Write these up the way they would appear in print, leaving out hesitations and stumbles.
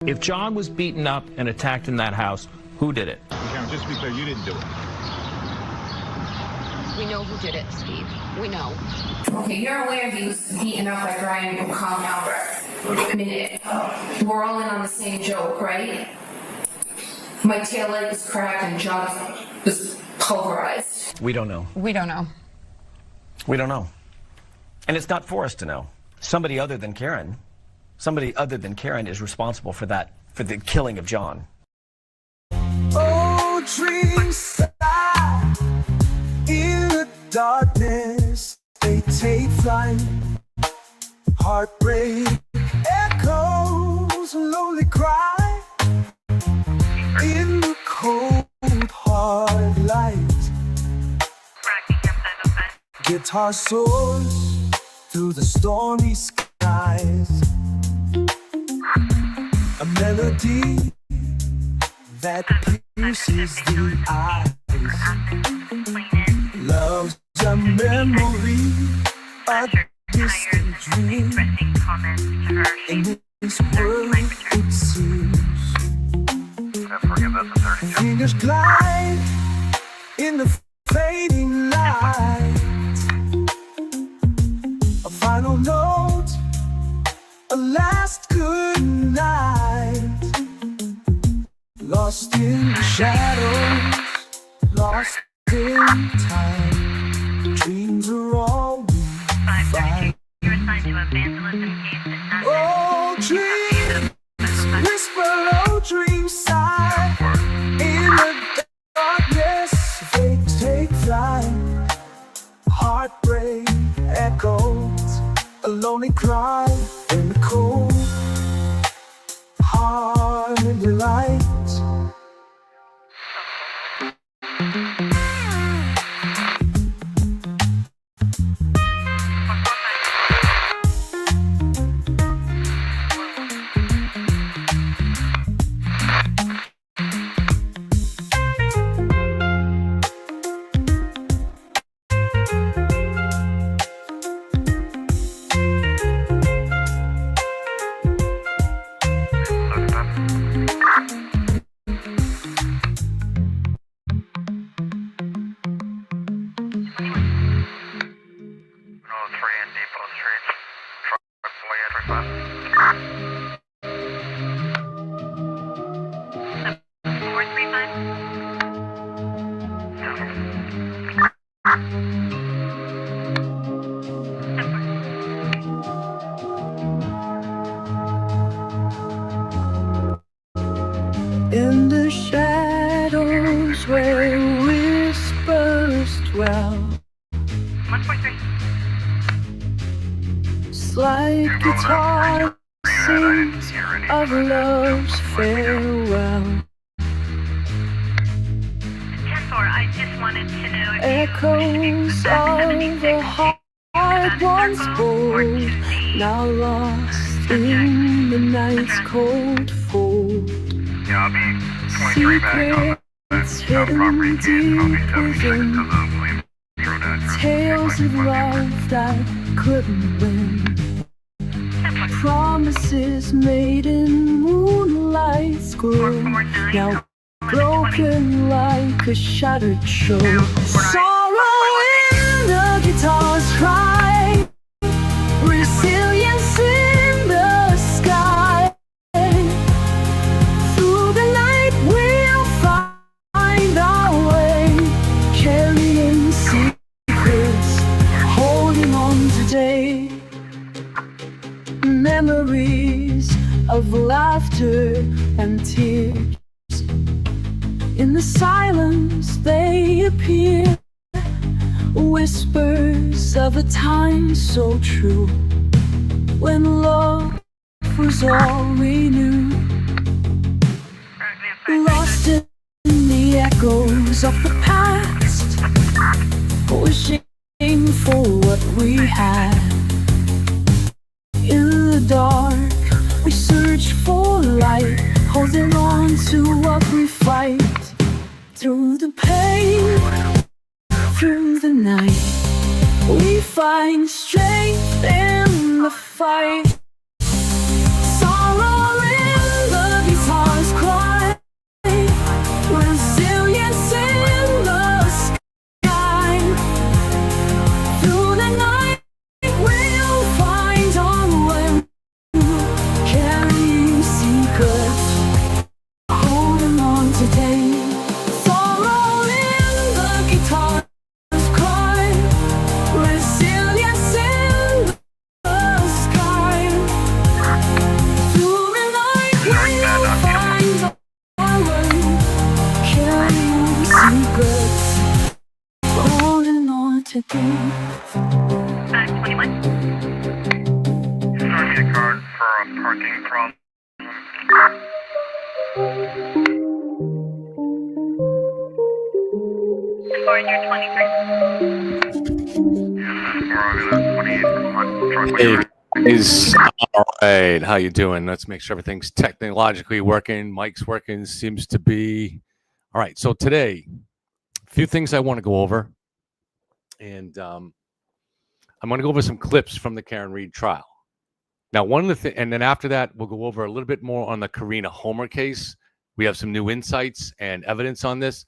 If John was beaten up and attacked in that house, who did it? Karen, just to be clear, you didn't do it. We know who did it, Steve. We know. Okay, you're aware he was beaten up by Brian and Colin Albert. I mean, we're all in on the same joke, right? My tail light was cracked and John was pulverized. We don't know. We don't know. We don't know. And it's not for us to know. Somebody other than Karen is responsible for that, for the killing of John. Oh, dreams die in the darkness, they take flight. Heartbreak echoes, a lonely cry in the cold, hard light. Guitar soars through the stormy skies, a melody that pierces the eyes. Love's a memory, a distant dream. In this world it seems fingers glide in the fading light. A final note, a last good night. Lost in the shadows, lost in time. Dreams are all we find. Oh, dreams whisper, oh, dreams sigh. In the darkness, they take flight. Heartbreak echoes, a lonely cry in the cold, hard light. In the shadows where whispers dwell, 1.3. it's like guitar sings of love's farewell. 10-4, I just wanted to know if Echoes of the heart once bold, now lost in the night's cold fold. Yeah, I'll be 23 back on the Hidden deep within, tales of love that couldn't win, promises made in moonlight's glow, now broken like a shattered show. Sorrow in the guitar's cry, resilience in the sky. Through the night we'll find our way, carrying secrets, holding on today. Memories of laughter and tears, in the silence they appear, whispers of a time so true, when love was all we knew. Lost in the echoes of the past, wishing for what we had. In the dark we search for light, holding on to what we fight. Through the pain, through the night, we find strength in the fight. Sorrow in the to give. 21. Target card for a parking problem. Foreigner 23. Hey guys, all right, how you doing? Let's make sure everything's technologically working. Mic's working, seems to be. All right, so today, a few things I want to go over, and I'm going to go over some clips from the Karen Reed trial. Now, one of the things, and then after that, we'll go over a little bit more on the Karina Homer case. We have some new insights and evidence on this.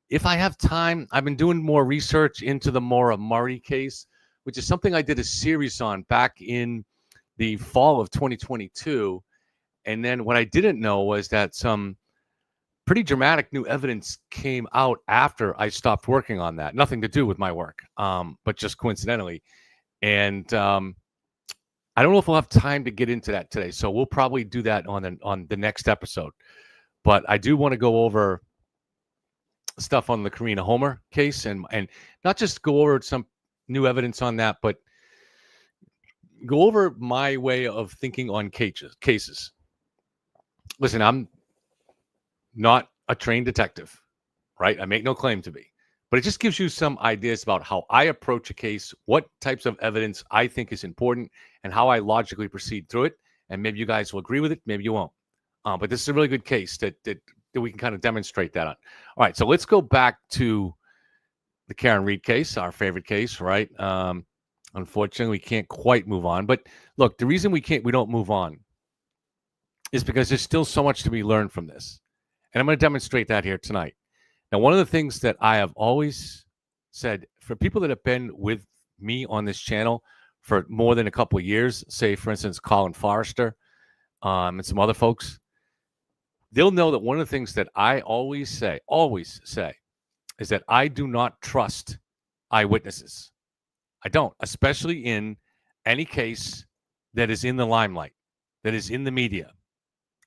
If I have time, I've been doing more research into the Maura Murray case, which is something I did a series on back in the fall of 2022. And then what I didn't know was that some pretty dramatic new evidence came out after I stopped working on that. Nothing to do with my work, but just coincidentally. And I don't know if we'll have time to get into that today. So we'll probably do that on the next episode. But I do want to go over stuff on the Karina Homer case and not just go over some new evidence on that, but go over my way of thinking on cases. Listen, I'm not a trained detective, right? I make no claim to be, but it just gives you some ideas about how I approach a case, what types of evidence I think is important, and how I logically proceed through it. And maybe you guys will agree with it, maybe you won't. But this is a really good case that we can kind of demonstrate that on. All right, so let's go back to the Karen Reed case, our favorite case, right? Unfortunately, we can't quite move on. But look, the reason we don't move on is because there's still so much to be learned from this. And I'm going to demonstrate that here tonight. Now, one of the things that I have always said, for people that have been with me on this channel for more than a couple of years, say, for instance, Colin Forrester and some other folks, they'll know that one of the things that I always say, is that I do not trust eyewitnesses. I don't, especially in any case that is in the limelight, that is in the media.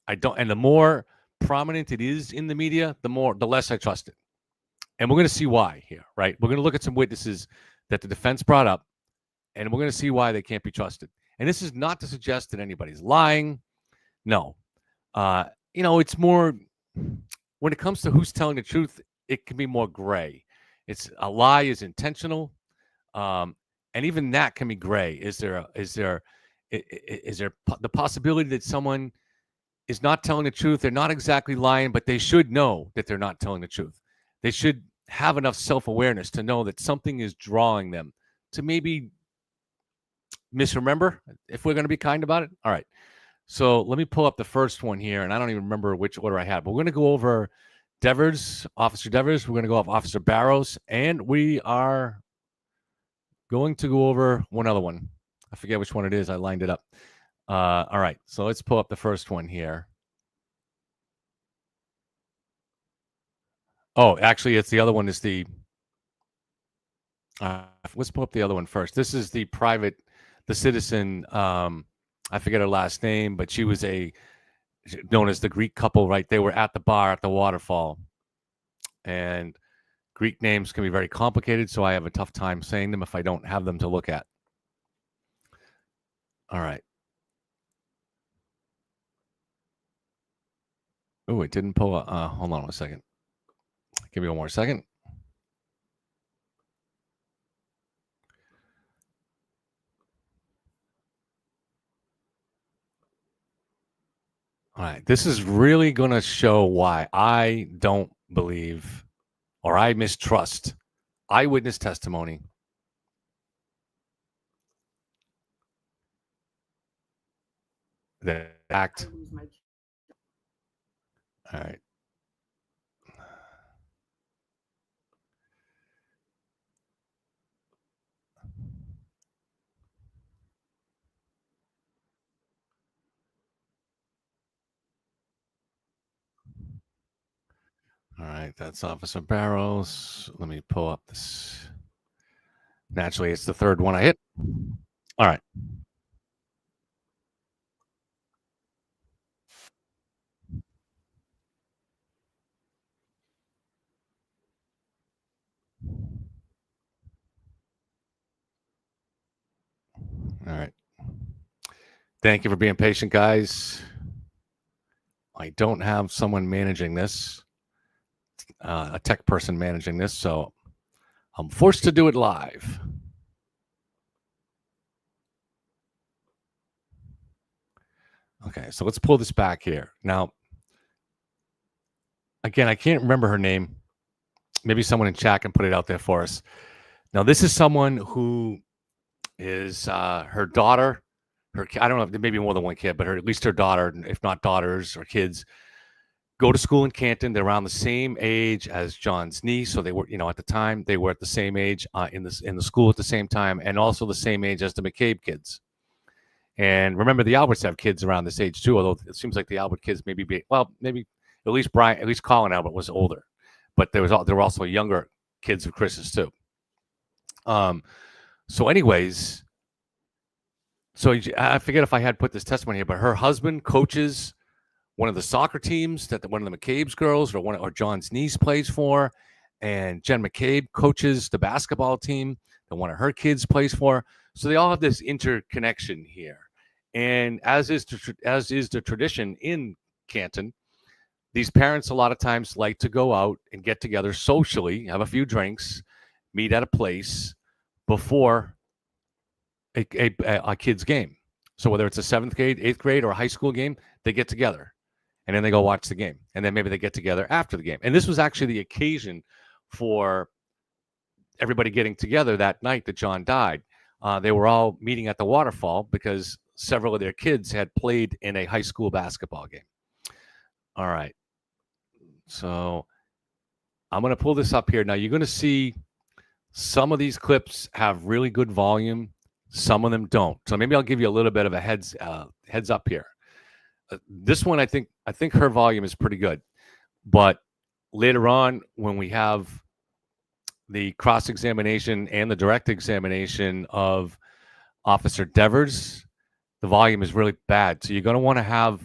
I don't, and the more prominent it is in the media, the less I trust it. And we're going to see why here, right? We're going to look at some witnesses that the defense brought up, and we're going to see why they can't be trusted. And this is not to suggest that anybody's lying. No. It's more, when it comes to who's telling the truth, it can be more gray. It's a lie is intentional. And even that can be gray. Is there the possibility that someone is not telling the truth? They're not exactly lying, but they should know that they're not telling the truth. They should have enough self-awareness to know that something is drawing them to maybe misremember, if we're going to be kind about it. All right. So let me pull up the first one here, and I don't even remember which order I had, but we're going to go over Officer Devers. We're going to go off Officer Barrows, and we are going to go over one other one. I forget which one it is. I lined it up. All right, so let's pull up the first one here. Oh, actually, it's the other one is the... let's pull up the other one first. This is the citizen... I forget her last name, but she was known as the Greek couple, right? They were at the bar at the waterfall. And Greek names can be very complicated, so I have a tough time saying them if I don't have them to look at. All right. Oh, it didn't pull up. Hold on a second. Give me one more second. All right, this is really going to show why I don't believe or I mistrust eyewitness testimony. The act. All right. All right, that's Officer Barrows. Let me pull up this. Naturally, it's the third one I hit. All right. Thank you for being patient, guys. I don't have someone managing this, a tech person managing this, so I'm forced to do it live. Okay, so let's pull this back here. Now, again, I can't remember her name. Maybe someone in chat can put it out there for us. Now, this is someone who is her daughter. I don't know if there may be more than one kid, but at least her daughter, if not daughters or kids, go to school in Canton. They're around the same age as John's niece, so they were, at the time they were at the same age in the school at the same time, and also the same age as the McCabe kids. And remember, the Alberts have kids around this age too. Although it seems like the Albert kids maybe at least Colin Albert was older, but there were also younger kids of Chris's too. So anyways, so I forget if I had put this testimony here, but her husband coaches one of the soccer teams that one of the McCabe's girls or John's niece plays for, and Jen McCabe coaches the basketball team that one of her kids plays for. So they all have this interconnection here. And as is the tradition in Canton, these parents a lot of times like to go out and get together socially, have a few drinks, meet at a place before a kid's game. So whether it's a 7th grade, 8th grade, or a high school game, they get together. And then they go watch the game. And then maybe they get together after the game. And this was actually the occasion for everybody getting together that night that John died. They were all meeting at the waterfall because several of their kids had played in a high school basketball game. All right. So I'm going to pull this up here. Now, you're going to see some of these clips have really good volume. Some of them don't. So maybe I'll give you a little bit of a heads up here. This one, I think her volume is pretty good. But later on, when we have the cross-examination and the direct examination of Officer Devers, the volume is really bad. So you're going to want to have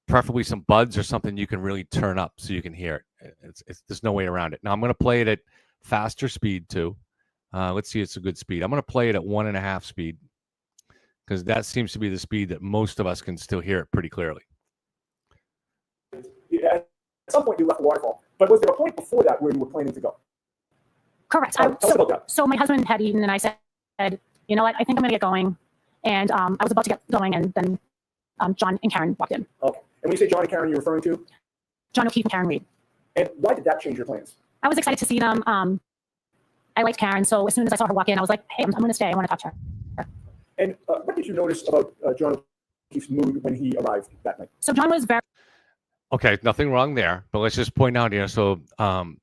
preferably some buds or something you can really turn up so you can hear it. There's no way around it. Now I'm going to play it at faster speed too. Let's see, it's a good speed. I'm going to play it at 1.5 speed because that seems to be the speed that most of us can still hear it pretty clearly. At some point you left the waterfall, but was there a point before that where you were planning to go? Correct. Tell us about that. So my husband had eaten, and I said, you know what, I think I'm going to get going. And I was about to get going, and then John and Karen walked in. Okay. And when you say John and Karen, you're referring to? John O'Keefe and Karen Reed. And why did that change your plans? I was excited to see them. I liked Karen, so as soon as I saw her walk in, I was like, hey, I'm going to stay. I want to talk to her. And what did you notice about John O'Keefe's mood when he arrived that night? So John was very... Okay, nothing wrong there, but let's just point out here. So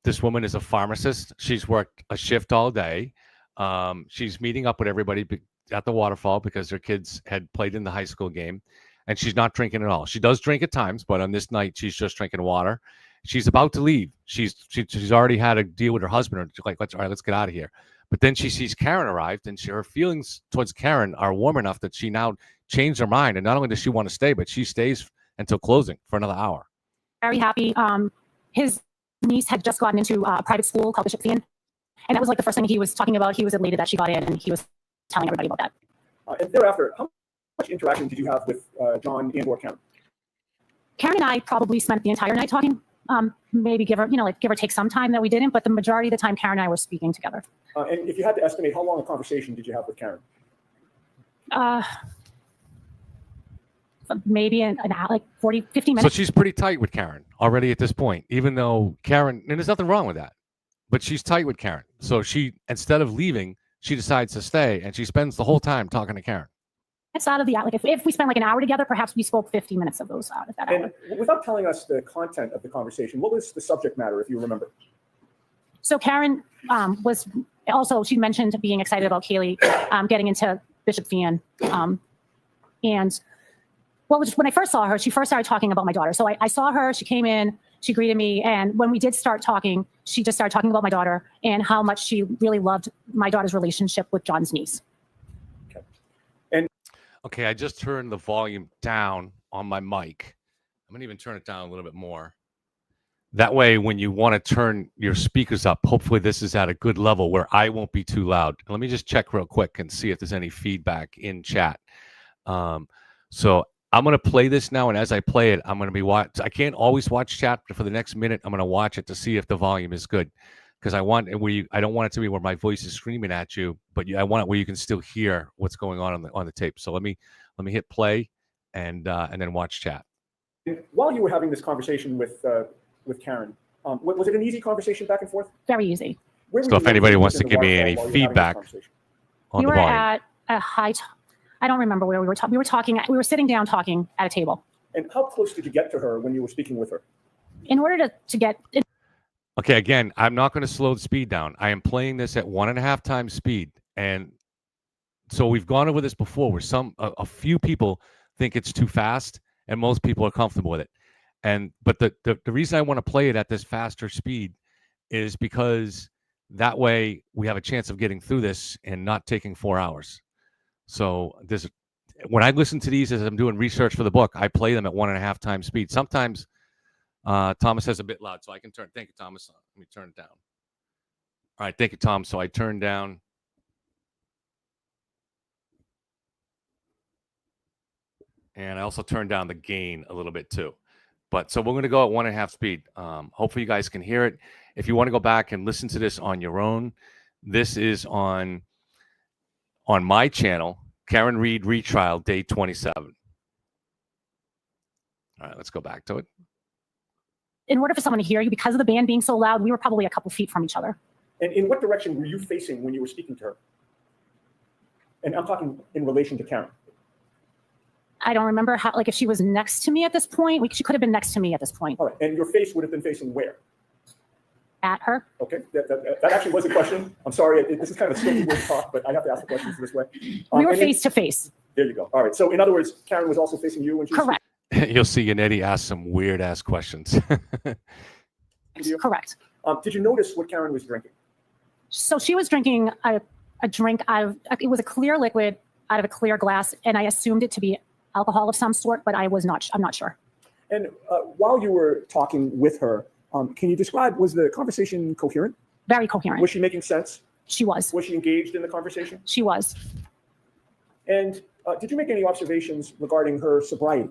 this woman is a pharmacist. She's worked a shift all day. She's meeting up with everybody at the waterfall because their kids had played in the high school game, and she's not drinking at all. She does drink at times, but on this night, she's just drinking water. She's about to leave. She's already had a deal with her husband. She's like, let's get out of here. But then she sees Karen arrived, and her feelings towards Karen are warm enough that she now changed her mind. And not only does she want to stay, but she stays until closing for another hour. Very happy. His niece had just gotten into a private school called Bishop Fien, and that was like the first thing he was talking about. He was elated that she got in, and he was telling everybody about that. And thereafter, how much interaction did you have with John and or Karen? Karen and I probably spent the entire night talking. Maybe give or take some time that we didn't, but the majority of the time, Karen and I were speaking together. And if you had to estimate, how long a conversation did you have with Karen? Maybe an hour, like 40, 50 minutes. So she's pretty tight with Karen already at this point, even though Karen, and there's nothing wrong with that, but she's tight with Karen. So she, instead of leaving, she decides to stay, and she spends the whole time talking to Karen. It's out of the, like if we spent like an hour together, perhaps we spoke 50 minutes of those out of that hour. And without telling us the content of the conversation, what was the subject matter, if you remember? So Karen was also, she mentioned being excited about Kaylee getting into Bishop Fien. And well, when I first saw her, she first started talking about my daughter. So I saw her, she came in, she greeted me. And when we did start talking, she just started talking about my daughter and how much she really loved my daughter's relationship with John's niece. Okay, I just turned the volume down on my mic. I'm going to even turn it down a little bit more. That way, when you want to turn your speakers up, hopefully this is at a good level where I won't be too loud. Let me just check real quick and see if there's any feedback in chat. So I'm going to play this now, and as I play it, I'm going to be I can't always watch chat, but for the next minute, I'm going to watch it to see if the volume is good, because I don't want it to be where my voice is screaming at you, but I want it where you can still hear what's going on the tape. So let me hit play and then watch chat. While you were having this conversation with Karen, was it an easy conversation back and forth? Very easy. So if anybody wants to give me any feedback on We the were volume. at a high. I don't remember where we were talking. We were sitting down talking at a table. And how close did you get to her when you were speaking with her? In order to get. Okay, again, I'm not going to slow the speed down. I am playing this at 1.5 times speed. And so we've gone over this before where a few people think it's too fast and most people are comfortable with it. But the reason I want to play it at this faster speed is because that way we have a chance of getting through this and not taking 4 hours. So when I listen to these as I'm doing research for the book, I play them at 1.5 times speed. Sometimes Thomas says a bit loud, so I can turn. Thank you, Thomas. Let me turn it down. All right, thank you, Tom. So I turn down. And I also turn down the gain a little bit too. But so we're going to go at 1.5 speed. Hopefully you guys can hear it. If you want to go back and listen to this on your own, this is on my channel, Karen Reed Retrial, day 27. All right, let's go back to it. In order for someone to hear you, because of the band being so loud, we were probably a couple feet from each other. And in what direction were you facing when you were speaking to her? And I'm talking in relation to Karen. I don't remember if she was next to me at this point. She could have been next to me at this point. All right, and your face would have been facing where? At her. Okay, that actually was a question. I'm sorry, this is kind of a silly word talk, but I have to ask the questions this way. We were face to face. There you go. All right, so in other words, Karen was also facing you when she was Correct. You'll see Yannetti ask some weird ass questions. Correct. Did you notice what Karen was drinking? So she was drinking a drink it was a clear liquid out of a clear glass, and I assumed it to be alcohol of some sort, but I'm not sure. And while you were talking with her, can you describe, was the conversation coherent? Very coherent. Was she making sense? She was. Was she engaged in the conversation? She was. And did you make any observations regarding her sobriety?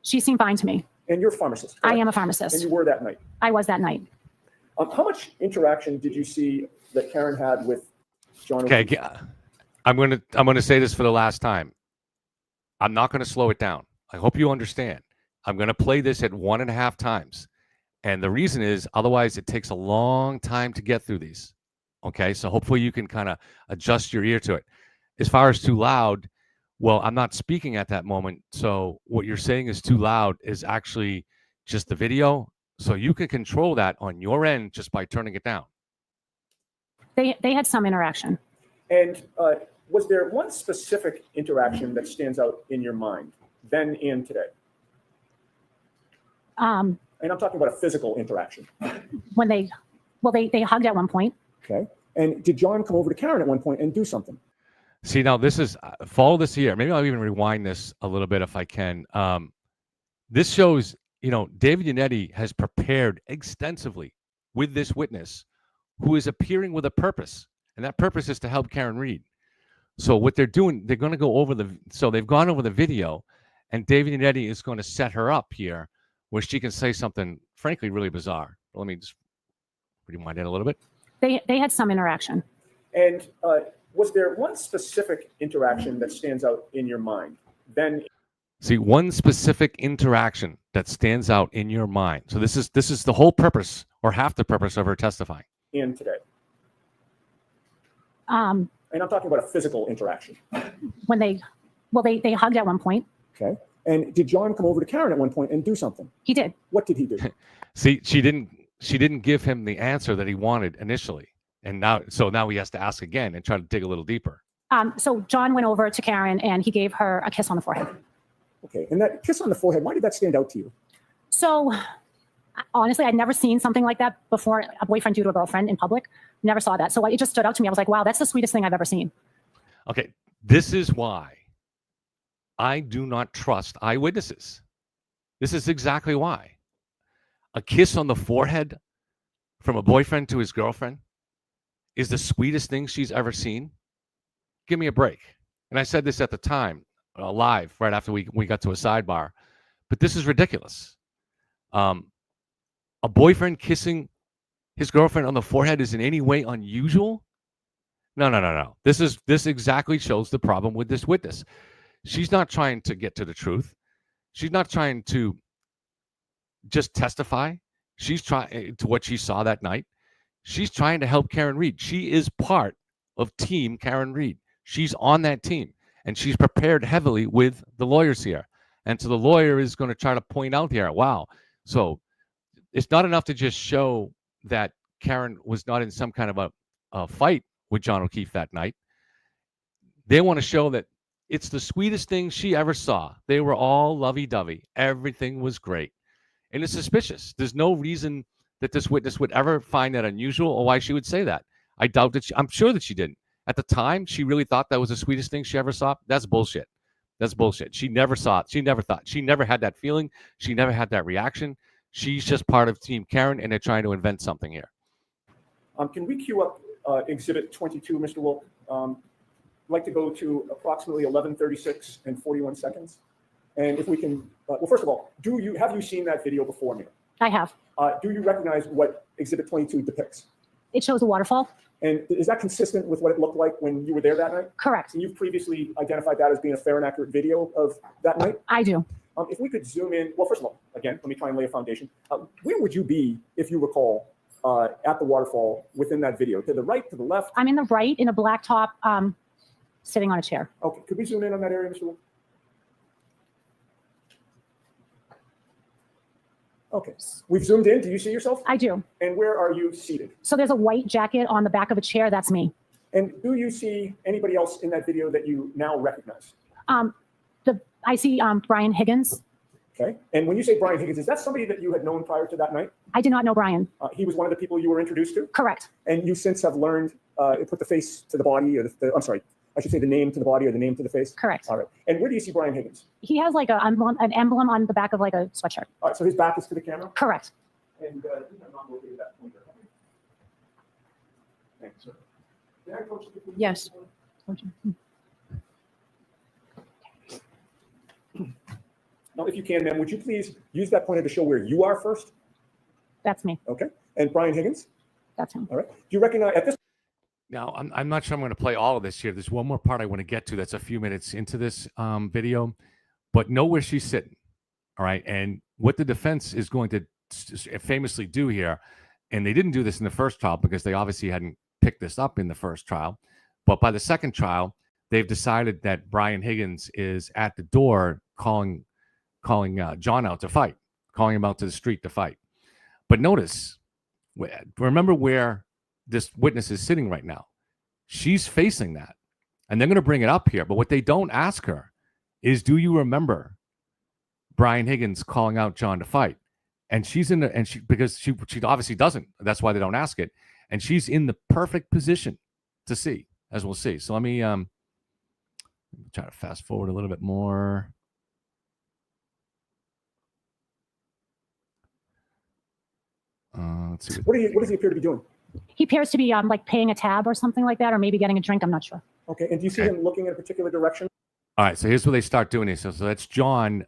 She seemed fine to me. And you're a pharmacist, correct? correct? I am a pharmacist. And you were that night? I was that night. How much interaction did you see that Karen had with John? Okay, I'm gonna say this for the last time. I'm not going to slow it down. I hope you understand. I'm going to play this at 1.5 times. And the reason is, otherwise it takes a long time to get through these. Okay, so hopefully you can kind of adjust your ear to it. As far as too loud, well, I'm not speaking at that moment. So what you're saying is too loud is actually just the video. So you can control that on your end just by turning it down. They had some interaction. And was there one specific interaction that stands out in your mind then and today? And I'm talking about a physical interaction. When they hugged at one point. Okay. And did John come over to Karen at one point and do something? See, now this is, follow this here. Maybe I'll even rewind this a little bit if I can. This shows, David Yannetti has prepared extensively with this witness who is appearing with a purpose. And that purpose is to help Karen Reed. So what they're doing, they're going to go over they've gone over the video, and David Yannetti is going to set her up here where she can say something, frankly, really bizarre. Let me just rewind it a little bit. They had some interaction. And was there one specific interaction that stands out in your mind then? See, one specific interaction that stands out in your mind. So this is the whole purpose or half the purpose of her testifying. And today. And I'm talking about a physical interaction. When they hugged at one point. Okay. And did John come over to Karen at one point and do something? He did. What did he do? See, she didn't give him the answer that he wanted initially. And now he has to ask again and try to dig a little deeper. So John went over to Karen and he gave her a kiss on the forehead. Okay. And that kiss on the forehead, why did that stand out to you? So honestly, I'd never seen something like that before, a boyfriend due to a girlfriend in public. Never saw that. So it just stood out to me. I was like, wow, that's the sweetest thing I've ever seen. Okay. This is why I do not trust eyewitnesses. This is exactly why. A kiss on the forehead from a boyfriend to his girlfriend is the sweetest thing she's ever seen. Give me a break. And I said this at the time. live right after we got to a sidebar. But this is ridiculous. A boyfriend kissing his girlfriend on the forehead is in any way unusual? No. This exactly shows the problem with this witness. She's not trying to get to the truth. She's not trying to just testify. She's trying to what she saw that night. She's trying to help Karen Read. She is part of Team Karen Read. She's on that team, and she's prepared heavily with the lawyers here. And so the lawyer is going to try to point out here, wow. So it's not enough to just show that Karen was not in some kind of a fight with John O'Keefe that night. They want to show that it's the sweetest thing she ever saw. They were all lovey-dovey. Everything was great. And it's suspicious. There's no reason that this witness would ever find that unusual or why she would say that. I doubt that I'm sure that she didn't. At the time, she really thought that was the sweetest thing she ever saw. That's bullshit. That's bullshit. She never saw it. She never thought. She never had that feeling. She never had that reaction. She's just part of Team Karen, and they're trying to invent something here. Can we queue up Exhibit 22, Mr. Wolk? I'd like to go to approximately 11:36 and 41 seconds. And if we can, well, first of all, have you seen that video before me? I have. Do you recognize what Exhibit 22 depicts? It shows a waterfall. And is that consistent with what it looked like when you were there that night? Correct. And you've previously identified that as being a fair and accurate video of that night? I do. If we could zoom in, well, first of all, again, let me try and lay a foundation. Where would you be, if you recall, at the waterfall within that video? To the right, to the left? I'm in the right in a black top, sitting on a chair. Okay, could we zoom in on that area, Mr. Wolf? Okay, we've zoomed in. Do you see yourself? I do. And where are you seated? So there's a white jacket on the back of a chair. That's me. And do you see anybody else in that video that you now recognize? I see Brian Higgins. Okay, and when you say Brian Higgins, is that somebody that you had known prior to that night? I did not know Brian. He was one of the people you were introduced to? Correct. And you since have learned, put the face to the body, or I'm sorry, I should say the name to the body or the name to the face? Correct. All right. And where do you see Brian Higgins? He has like an emblem on the back of like a sweatshirt. All right, so his back is to the camera? Correct. And you have not located that pointer. Thanks, sir. May I approach the computer? Yes. Now, if you can, ma'am, would you please use that pointer to show where you are first? That's me. Okay. And Brian Higgins? That's him. All right. Do you recognize at this? Now, I'm not sure I'm going to play all of this here. There's one more part I want to get to that's a few minutes into this video, but know where she's sitting. All right. And what the defense is going to famously do here, and they didn't do this in the first trial because they obviously hadn't picked this up in the first trial, but by the second trial, they've decided that Brian Higgins is at the door calling John out to fight, calling him out to the street to fight. But notice, remember where this witness is sitting right now. She's facing that, and they're going to bring it up here. But what they don't ask her is, do you remember Brian Higgins calling out John to fight? And she's in the, and she, because she obviously doesn't. That's why they don't ask it. And she's in the perfect position to see, as we'll see. So let me try to fast forward a little bit more. Let's see. What does he appear to be doing? He appears to be like paying a tab or something like that, or maybe getting a drink. I'm not sure. Okay. And do you see him looking in a particular direction? All right. So here's where they start doing this. So that's John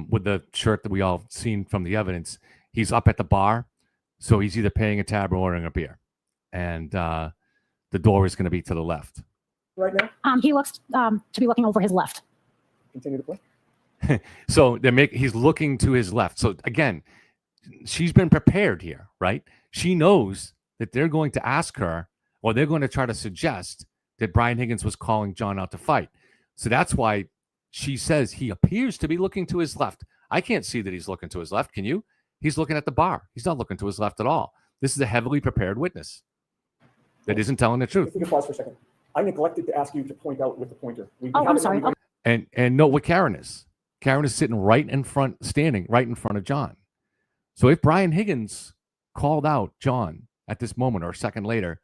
with the shirt that we all seen from the evidence. He's up at the bar. So he's either paying a tab or ordering a beer. And the door is going to be to the left. Right now? He looks to be looking over his left. Continue to play. So he's looking to his left. So again, she's been prepared here, right? She knows that they're going to ask her, or they're going to try to suggest that Brian Higgins was calling John out to fight. So that's why she says he appears to be looking to his left. I can't see that he's looking to his left. Can you? He's looking at the bar. He's not looking to his left at all. This is a heavily prepared witness that isn't telling the truth. If we can pause for a second. I neglected to ask you to point out with the pointer. I'm sorry. And note what Karen is. Karen is sitting right in front, standing right in front of John. So if Brian Higgins called out John at this moment or a second later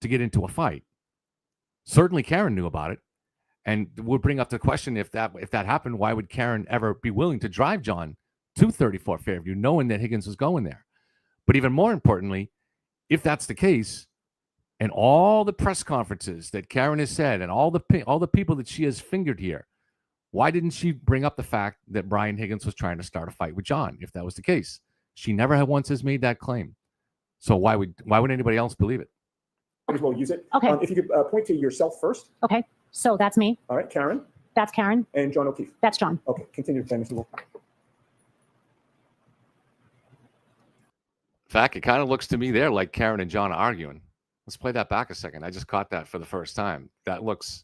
to get into a fight, certainly Karen knew about it, and would bring up the question, if that happened, why would Karen ever be willing to drive John to 34 Fairview, knowing that Higgins was going there? But even more importantly, if that's the case, and all the press conferences that Karen has said, and all the people that she has fingered here, Why didn't she bring up the fact that Brian Higgins was trying to start a fight with John, if that was the case? She never had once has made that claim. So why would anybody else believe it? Might as well use it. Okay. If you could point to yourself first. Okay, so that's me. All right, Karen. That's Karen. And John O'Keefe. That's John. Okay, continue to play, Mr. Wolf. In fact, it kind of looks to me there like Karen and John are arguing. Let's play that back a second. I just caught that for the first time. That looks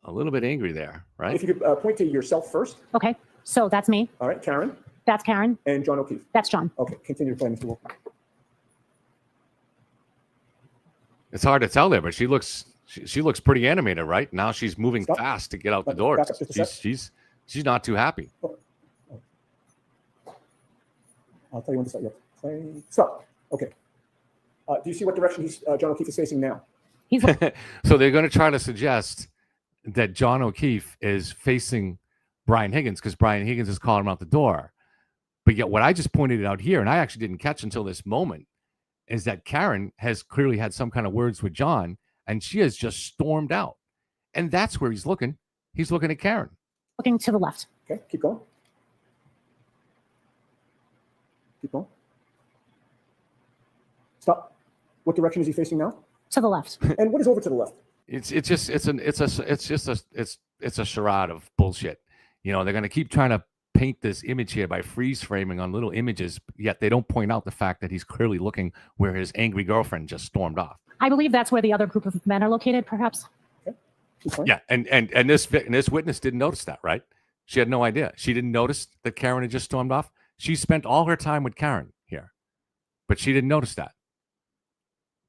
a little bit angry there, right? If you could point to yourself first. Okay, so that's me. All right, Karen. That's Karen. And John O'Keefe. That's John. Okay, continue to play, Mr. Wolf. It's hard to tell there, but she looks pretty animated, right? Now she's moving fast to get out the door. Back up just a sec. She's not too happy. I'll tell you when to start. Play. Stop. Okay. Do you see what direction John O'Keefe is facing now? So they're going to try to suggest that John O'Keefe is facing Brian Higgins because Brian Higgins is calling him out the door. But yet what I just pointed out here, and I actually didn't catch until this moment, is that Karen has clearly had some kind of words with John, and she has just stormed out. And that's where he's looking. He's looking at Karen. Looking to the left. Okay, keep going. Keep going. Stop. What direction is he facing now? To the left. And what is over to the left? It's a charade of bullshit. You know, they're going to keep trying to paint this image here by freeze framing on little images, yet they don't point out the fact that he's clearly looking where his angry girlfriend just stormed off. I believe that's where the other group of men are located, perhaps. Okay. Yeah, and this witness didn't notice that, right? She had no idea. She didn't notice that Karen had just stormed off. She spent all her time with Karen here, but she didn't notice that.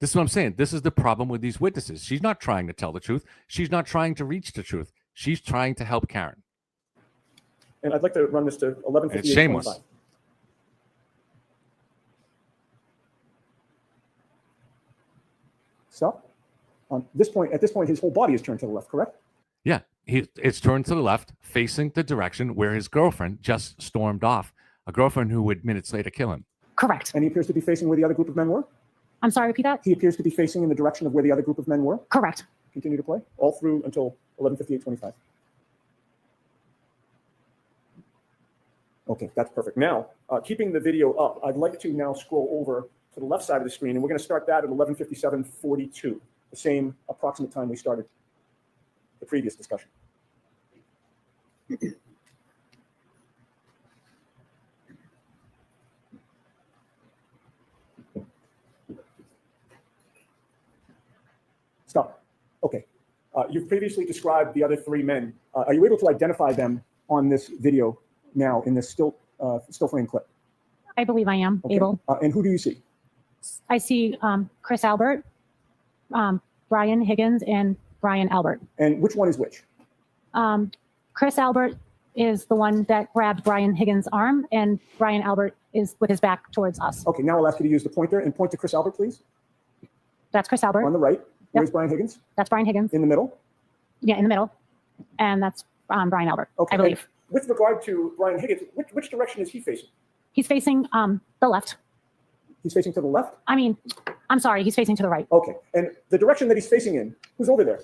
This is what I'm saying. This is the problem with these witnesses. She's not trying to tell the truth. She's not trying to reach the truth. She's trying to help Karen. And I'd like to run this to 11:58. It's shameless. Stop. At this point, his whole body is turned to the left, correct? Yeah, it's turned to the left, facing the direction where his girlfriend just stormed off. A girlfriend who would minutes later kill him. Correct. And he appears to be facing where the other group of men were? I'm sorry, repeat that? He appears to be facing in the direction of where the other group of men were? Correct. Continue to play, all through until 11:58:25. Okay, that's perfect. Now, keeping the video up, I'd like to now scroll over to the left side of the screen, and we're going to start that at 11:57:42, the same approximate time we started the previous discussion. Stop. Okay. You've previously described the other three men. Are you able to identify them on this video now in this still frame clip? I believe I am able. And who do you see? I see Chris Albert, Brian Higgins, and Brian Albert. And which one is which? Chris Albert is the one that grabbed Brian Higgins' arm, and Brian Albert is with his back towards us. Okay, now I'll ask you to use the pointer and point to Chris Albert, please. That's Chris Albert. On the right. Where's Brian Higgins? That's Brian Higgins. In the middle? Yeah, in the middle. And that's Brian Albert, Okay. I believe. And with regard to Brian Higgins, which direction is he facing? He's facing the left. He's facing to the left? I mean, I'm sorry, he's facing to the right. Okay. And the direction that he's facing in, who's over there?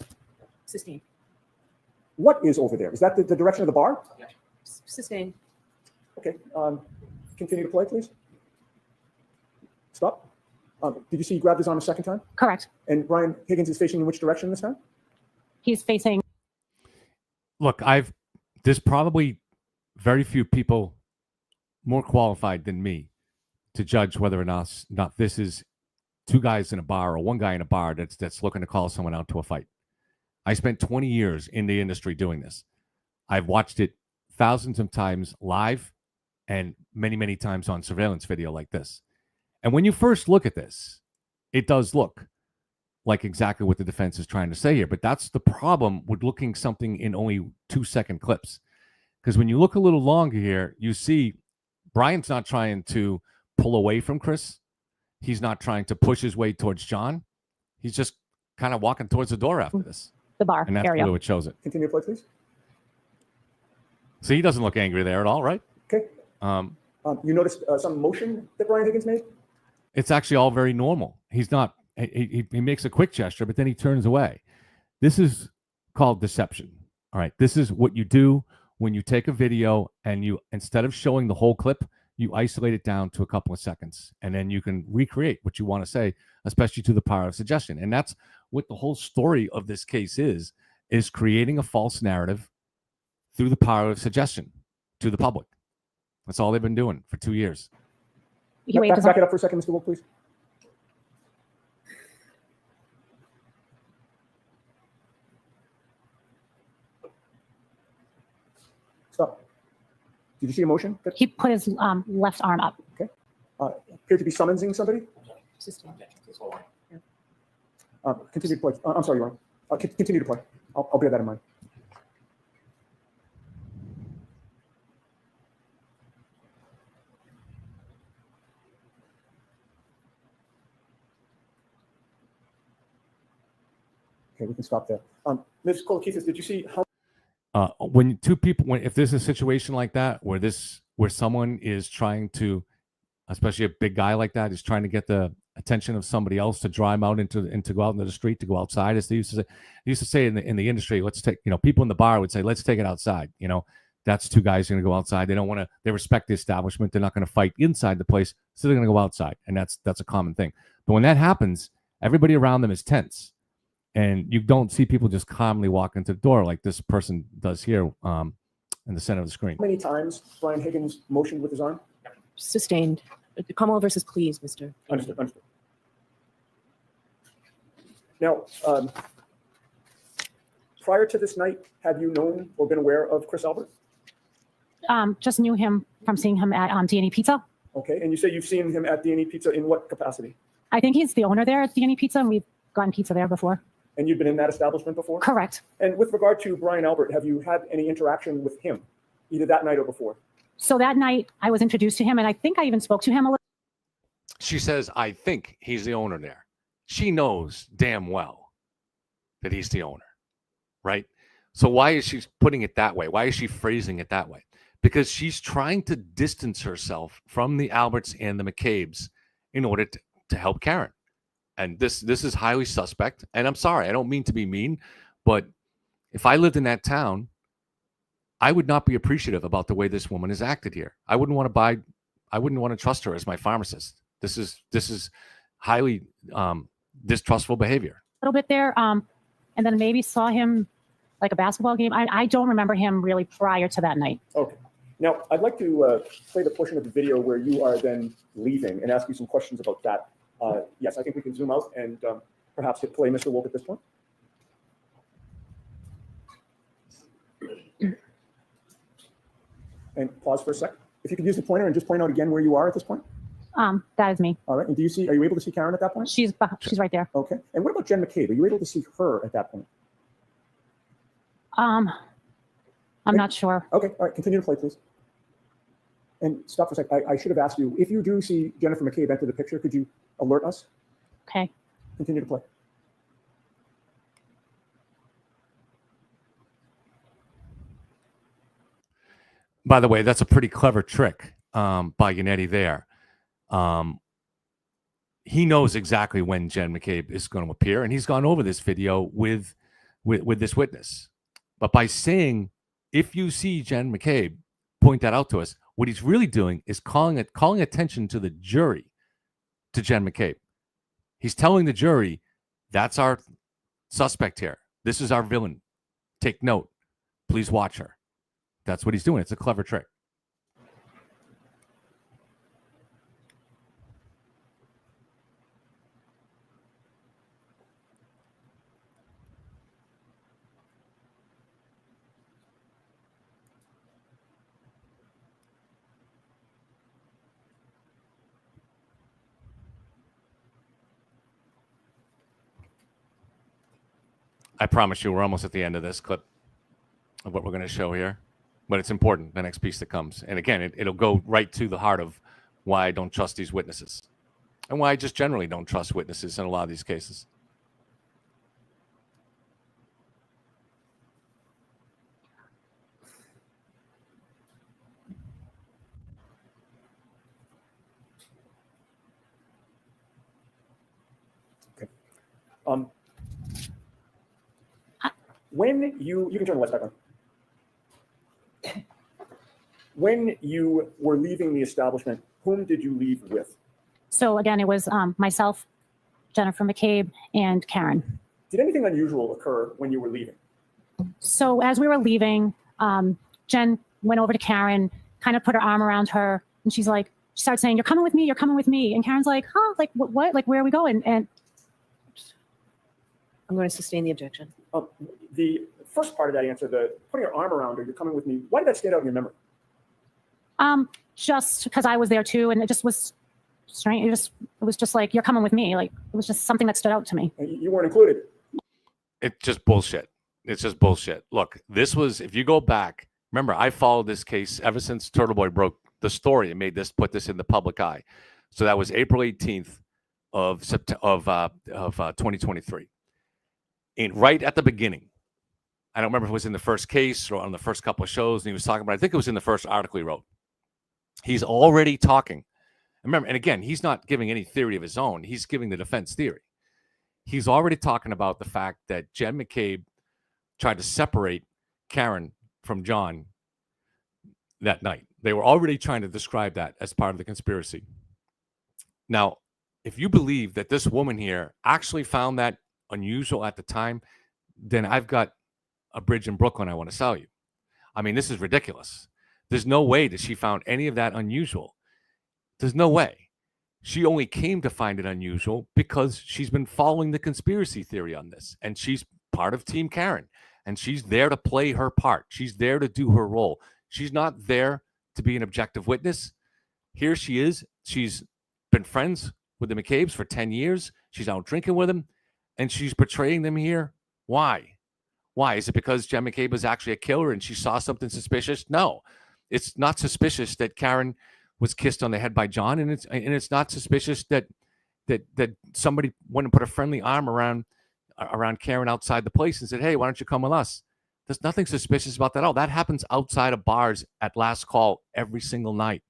Sustained. What is over there? Is that the direction of the bar? Sustained. Okay. Continue to play, please. Stop. Did you see he grabbed his arm a second time? Correct. And Brian Higgins is facing in which direction this time? He's facing. Look, there's probably very few people more qualified than me to judge whether or not this is two guys in a bar or one guy in a bar that's looking to call someone out to a fight. I spent 20 years in the industry doing this. I've watched it thousands of times live and many, many times on surveillance video like this. And when you first look at this, it does look like exactly what the defense is trying to say here. But that's the problem with looking something in only 2-second clips. Because when you look a little longer here, you see Brian's not trying to pull away from Chris. He's not trying to push his way towards John. He's just kind of walking towards the door after this. The bar and that's area. really what shows it. Continue to play, please. So he doesn't look angry there at all, right? Okay. You noticed some motion that Brian Higgins made? It's actually all very normal. He's not, he makes a quick gesture, but then he turns away. This is called deception. All right. This is what you do when you take a video and you, instead of showing the whole clip, you isolate it down to a couple of seconds, and then you can recreate what you want to say, especially to the power of suggestion. And that's what the whole story of this case is creating a false narrative through the power of suggestion to the public. That's all they've been doing for 2 years. Back it up for a second, Mr. Wolf, please. Stop. Did you see a motion? He put his left arm up. Okay. Appeared to be summoning somebody. Sustained. Continue to play. I'm sorry, Your Honor. Continue to play. I'll bear that in mind. Okay, we can stop there. Ms. Kolakithis, did you see how? When two people, if there's a situation like that where someone is trying to, especially a big guy like that, is trying to get the attention of somebody else to draw him out to go out into the street, to go outside, as they used to say in the industry, let's take, people in the bar would say, let's take it outside. That's two guys going to go outside. They don't want to, they respect the establishment. They're not going to fight inside the place. So they're going to go outside. And that's a common thing. But when that happens, everybody around them is tense. And you don't see people just calmly walk into the door like this person does here in the center of the screen. How many times Brian Higgins motioned with his arm? Sustained. Kamala versus please, Mr. Understood. Now, prior to this night, have you known or been aware of Chris Albert? Just knew him from seeing him at D&E Pizza. Okay, and you say you've seen him at D&E Pizza in what capacity? I think he's the owner there at D&E Pizza, and we've gotten pizza there before. And you've been in that establishment before? Correct. And with regard to Brian Albert, have you had any interaction with him, either that night or before? So that night, I was introduced to him, and I think I even spoke to him a little. She says, I think he's the owner there. She knows damn well that he's the owner, right? So why is she putting it that way? Why is she phrasing it that way? Because she's trying to distance herself from the Alberts and the McCabe's in order to help Karen. And this is highly suspect. And I'm sorry, I don't mean to be mean, but if I lived in that town, I would not be appreciative about the way this woman has acted here. I wouldn't want to trust her as my pharmacist. This is highly distrustful behavior. A little bit there, and then maybe saw him like a basketball game. I don't remember him really prior to that night. Okay. Now, I'd like to play the portion of the video where you are then leaving and ask you some questions about that. Yes, I think we can zoom out and perhaps hit play, Mr. Wolf, at this point. And pause for a sec. If you could use the pointer and just point out again where you are at this point. That is me. All right. And are you able to see Karen at that point? She's right there. Okay. And what about Jen McCabe? Are you able to see her at that point? I'm not sure. Okay. All right. Continue to play, please. And stop for a sec. I should have asked you, if you do see Jennifer McCabe enter the picture, could you alert us? Okay. Continue to play. By the way, that's a pretty clever trick by Yannetti there. He knows exactly when Jen McCabe is going to appear, and he's gone over this video with this witness. But by saying, if you see Jen McCabe, point that out to us, what he's really doing is calling attention to the jury to Jen McCabe. He's telling the jury, that's our suspect here. This is our villain. Take note. Please watch her. That's what he's doing. It's a clever trick. I promise you, we're almost at the end of this clip of what we're going to show here. But it's important, the next piece that comes. And again, it'll go right to the heart of why I don't trust these witnesses and why I just generally don't trust witnesses in a lot of these cases. Okay. When you can turn the lights back on. When you were leaving the establishment, whom did you leave with? So again, it was myself, Jennifer McCabe, and Karen. Did anything unusual occur when you were leaving? So as we were leaving, Jen went over to Karen, kind of put her arm around her, and she started saying, "You're coming with me, you're coming with me." And Karen's like, "Huh? Like what? Like where are we going?" And I'm going to sustain the objection. The first part of that answer, the putting your arm around her, "You're coming with me," why did that stand out in your memory? just because I was there too, and it just was strange. It was just like, "You're coming with me." Like it was just something that stood out to me. You weren't included. It's just bullshit. It's just bullshit. Look, this was, if you go back, remember, I followed this case ever since Turtle Boy broke the story and put this in the public eye. So that was April 18th of 2023. And right at the beginning, I don't remember if it was in the first case or on the first couple of shows, and he was talking about, I think it was in the first article he wrote. He's already talking. Remember, and again, he's not giving any theory of his own. He's giving the defense theory. He's already talking about the fact that Jen McCabe tried to separate Karen from John that night. They were already trying to describe that as part of the conspiracy. Now, if you believe that this woman here actually found that unusual at the time, then I've got a bridge in Brooklyn I want to sell you. I mean, this is ridiculous. There's no way that she found any of that unusual. There's no way. She only came to find it unusual because she's been following the conspiracy theory on this, and she's part of Team Karen, and she's there to play her part. She's there to do her role. She's not there to be an objective witness. Here she is. She's been friends with the McCabes for 10 years. She's out drinking with them, and she's portraying them here. Why? Why? Is it because Jen McCabe was actually a killer and she saw something suspicious? No. It's not suspicious that Karen was kissed on the head by John, and it's not suspicious that somebody went and put a friendly arm around Karen outside the place and said, "Hey, why don't you come with us?" There's nothing suspicious about that at all. That happens outside of bars at last call every single night.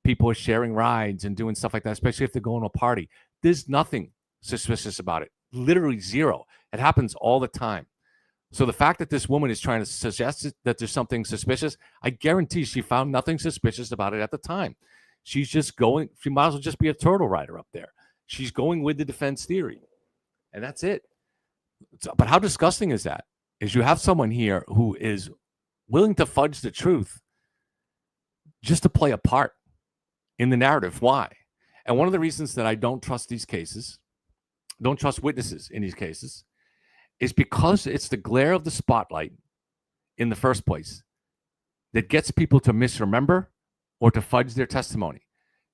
People are sharing rides and doing stuff like that, especially if they're going to a party. There's nothing suspicious about it. Literally zero. It happens all the time. So the fact that this woman is trying to suggest that there's something suspicious, I guarantee she found nothing suspicious about it at the time. She's just going, she might as well just be a turtle rider up there. She's going with the defense theory. And that's it. But how disgusting is that? Is you have someone here who is willing to fudge the truth just to play a part in the narrative. Why? And one of the reasons that I don't trust these cases, don't trust witnesses in these cases, is because it's the glare of the spotlight in the first place that gets people to misremember or to fudge their testimony.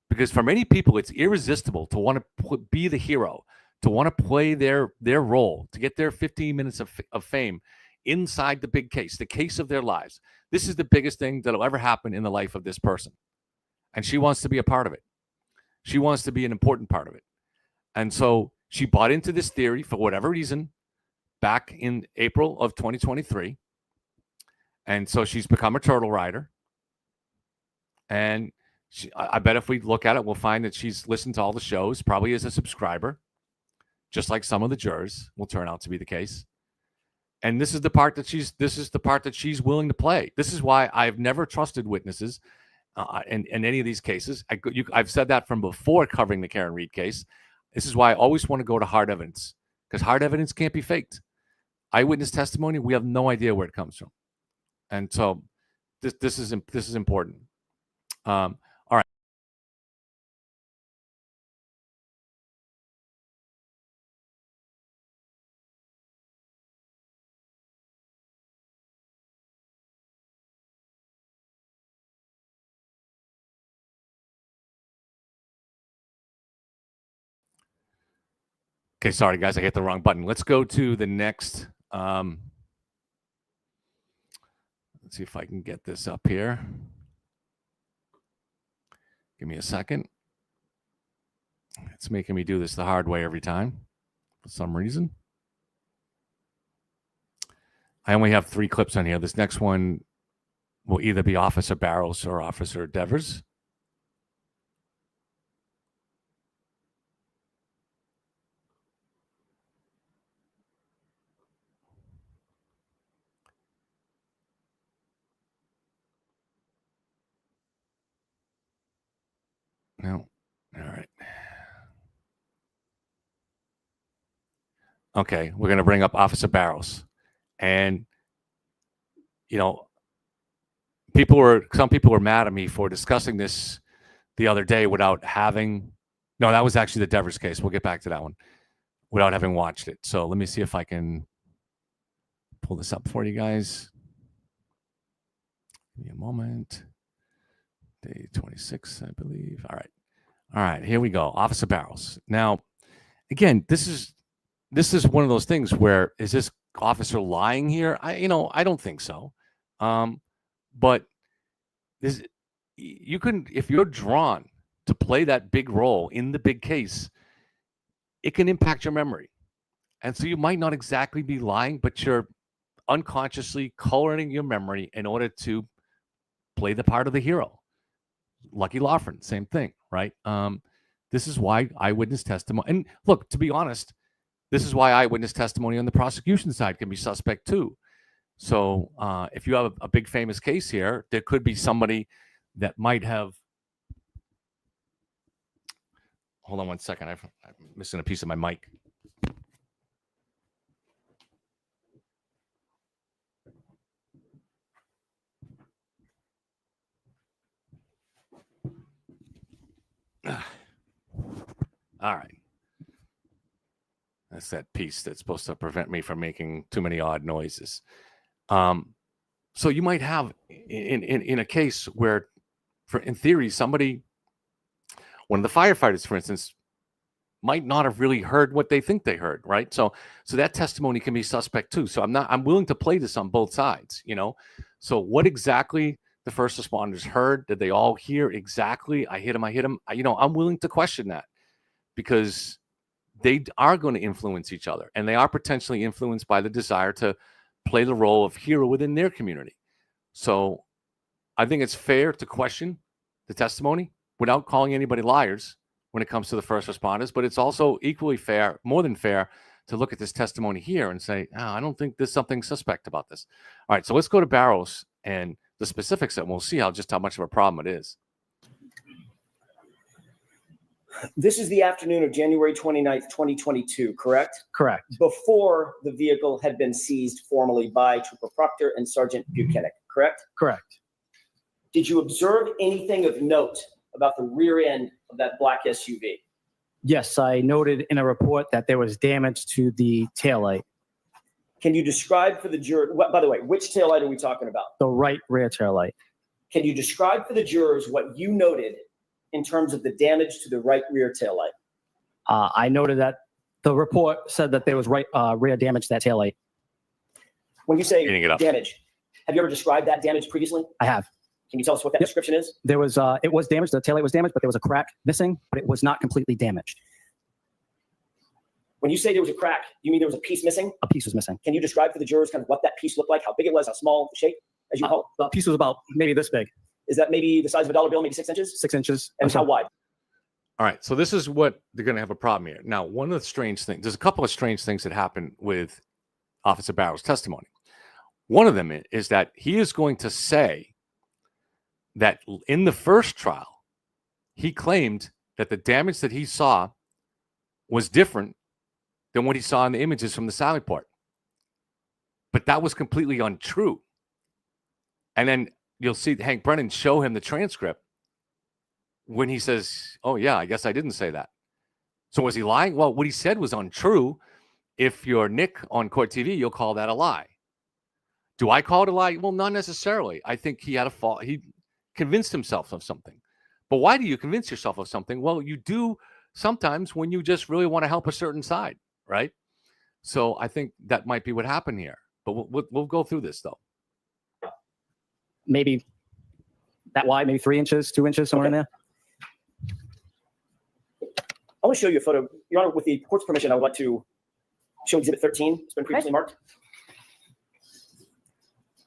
Because for many people, it's irresistible to want to be the hero, to want to play their role, to get their 15 minutes of fame inside the big case, the case of their lives. This is the biggest thing that'll ever happen in the life of this person. And she wants to be a part of it. She wants to be an important part of it. And so she bought into this theory for whatever reason back in April of 2023. And so she's become a turtle rider. And I bet if we look at it, we'll find that she's listened to all the shows, probably as a subscriber, just like some of the jurors will turn out to be the case. And this is the part that she's willing to play. This is why I've never trusted witnesses in any of these cases. I've said that from before covering the Karen Reed case. This is why I always want to go to hard evidence, because hard evidence can't be faked. Eyewitness testimony, we have no idea where it comes from. And so this is important. All right. Okay, sorry, guys, I hit the wrong button. Let's go to the next. Let's see if I can get this up here. Give me a second. It's making me do this the hard way every time for some reason. I only have 3 clips on here. This next one will either be Officer Barrows or Officer Devers. Okay, we're going to bring up Officer Barrows. And, you know, some people were mad at me for discussing this the other day without having, no, that was actually the Devers case. We'll get back to that one without having watched it. So let me see if I can pull this up for you guys. Give me a moment. Day 26, I believe. All right, here we go. Officer Barrows. Now, again, this is one of those things where, is this officer lying here? I don't think so. But you can, if you're drawn to play that big role in the big case, it can impact your memory. And so you might not exactly be lying, but you're unconsciously coloring your memory in order to play the part of the hero. Lucky Loughran, same thing, right? This is why eyewitness testimony, and look, to be honest, this is why eyewitness testimony on the prosecution side can be suspect too. So if you have a big famous case here, there could be somebody that might have. Hold on one second. I'm missing a piece of my mic. All right. That's that piece that's supposed to prevent me from making too many odd noises. So you might have in a case where, in theory, one of the firefighters, for instance, might not have really heard what they think they heard, right? So that testimony can be suspect too. So I'm willing to play this on both sides, you know? So what exactly the first responders heard, did they all hear exactly? I hit him. I'm willing to question that, because they are going to influence each other, and they are potentially influenced by the desire to play the role of hero within their community. So I think it's fair to question the testimony without calling anybody liars when it comes to the first responders, but it's also equally fair, more than fair, to look at this testimony here and say, I don't think there's something suspect about this. All right, so let's go to Barrows and the specifics, and we'll see just how much of a problem it is. This is the afternoon of January 29th, 2022, correct? Correct. Before the vehicle had been seized formally by Trooper Proctor and Sergeant Buchanan, correct? Correct. Did you observe anything of note about the rear end of that black SUV? Yes, I noted in a report that there was damage to the taillight. Can you describe for the juror, by the way, which taillight are we talking about? The right rear taillight. Can you describe for the jurors what you noted in terms of the damage to the right rear taillight? I noted that the report said that there was rear damage to that taillight. When you say damage, have you ever described that damage previously? I have. Can you tell us what that description is? There was, it was damaged. The taillight was damaged, but there was a crack missing, but it was not completely damaged. When you say there was a crack, you mean there was a piece missing? A piece was missing. Can you describe for the jurors kind of what that piece looked like, how big it was, how small, shape, as you call it? The piece was about maybe this big. Is that maybe the size of a dollar bill, maybe 6 inches? 6 inches. And how wide? All right, so this is what they're going to have a problem here. Now, one of the strange things, there's a couple of strange things that happen with Officer Barrows' testimony. One of them is that he is going to say that in the first trial, he claimed that the damage that he saw was different than what he saw in the images from the Sally Port. But that was completely untrue. And then you'll see Hank Brennan show him the transcript when he says, oh, yeah, I guess I didn't say that. So was he lying? Well, what he said was untrue. If you're Nick on Court TV, you'll call that a lie. Do I call it a lie? Well, not necessarily. I think he had a fault. He convinced himself of something. But why do you convince yourself of something? Well, you do sometimes when you just really want to help a certain side, right? So I think that might be what happened here. But we'll go through this, though. Maybe that wide, maybe 3 inches, 2 inches, somewhere in there. I want to show you a photo. Your Honor, with the court's permission, I would like to show Exhibit 13. It's been previously marked.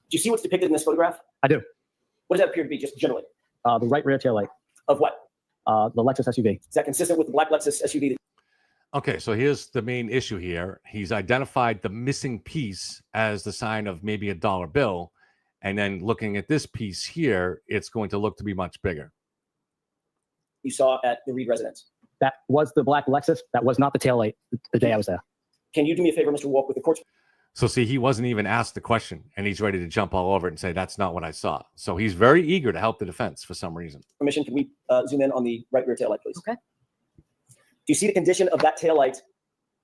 Do you see what's depicted in this photograph? I do. What does that appear to be, just generally? The right rear taillight. Of what? The Lexus SUV. Is that consistent with the black Lexus SUV? Okay, so here's the main issue here. He's identified the missing piece as the sign of maybe a dollar bill. And then looking at this piece here, it's going to look to be much bigger. You saw at the Reed residence? That was the black Lexus. That was not the taillight the day I was there. Can you do me a favor, Mr. Wolk, with the court's So see, he wasn't even asked the question, and he's ready to jump all over it and say, that's not what I saw. So he's very eager to help the defense for some reason. permission? Can we zoom in on the right rear taillight, please? Okay. Do you see the condition of that taillight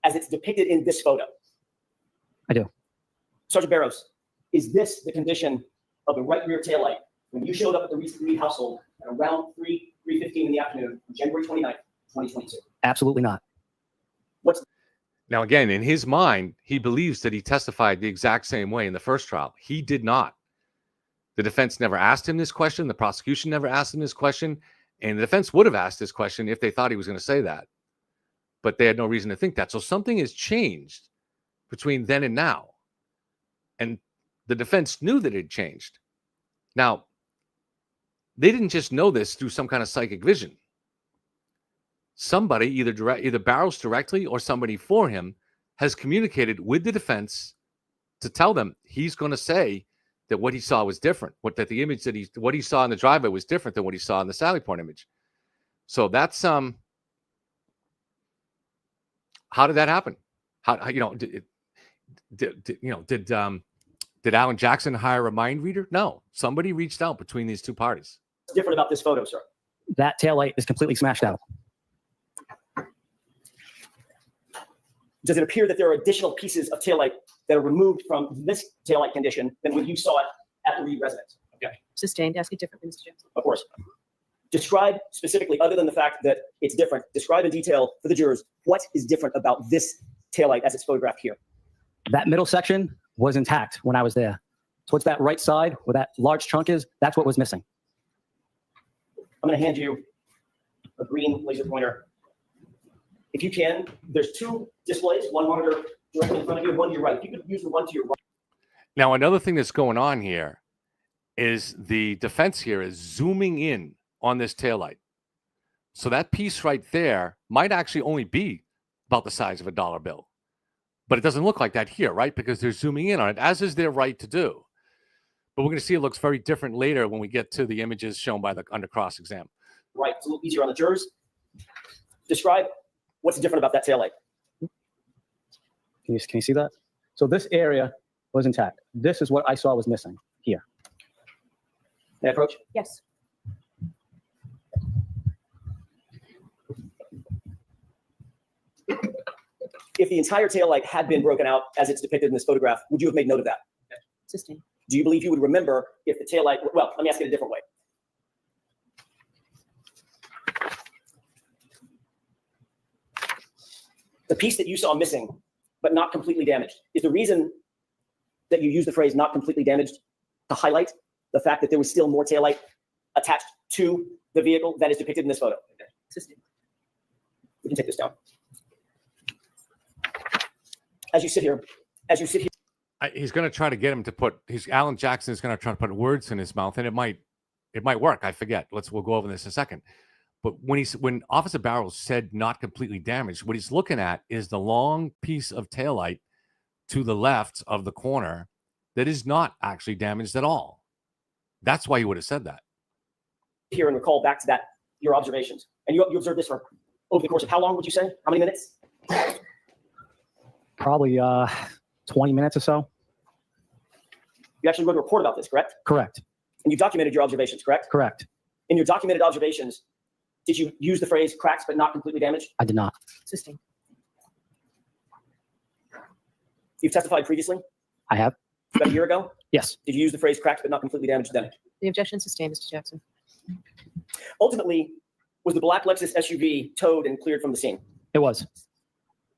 as it's depicted in this photo? I do. Sergeant Barrows, is this the condition of the right rear taillight when you showed up at the Reed household at around 3:15 in the afternoon on January 29th, 2022? Absolutely not. Now, again, in his mind, he believes that he testified the exact same way in the first trial. He did not. The defense never asked him this question. The prosecution never asked him this question. And the defense would have asked this question if they thought he was going to say that. But they had no reason to think that. So something has changed between then and now. And the defense knew that it had changed. Now, they didn't just know this through some kind of psychic vision. Somebody, either Barrows directly or somebody for him, has communicated with the defense to tell them he's going to say that what he saw was different, that the image that what he saw in the driveway was different than what he saw in the Sally Port image. So that's how did that happen? Did Alan Jackson hire a mind reader? No, somebody reached out between these two parties. What's different about this photo, sir? That taillight is completely smashed out. Does it appear that there are additional pieces of taillight that are removed from this taillight condition than when you saw it at the Reed residence? Okay. Sustained. Ask it differently, Mr. Jackson. Of course. Describe specifically, other than the fact that it's different, describe in detail for the jurors what is different about this taillight as it's photographed here. That middle section was intact when I was there. So it's that right side where that large chunk is, that's what was missing. I'm going to hand you a green laser pointer. If you can, there's two displays, one monitor directly in front of you, one to your right. If you could use the one to your right. Now, another thing that's going on here is the defense here is zooming in on this taillight. So that piece right there might actually only be about the size of a dollar bill. But it doesn't look like that here, right? Because they're zooming in on it, as is their right to do. But we're going to see it looks very different later when we get to the images shown by the under cross exam. Right, it's a little easier on the jurors. Describe what's different about that taillight. Can you see that? So this area was intact. This is what I saw was missing here. May I approach? Yes. If the entire taillight had been broken out as it's depicted in this photograph, would you have made note of that? Sustained. Do you believe you would remember if the taillight, well, let me ask it a different way. The piece that you saw missing, but not completely damaged, is the reason that you use the phrase not completely damaged to highlight the fact that there was still more taillight attached to the vehicle that is depicted in this photo. Sustained. We can take this down. As you sit here, He's going to try to get him to put. Alan Jackson is going to try to put words in his mouth, and it might work. I forget. We'll go over this in a second. But when Officer Barrows said not completely damaged, what he's looking at is the long piece of taillight to the left of the corner that is not actually damaged at all. That's why he would have said that. Here and recall back to that your observations, and you observed this for over the course of how long would you say? How many minutes? Probably 20 minutes or so. You actually wrote a report about this, correct? Correct. And you documented your observations, correct? Correct. In your documented observations, did you use the phrase cracks but not completely damaged? I did not. Sustained. You've testified previously? I have. About a year ago? Yes. Did you use the phrase cracked but not completely damaged then? The objection sustained, Mr. Jackson. Ultimately, was the black Lexus SUV towed and cleared from the scene? It was.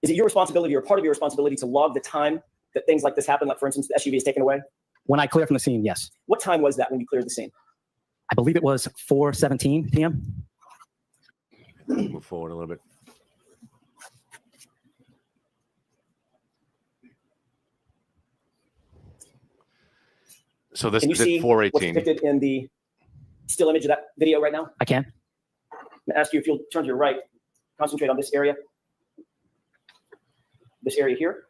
Is it your responsibility or part of your responsibility to log the time that things like this happen? Like, for instance, the SUV is taken away? When I cleared from the scene, yes. What time was that when you cleared the scene? I believe it was 4:17 p.m. Move forward a little bit. So this Can you is at see what's 4:18. depicted in the still image of that video right now? I can. I'm going to ask you if you'll turn to your right, concentrate on this area. This area here.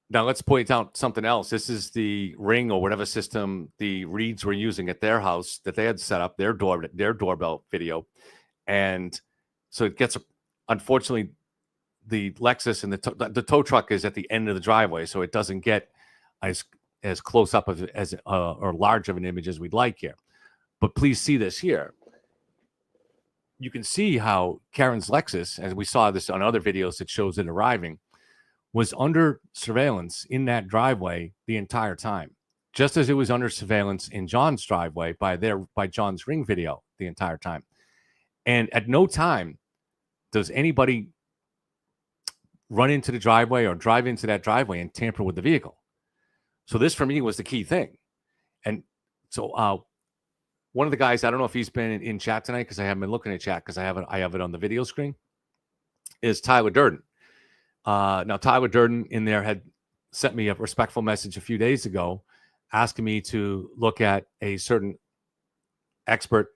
Now let's point out something else. This is the Ring or whatever system the Reeds were using at their house that they had set up, their doorbell video. And so it gets, unfortunately, the Lexus and the tow truck is at the end of the driveway, so it doesn't get as close up as or large of an image as we'd like here. But please see this here. You can see how Karen's Lexus, as we saw this on other videos that shows it arriving, was under surveillance in that driveway the entire time, just as it was under surveillance in John's driveway by John's Ring video the entire time. And at no time does anybody run into the driveway or drive into that driveway and tamper with the vehicle. So this, for me, was the key thing. And so one of the guys, I don't know if he's been in chat tonight because I haven't been looking at chat because I have it on the video screen, is Tyler Durden. Now, Tyler Durden in there had sent me a respectful message a few days ago asking me to look at a certain expert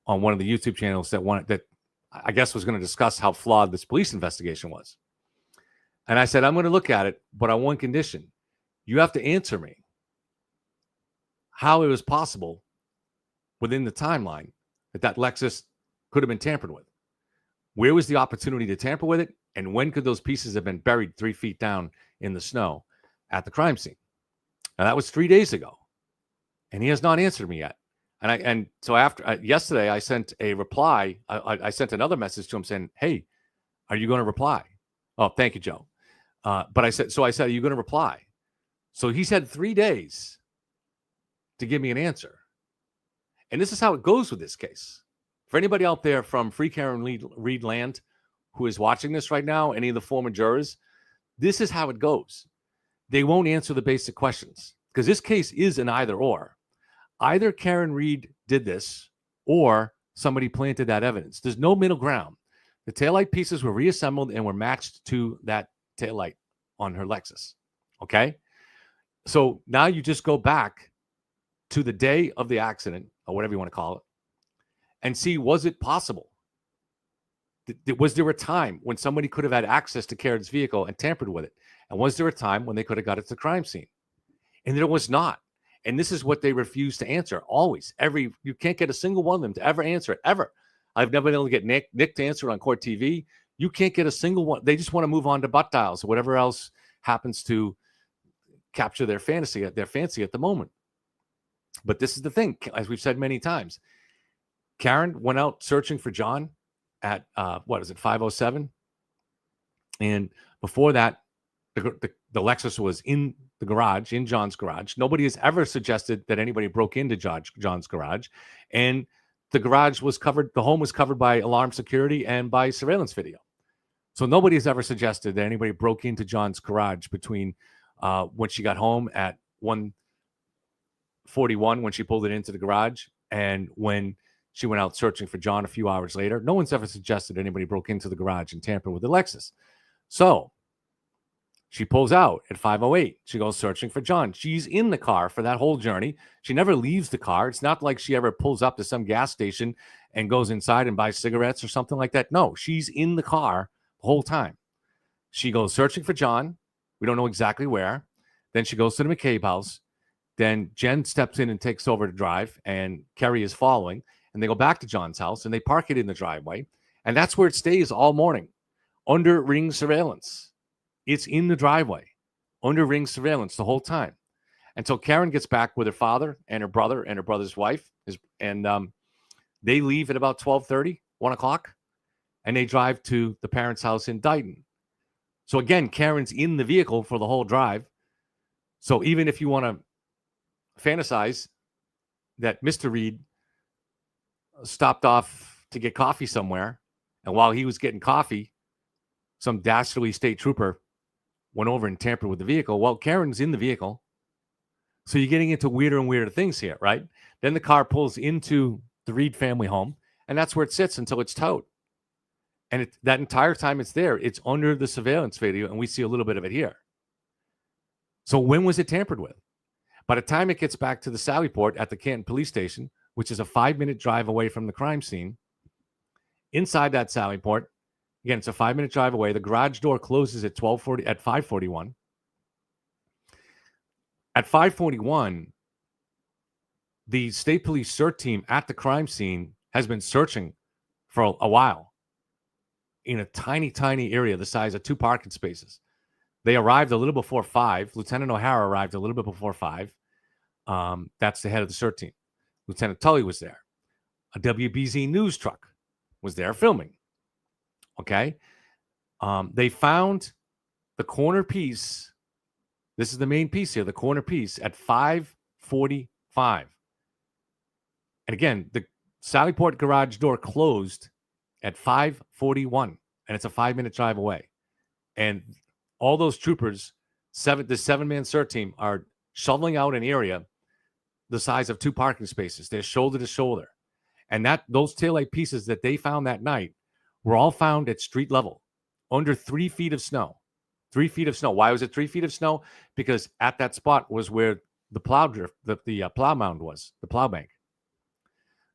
on one of the YouTube channels that I guess was going to discuss how flawed this police investigation was. And I said, I'm going to look at it, but on one condition. You have to answer me how it was possible within the timeline that Lexus could have been tampered with. Where was the opportunity to tamper with it? And when could those pieces have been buried 3 feet down in the snow at the crime scene? Now, that was 3 days ago. And he has not answered me yet. And so after yesterday, I sent a reply. I sent another message to him saying, hey, are you going to reply? Oh, thank you, Joe. But I said, are you going to reply? So he's had 3 days to give me an answer. And this is how it goes with this case. For anybody out there from Free Karen Reed land who is watching this right now, any of the former jurors, this is how it goes. They won't answer the basic questions because this case is an either or. Either Karen Reed did this or somebody planted that evidence. There's no middle ground. The taillight pieces were reassembled and were matched to that taillight on her Lexus. Okay? So now you just go back to the day of the accident, or whatever you want to call it, and see, was it possible? Was there a time when somebody could have had access to Karen's vehicle and tampered with it? And was there a time when they could have got it to the crime scene? And there was not. And this is what they refuse to answer. Always. You can't get a single one of them to ever answer it, ever. I've never been able to get Nick to answer it on court TV. You can't get a single one. They just want to move on to butt dials or whatever else happens to capture their fancy at the moment. But this is the thing, as we've said many times. Karen went out searching for John at 5:07, and before that, the Lexus was in the garage, in John's garage. Nobody has ever suggested that anybody broke into John's garage, and the garage was covered. The home was covered by alarm security and by surveillance video. So nobody has ever suggested that anybody broke into John's garage between when she got home at 1:41 when she pulled it into the garage and when she went out searching for John a few hours later. No one's ever suggested anybody broke into the garage and tampered with the Lexus. So she pulls out at 5:08. She goes searching for John. She's in the car for that whole journey. She never leaves the car. It's not like she ever pulls up to some gas station and goes inside and buys cigarettes or something like that. No, she's in the car the whole time. She goes searching for John. We don't know exactly where. Then she goes to the McCabe house. Then Jen steps in and takes over to drive, and Kerry is following. And they go back to John's house, and they park it in the driveway. And that's where it stays all morning, under Ring surveillance. It's in the driveway, under Ring surveillance the whole time. Until Karen gets back with her father and her brother and her brother's wife. And they leave at about 12:30, 1 o'clock. And they drive to the parents' house in Dighton. So again, Karen's in the vehicle for the whole drive. So even if you want to fantasize that Mr. Reed stopped off to get coffee somewhere, and while he was getting coffee, some dastardly state trooper went over and tampered with the vehicle. Well, Karen's in the vehicle. So you're getting into weirder and weirder things here, right? Then the car pulls into the Reed family home, and that's where it sits until it's towed. And that entire time it's there, it's under the surveillance video, and we see a little bit of it here. So when was it tampered with? By the time it gets back to the Sallyport at the Canton Police Station, which is a 5-minute drive away from the crime scene, inside that Sallyport, again, it's a 5-minute drive away. The garage door closes at 5:41. At 5:41, the state police CERT team at the crime scene has been searching for a while. in a tiny, tiny area the size of 2 parking spaces. They arrived a little before 5. Lieutenant O'Hara arrived a little bit before 5. That's the head of the CERT team. Lieutenant Tully was there. A WBZ news truck was there filming. Okay. They found the corner piece. This is the main piece here, the corner piece at 5:45. And again, the Sallyport garage door closed at 5:41, and it's a 5-minute drive away. And all those troopers, the 7-man CERT team, are shoveling out an area the size of 2 parking spaces. They're shoulder to shoulder. And those taillight pieces that they found that night were all found at street level, under 3 feet of snow. 3 feet of snow. Why was it 3 feet of snow? Because at that spot was where the plow drift, the plow mound was, the plow bank.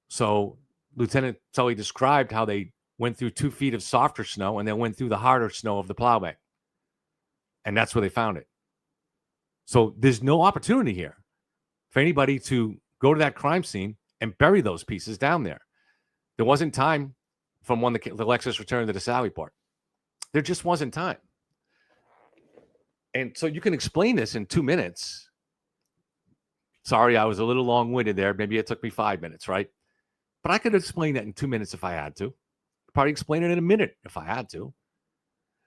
So Lieutenant Tully described how they went through 2 feet of softer snow and then went through the harder snow of the plow bank. And that's where they found it. So there's no opportunity here for anybody to go to that crime scene and bury those pieces down there. There wasn't time from when the Lexus returned to the Sallyport. There just wasn't time. And so you can explain this in 2 minutes. Sorry, I was a little long-winded there. Maybe it took me 5 minutes, right? But I could explain that in 2 minutes if I had to. Probably explain it in a minute if I had to.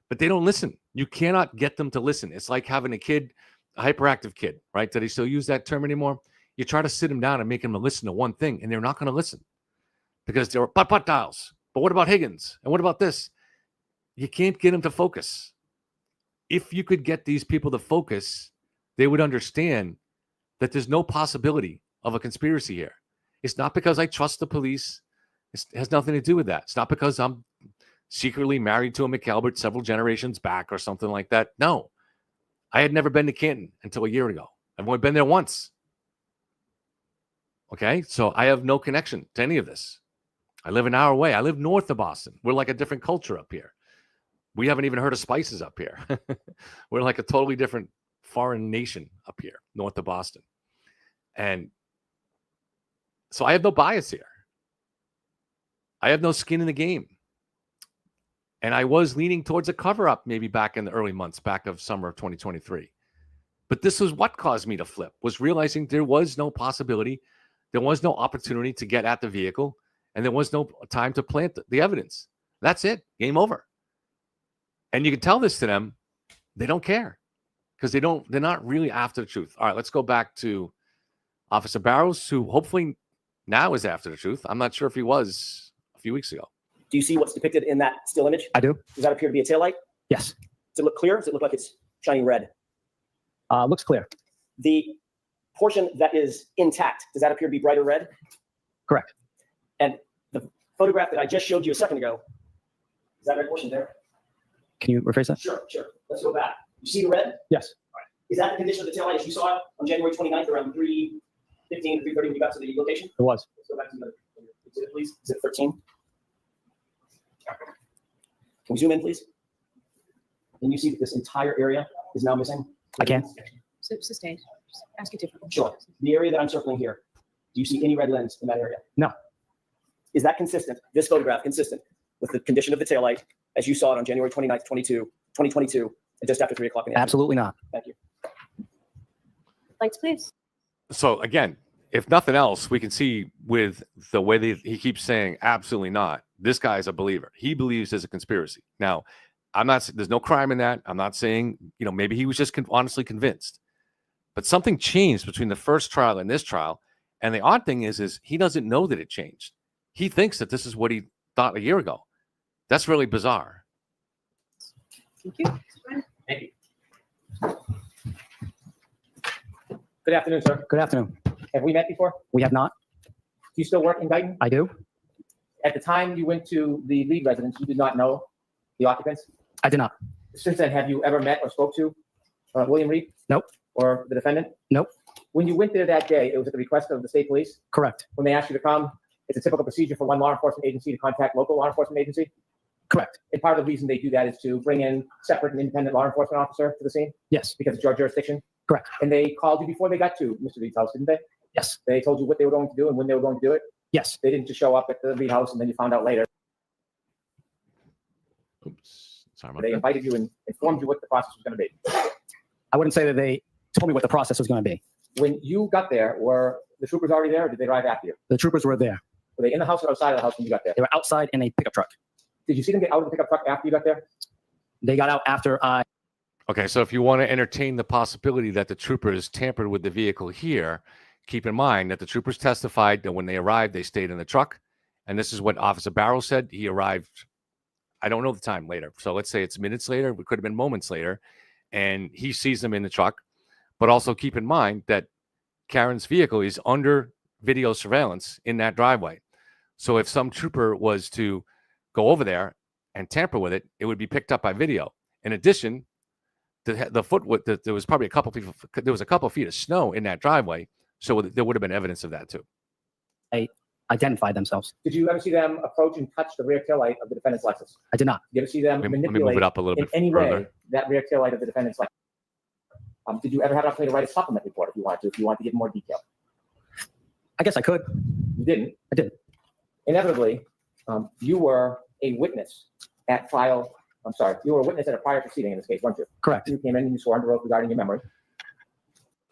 But they don't listen. You cannot get them to listen. It's like having a kid, a hyperactive kid, right? Do they still use that term anymore? You try to sit them down and make them listen to one thing, and they're not going to listen because they're but dials. But what about Higgins? And what about this? You can't get them to focus. If you could get these people to focus, they would understand that there's no possibility of a conspiracy here. It's not because I trust the police. It has nothing to do with that. It's not because I'm secretly married to a McAlbert several generations back or something like that. No. I had never been to Canton until a year ago. I've only been there once. Okay? So I have no connection to any of this. I live an hour away. I live north of Boston. We're like a different culture up here. We haven't even heard of spices up here. We're like a totally different foreign nation up here, north of Boston. And so I have no bias here. I have no skin in the game. And I was leaning towards a cover-up maybe back in the early months, back of summer of 2023. But this was what caused me to flip, was realizing there was no possibility, there was no opportunity to get at the vehicle, and there was no time to plant the evidence. That's it. Game over. And you can tell this to them, they don't care because they're not really after the truth. All right, let's go back to Officer Barrows, who hopefully now is after the truth. I'm not sure if he was a few weeks ago. Do you see what's depicted in that still image? I do. Does that appear to be a taillight? Yes. Does it look clear? Does it look like it's shining red? Looks clear. The portion that is intact, does that appear to be brighter red? Correct. And the photograph that I just showed you a second ago, is that red portion there? Can you rephrase that? Sure. Let's go back. You see the red? Yes. All right. Is that the condition of the taillight as you saw it on January 29th around 3:15, 3:30 when you got to the location? It was. Let's go back to the exhibit, please. Exhibit 13. Can we zoom in, please? Can you see that this entire area is now missing? I can. Sustained. Just ask it differently. Sure. The area that I'm circling here, do you see any red lens in that area? No. Is that consistent, this photograph consistent with the condition of the taillight as you saw it on January 29th, 2022, and just after 3 o'clock in the afternoon? Absolutely not. Thank you. Lights, please. So again, if nothing else, we can see with the way that he keeps saying absolutely not. This guy is a believer. He believes there's a conspiracy. Now, there's no crime in that. I'm not saying, maybe he was just honestly convinced. But something changed between the first trial and this trial. And the odd thing is he doesn't know that it changed. He thinks that this is what he thought a year ago. That's really bizarre. Thank you. Thank you. Good afternoon, sir. Good afternoon. Have we met before? We have not. Do you still work in Guyton? I do. At the time you went to the lead residence, you did not know the occupants? I did not. Since then, have you ever met or spoke to William Reed? Nope. Or the defendant? Nope. When you went there that day, it was at the request of the state police? Correct. When they asked you to come, it's a typical procedure for one law enforcement agency to contact local law enforcement agency? Correct. And part of the reason they do that is to bring in separate and independent law enforcement officer to the scene? Yes. Because it's your jurisdiction? Correct. And they called you before they got to Mr. Reed's house, didn't they? Yes. They told you what they were going to do and when they were going to do it? Yes. They didn't just show up at the Reed house and then you found out later. Oops. Sorry about They that. invited you and informed you what the process was going to be. I wouldn't say that they told me what the process was going to be. When you got there, were the troopers already there, or did they arrive after you? The troopers were there. Were they in the house or outside of the house when you got there? They were outside in a pickup truck. Did you see them get out of the pickup truck after you got there? They got out after I. Okay, so if you want to entertain the possibility that the troopers tampered with the vehicle here, keep in mind that the troopers testified that when they arrived, they stayed in the truck. And this is what Officer Barrows said. He arrived, I don't know the time later. So let's say it's minutes later. It could have been moments later. And he sees them in the truck. But also keep in mind that Karen's vehicle is under video surveillance in that driveway. So if some trooper was to go over there and tamper with it, it would be picked up by video. In addition, the footwood, there was probably there was a couple feet of snow in that driveway. So there would have been evidence of that too. They identified themselves. Did you ever see them approach and touch the rear taillight of the defendant's Lexus? I did not. Did you ever see them Let me manipulate move it up a little in bit any further. way that rear taillight of the defendant's Lexus? Did you ever have an opportunity to write a supplement report if you wanted to give more detail? I guess I could. You didn't. I didn't. Inevitably, you were a witness at trial. I'm sorry, you were a witness at a prior proceeding in this case, weren't you? Correct. You came in and you swore under oath regarding your memory.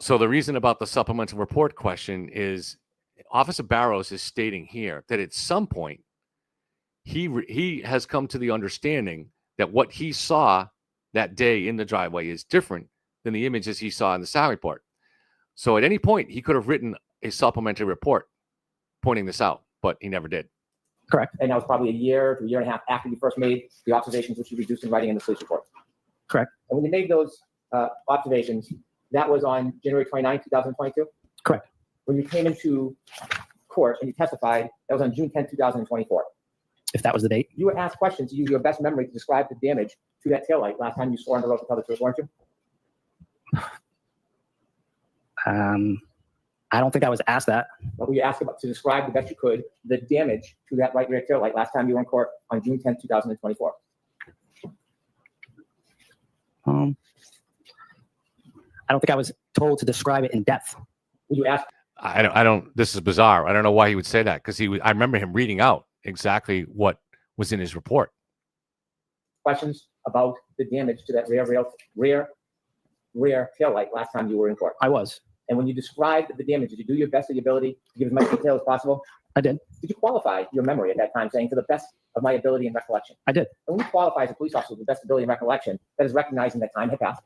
So the reason about the supplemental report question is Officer Barrows is stating here that at some point he has come to the understanding that what he saw that day in the driveway is different than the images he saw in the SAL report. So at any point, he could have written a supplementary report pointing this out, but he never did. Correct. And that was probably a year to a year and a half after you first made the observations, which you reduced in writing in the police report. Correct. And when you made those observations, that was on January 29, 2022? Correct. When you came into court and you testified, that was on June 10, 2024. If that was the date. You were asked questions to use your best memory to describe the damage to that taillight last time you swore under oath to tell the truth, weren't you? I don't think I was asked that. What were you asked about to describe the best you could the damage to that right rear taillight last time you were in court on June 10, 2024? I don't think I was told to describe it in depth. Were you asked? I don't. This is bizarre. I don't know why he would say that because I remember him reading out exactly what was in his report. Questions about the damage to that rear taillight last time you were in court? I was. And when you described the damage, did you do your best of your ability to give as much detail as possible? I did. Did you qualify your memory at that time, saying to the best of my ability and recollection? I did. And when you qualify as a police officer with the best ability and recollection, that is recognizing that time had passed.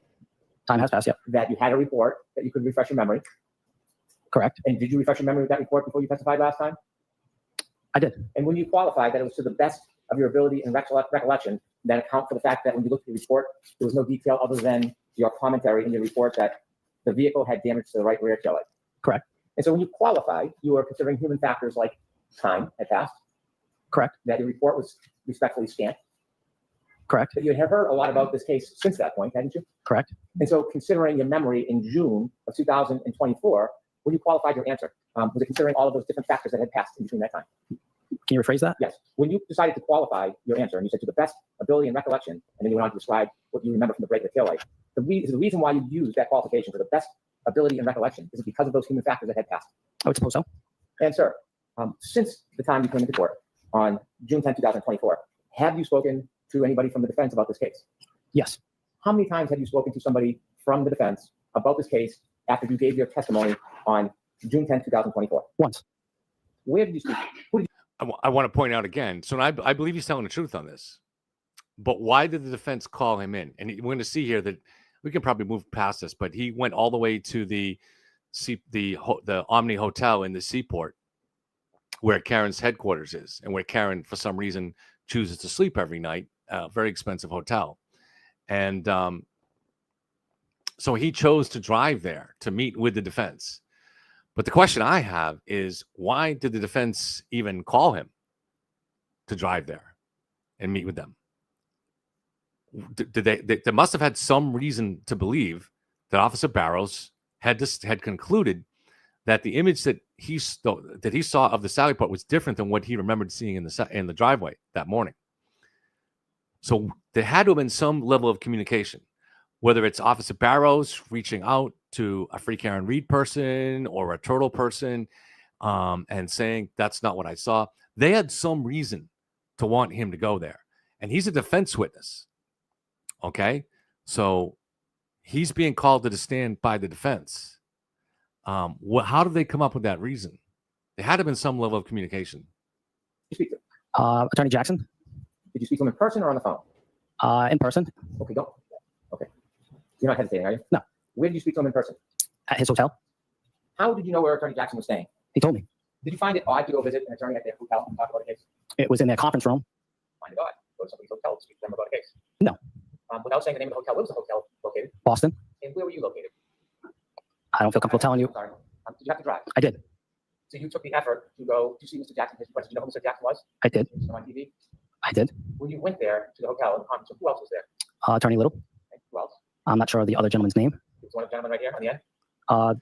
Time has passed, yeah. That you had a report that you could refresh your memory. Correct. And did you refresh your memory with that report before you testified last time? I did. And when you qualified that it was to the best of your ability and recollection, that account for the fact that when you looked at the report, there was no detail other than your commentary in your report that the vehicle had damage to the right rear taillight. Correct. And so when you qualified, you were considering human factors like time had passed. Correct. That your report was respectfully scant. Correct. But you had heard a lot about this case since that point, hadn't you? Correct. And so considering your memory in June of 2024, when you qualified your answer, was it considering all of those different factors that had passed in between that time? Can you rephrase that? Yes. When you decided to qualify your answer and you said to the best ability and recollection, and then you went on to describe what you remember from the break of the taillight, the reason why you used that qualification for the best ability and recollection is it because of those human factors that had passed? I would suppose so. And sir, since the time you came into court on June 10, 2024, have you spoken to anybody from the defense about this case? Yes. How many times have you spoken to somebody from the defense about this case after you gave your testimony on June 10, 2024? Once. Where did you speak? Who did I want to point out again. So I believe he's telling the truth on this. But why did the defense call him in? And we're going to see here that we can probably move past this, but he went all the way to the Omni Hotel in the Seaport, where Karen's headquarters is, and where Karen, for some reason, chooses to sleep every night. Very expensive hotel, and so he chose to drive there to meet with the defense. But the question I have is, why did the defense even call him to drive there and meet with them? Did they must have had some reason to believe that Officer Barrows had concluded that the image that he saw of the Sally Port was different than what he remembered seeing in the driveway that morning. So there had to have been some level of communication, whether it's Officer Barrows reaching out to a Free Karen Reed person or a Turtle person and saying, that's not what I saw. They had some reason to want him to go there. and he's a defense witness. Okay, so he's being called to the stand by the defense. How did they come up with that reason? There had to have been some level of communication. Did you speak to Attorney Jackson, Did you speak to him in person or on the phone? in person, Okay, go. Okay. You're not hesitating, are you? No. Where did you speak to him in person? at his hotel. How did you know where Attorney Jackson was staying? He told me. Did you find it odd to go visit an attorney at their hotel and talk about a case? It was in their conference room. Find it odd. Go to somebody's hotel to speak to them about a case. No. Without saying the name of the hotel, where was the hotel located? Boston. And where were you located? I don't feel comfortable telling you. I'm sorry. Did you have to drive? I did. So you took the effort to go to see Mr. Jackson. His question. Do you know who Mr. Jackson was? I did. Was he on TV? I did. When you went there to the hotel and the conference room, who else was there? Attorney Little. Okay. Who else? I'm not sure of the other gentleman's name. There's one gentleman right here on the end.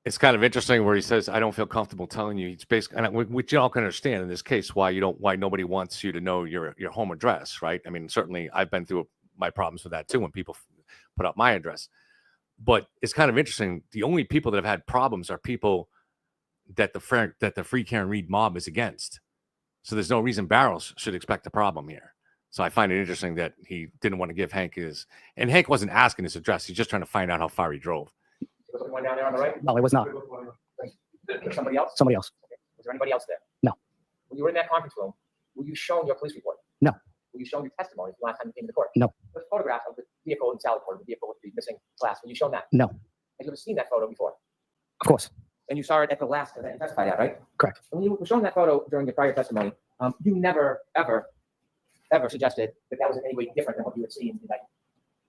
It's kind of interesting where he says, "I don't feel comfortable telling you." It's basically, and which you all can understand in this case why nobody wants you to know your home address, right? I mean, certainly I've been through my problems with that too when people put up my address. But it's kind of interesting. The only people that have had problems are people that the Free Karen Reed mob is against. So there's no reason Barrows should expect a problem here. So I find it interesting that he didn't want to give Hank his, and Hank wasn't asking his address. He's just trying to find out how far he drove. Was there one down there on the right? No, it was not. Somebody else? Somebody else. Okay. Was there anybody else there? No. When you were in that conference room, were you shown your police report? No. Were you shown your testimony the last time you came to the court? No. The photograph of the vehicle in Sallyport, the vehicle with the missing glass, were you shown that? No. Have you ever seen that photo before? Of course. And you saw it at the last event you testified at, right? Correct. When you were shown that photo during your prior testimony, you never, ever suggested that that was in any way different than what you had seen tonight.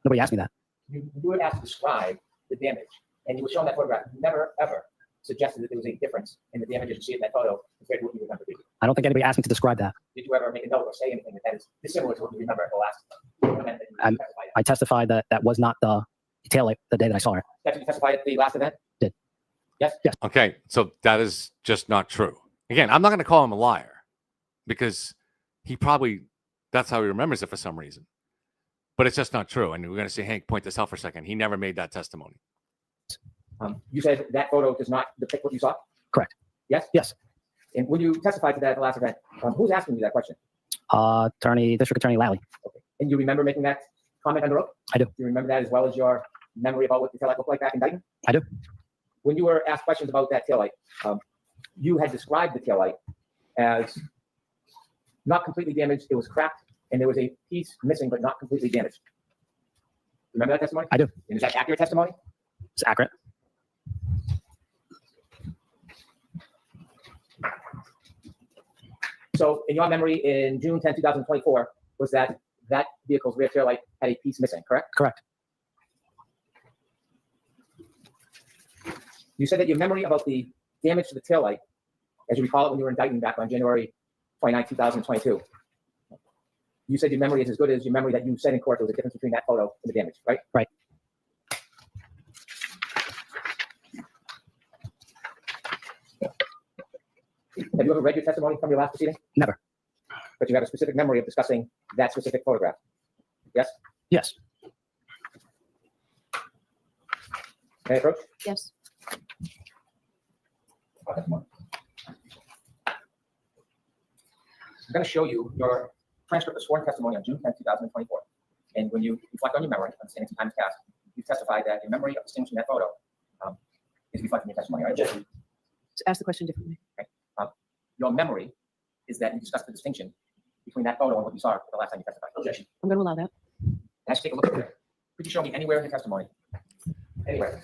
Nobody asked me that. You were asked to describe the damage, and you were shown that photograph. You never, ever suggested that there was a difference in the damage you see in that photo compared to what you remember. I don't think anybody asked me to describe that. Did you ever make a note or say anything that is dissimilar to what you remember at the last event that you testified at? I testified that that was not the taillight the day that I saw her. That you testified at the last event? Did. Yes? Yes. Okay, so that is just not true. Again, I'm not going to call him a liar because that's how he remembers it for some reason. But it's just not true. And we're going to see Hank point this out for a second. He never made that testimony. You said that photo does not depict what you saw? Correct. Yes? Yes. And when you testified to that at the last event, who's asking you that question? District Attorney Lally. Okay. And you remember making that comment under oath? I do. Do you remember that as well as your memory about what the taillight looked like back in Dayton? I do. When you were asked questions about that taillight, you had described the taillight as not completely damaged. It was cracked, and there was a piece missing, but not completely damaged. Remember that testimony? I do. And is that accurate testimony? It's accurate. So in your memory, in June 10, 2024, was that vehicle's rear taillight had a piece missing, correct? Correct. You said that your memory about the damage to the taillight, as you recall it when you were in Dayton back on January 29, 2022, you said your memory is as good as your memory that you said in court there was a difference between that photo and the damage, right? Right. Have you ever read your testimony from your last proceeding? Never. But you have a specific memory of discussing that specific photograph? Yes? Yes. May I approach? Yes. I'm going to show you your transcript of sworn testimony on June 10, 2024. And when you reflect on your memory, understanding some time has passed, you testified that your memory of distinguishing that photo is reflected in your testimony, right? Just ask the question differently. Okay. Your memory is that you discussed the distinction between that photo and what you saw the last time you testified. Objection. I'm going to allow that. Let's take a look at it. Could you show me anywhere in your testimony? Anywhere.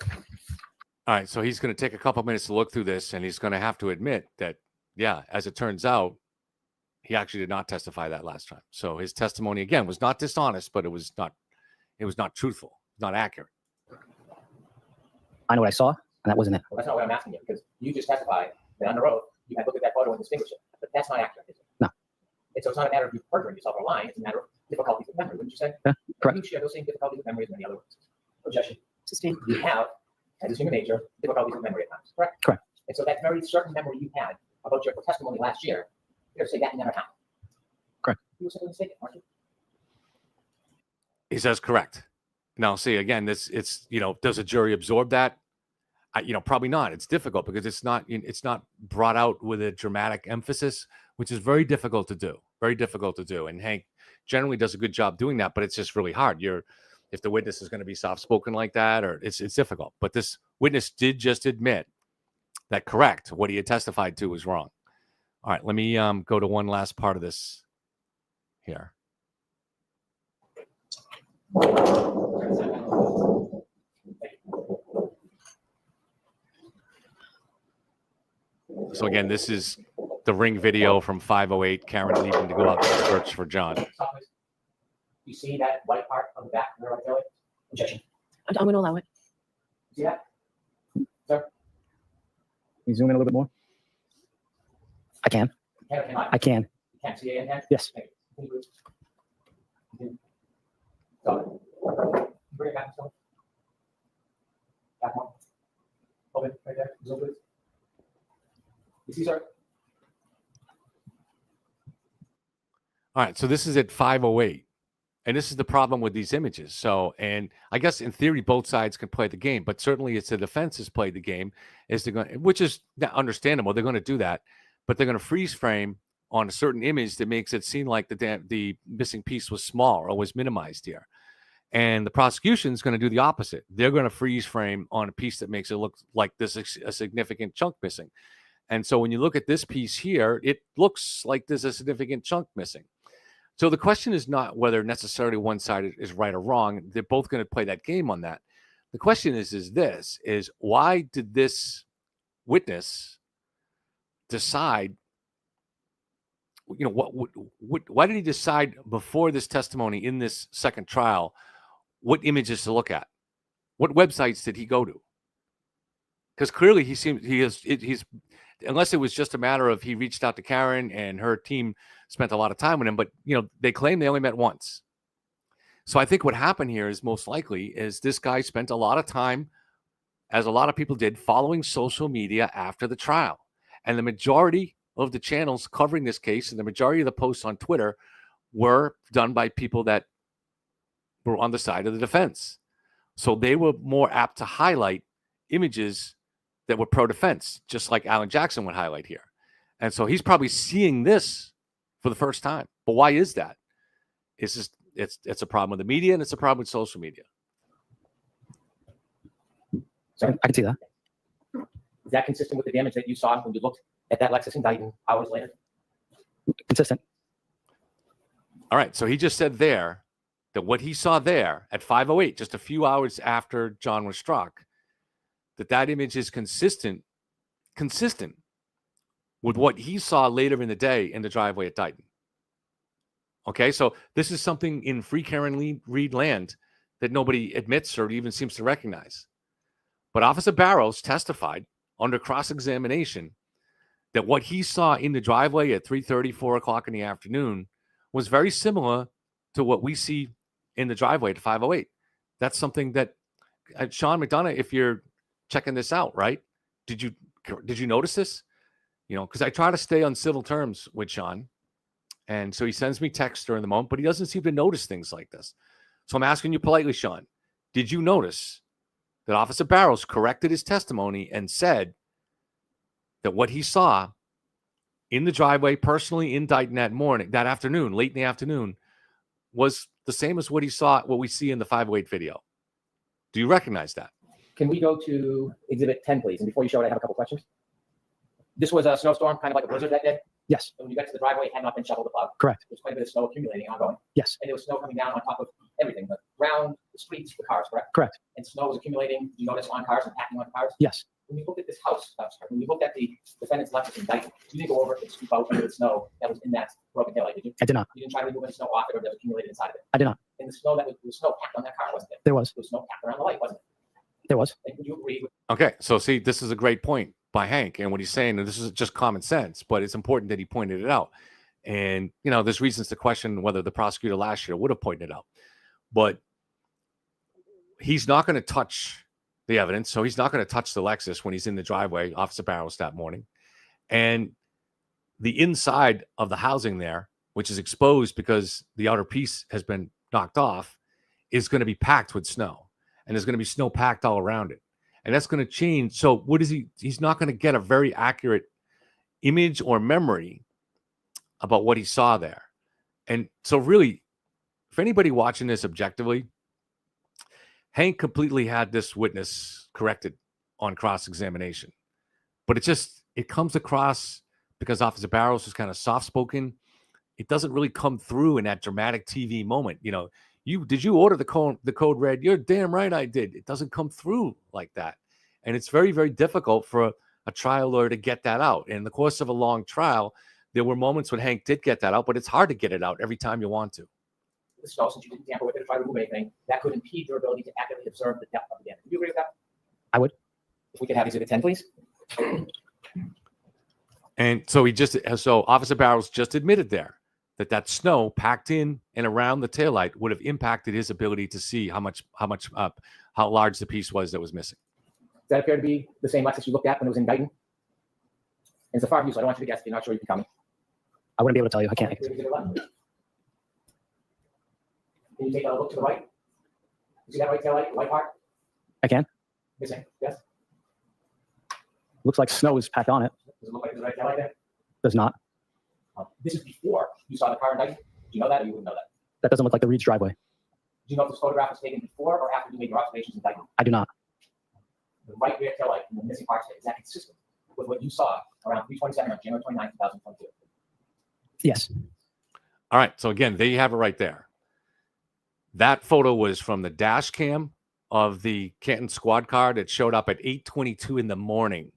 All right, so he's going to take a couple minutes to look through this, and he's going to have to admit that, yeah, as it turns out, he actually did not testify that last time. So his testimony again was not dishonest, but it was not truthful, not accurate. I know what I saw, and that wasn't it. Well, that's not what I'm asking you, because you just testified that on the road you had looked at that photo and distinguished it. But that's not accurate, is it? No. And so it's not a matter of you perjuring yourself or lying. It's a matter of difficulties with memory, wouldn't you say? Yeah, correct. You share those same difficulties with memory as many other witnesses. Objection. Sustained. You have, as is human nature, difficulties with memory at times, correct? Correct. And so that very certain memory you had about your testimony last year, you're going to say that never happened. Correct. You were simply mistaken, aren't you? He says correct. Now, see, again, it's does a jury absorb that? Probably not. It's difficult because it's not brought out with a dramatic emphasis, which is very difficult to do. very difficult to do. And Hank generally does a good job doing that, but it's just really hard. If the witness is going to be soft-spoken like that, or it's difficult. But this witness did just admit that correct, what he had testified to was wrong. All right, let me go to one last part of this here. So again, this is the ring video from 508, Karen leaving to go out to search for John. You see that white part on the back of the right belly? Objection. I'm going to allow it. See that? Sir? Can you zoom in a little bit more? I can. Can or cannot? I can. You can't see it in hand? Yes. Thank you. Continue. Go. Bring it back. Back one. Hold it right there. Zoom, please. You see, sir? All right, so this is at 508. And this is the problem with these images. So, and I guess in theory, both sides can play the game, but certainly it's the defense has played the game, which is understandable. They're going to do that, but they're going to freeze frame on a certain image that makes it seem like the missing piece was small or was minimized here. And the prosecution is going to do the opposite. They're going to freeze frame on a piece that makes it look like there's a significant chunk missing. And so when you look at this piece here, it looks like there's a significant chunk missing. So the question is not whether necessarily one side is right or wrong. They're both going to play that game on that. The question is why did this witness decide, why did he decide before this testimony in this second trial what images to look at? What websites did he go to? Because clearly he's unless it was just a matter of he reached out to Karen and her team spent a lot of time with him, but they claim they only met once. So I think what happened here is most likely is this guy spent a lot of time, as a lot of people did, following social media after the trial. And the majority of the channels covering this case and the majority of the posts on Twitter were done by people that were on the side of the defense. So they were more apt to highlight images that were pro-defense, just like Alan Jackson would highlight here. And so he's probably seeing this for the first time. But why is that? It's just it's a problem with the media and it's a problem with social media. So I can see that. Is that consistent with the damage that you saw when you looked at that Lexus in Dighton hours later? Consistent. All right. So he just said there that what he saw there at 5:08, just a few hours after John was struck, that image is consistent with what he saw later in the day in the driveway at Dighton. Okay, so this is something in free Karen Reed land that nobody admits or even seems to recognize. But Officer Barrows testified under cross-examination that what he saw in the driveway at 3:30, 4 o'clock in the afternoon was very similar to what we see in the driveway at 5:08. That's something that, Sean McDonough, if you're checking this out, right? Did you notice this? Because I try to stay on civil terms with Sean. And so he sends me texts during the moment, but he doesn't seem to notice things like this. So I'm asking you politely, Sean, did you notice that Officer Barrows corrected his testimony and said that what he saw in the driveway personally in Dighton that afternoon, late in the afternoon, was the same as what we see in the 508 video? Do you recognize that? Can we go to Exhibit 10, please? And before you show it, I have a couple questions. This was a snowstorm, kind of like a blizzard that day? Yes. And when you got to the driveway, it had not been shoveled or plowed? Correct. There was quite a bit of snow accumulating ongoing? Yes. And there was snow coming down on top of everything, the ground, the streets, the cars, correct? Correct. And snow was accumulating, you notice, on cars and packing on cars? Yes. When you looked at this house, when you looked at the defendant's Lexus in Dighton, you didn't go over and scoop out any of the snow that was in that broken taillight, did you? I did not. You didn't try to remove any snow off it or that was accumulated inside of it? I did not. And the snow there was snow packed on that car, wasn't there? There was. There was snow packed around the light, wasn't it? There was. And would you agree with? Okay, so see, this is a great point by Hank, and what he's saying, and this is just common sense, but it's important that he pointed it out. And, there's reasons to question whether the prosecutor last year would have pointed it out. But he's not going to touch the evidence, so he's not going to touch the Lexus when he's in the driveway, Officer Barrows, that morning. And the inside of the housing there, which is exposed because the outer piece has been knocked off, is going to be packed with snow. And there's going to be snow packed all around it. And that's going to change. So what is he's not going to get a very accurate image or memory about what he saw there. And so really, for anybody watching this objectively, Hank completely had this witness corrected on cross-examination. But it comes across, because Officer Barrows was kind of soft-spoken, it doesn't really come through in that dramatic TV moment. Did you order the code red? You're damn right I did. It doesn't come through like that. And it's very, very difficult for a trial lawyer to get that out. In the course of a long trial, there were moments when Hank did get that out, but it's hard to get it out every time you want to. The snow, since you didn't tamper with it or try to remove anything, that could impede your ability to accurately observe the depth of the damage. Do you agree with that? I would. If we could have exhibit 10, please. And so Officer Barrows just admitted there that snow packed in and around the taillight would have impacted his ability to see how large the piece was that was missing. Does that appear to be the same Lexus you looked at when it was in Dayton? And it's a far view, so I don't want you to guess if you're not sure you can tell me. I wouldn't be able to tell you. I can't. Exhibit 11. Can you take a look to the right? You see that right taillight, the white part? I can. Missing, yes? Looks like snow is packed on it. Does it look like there's a right taillight there? Does not. This is before you saw the car in Dayton. Do you know that or you wouldn't know that? That doesn't look like the Reed's driveway. Do you know if this photograph was taken before or after you made your observations in Dayton? I do not. The right rear taillight and the missing parts, is that consistent with what you saw around 3:27 on January 29, 2022? Yes. All right. So again, there you have it right there. That photo was from the dash cam of the Canton squad car that showed up at 8:22 in the morning.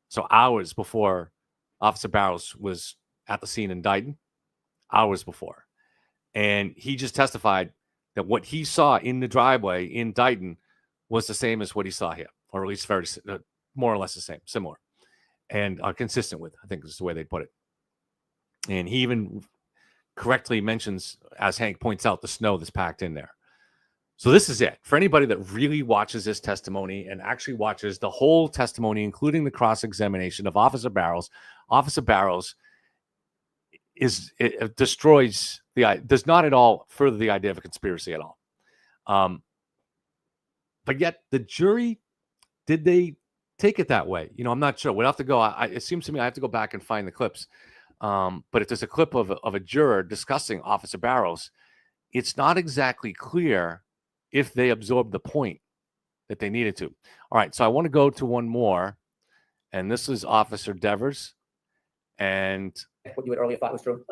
So hours before Officer Barrows was at the scene in Dayton, hours before. And he just testified that what he saw in the driveway in Dayton was the same as what he saw here, or at least very more or less the same, similar, and consistent with, I think is the way they put it. And he even correctly mentions, as Hank points out, the snow that's packed in there. So this is it. For anybody that really watches this testimony and actually watches the whole testimony, including the cross-examination of Officer Barrows does not at all further the idea of a conspiracy at all. But yet the jury, did they take it that way? I'm not sure. We'll have to go. It seems to me I have to go back and find the clips. But if there's a clip of a juror discussing Officer Barrows, it's not exactly clear if they absorbed the point that they needed to. All right, so I want to go to one more, and this is Officer Devers. And what you had earlier thought was true.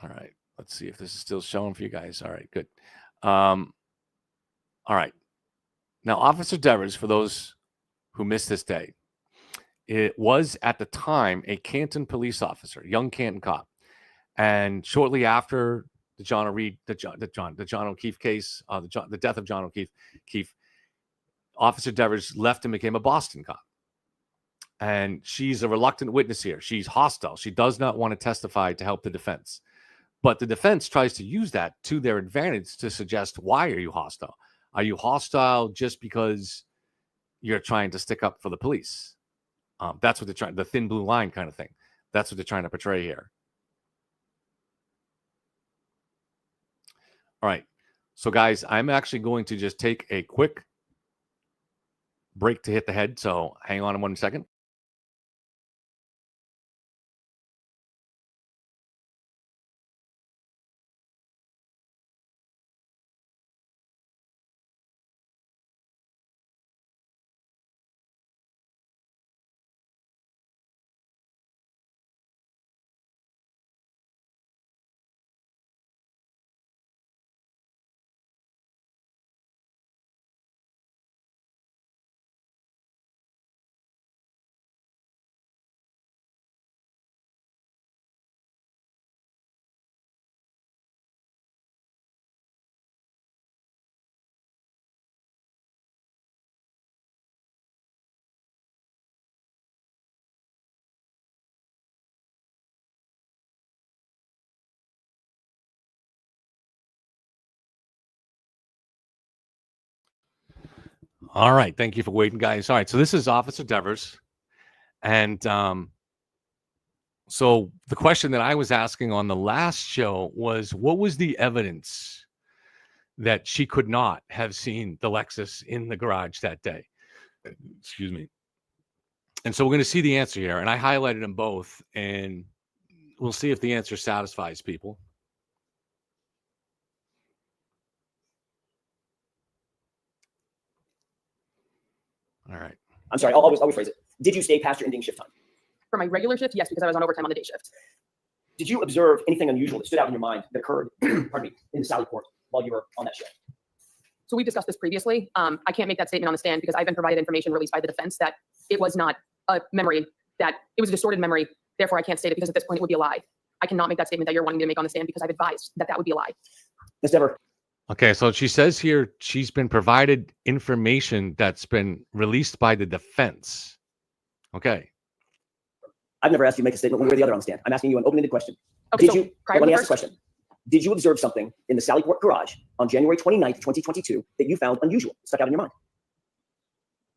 All right, let's see if this is still showing for you guys. All right, good. All right. Now, Officer Devers, for those who missed this day, it was at the time a Canton police officer, young Canton cop. And shortly after the John O'Keefe case, the death of John O'Keefe, Officer Devers left and became a Boston cop. And she's a reluctant witness here. She's hostile. She does not want to testify to help the defense. But the defense tries to use that to their advantage to suggest, why are you hostile? Are you hostile just because you're trying to stick up for the police? That's what they're trying, the thin blue line kind of thing. That's what they're trying to portray here. All right. So, guys, I'm actually going to just take a quick break to hit the head. So hang on 1 second. All right. Thank you for waiting, guys. All right. So this is Officer Devers. And so the question that I was asking on the last show was, what was the evidence that she could not have seen the Lexus in the garage that day? Excuse me. And so we're going to see the answer here. And I highlighted them both. And we'll see if the answer satisfies people. All right. I'm sorry, I'll rephrase it. Did you stay past your ending shift time? For my regular shift, yes, because I was on overtime on the day shift. Did you observe anything unusual that stood out in your mind that occurred, pardon me, in the Sally Port while you were on that shift? So we've discussed this previously. I can't make that statement on the stand because I've been provided information released by the defense that it was not a memory, that it was a distorted memory. Therefore, I can't state it because at this point it would be a lie. I cannot make that statement that you're wanting me to make on the stand because I've advised that that would be a lie. Ms. Dever. Okay, so she says here she's been provided information that's been released by the defense. Okay. I've never asked you to make a statement one way or the other on the stand. I'm asking you an open-ended question. Okay, Did so you, prior let to me the ask the question. Did you observe something in the Sally Port garage on January 29th, 2022 that you found unusual, stuck out in your mind?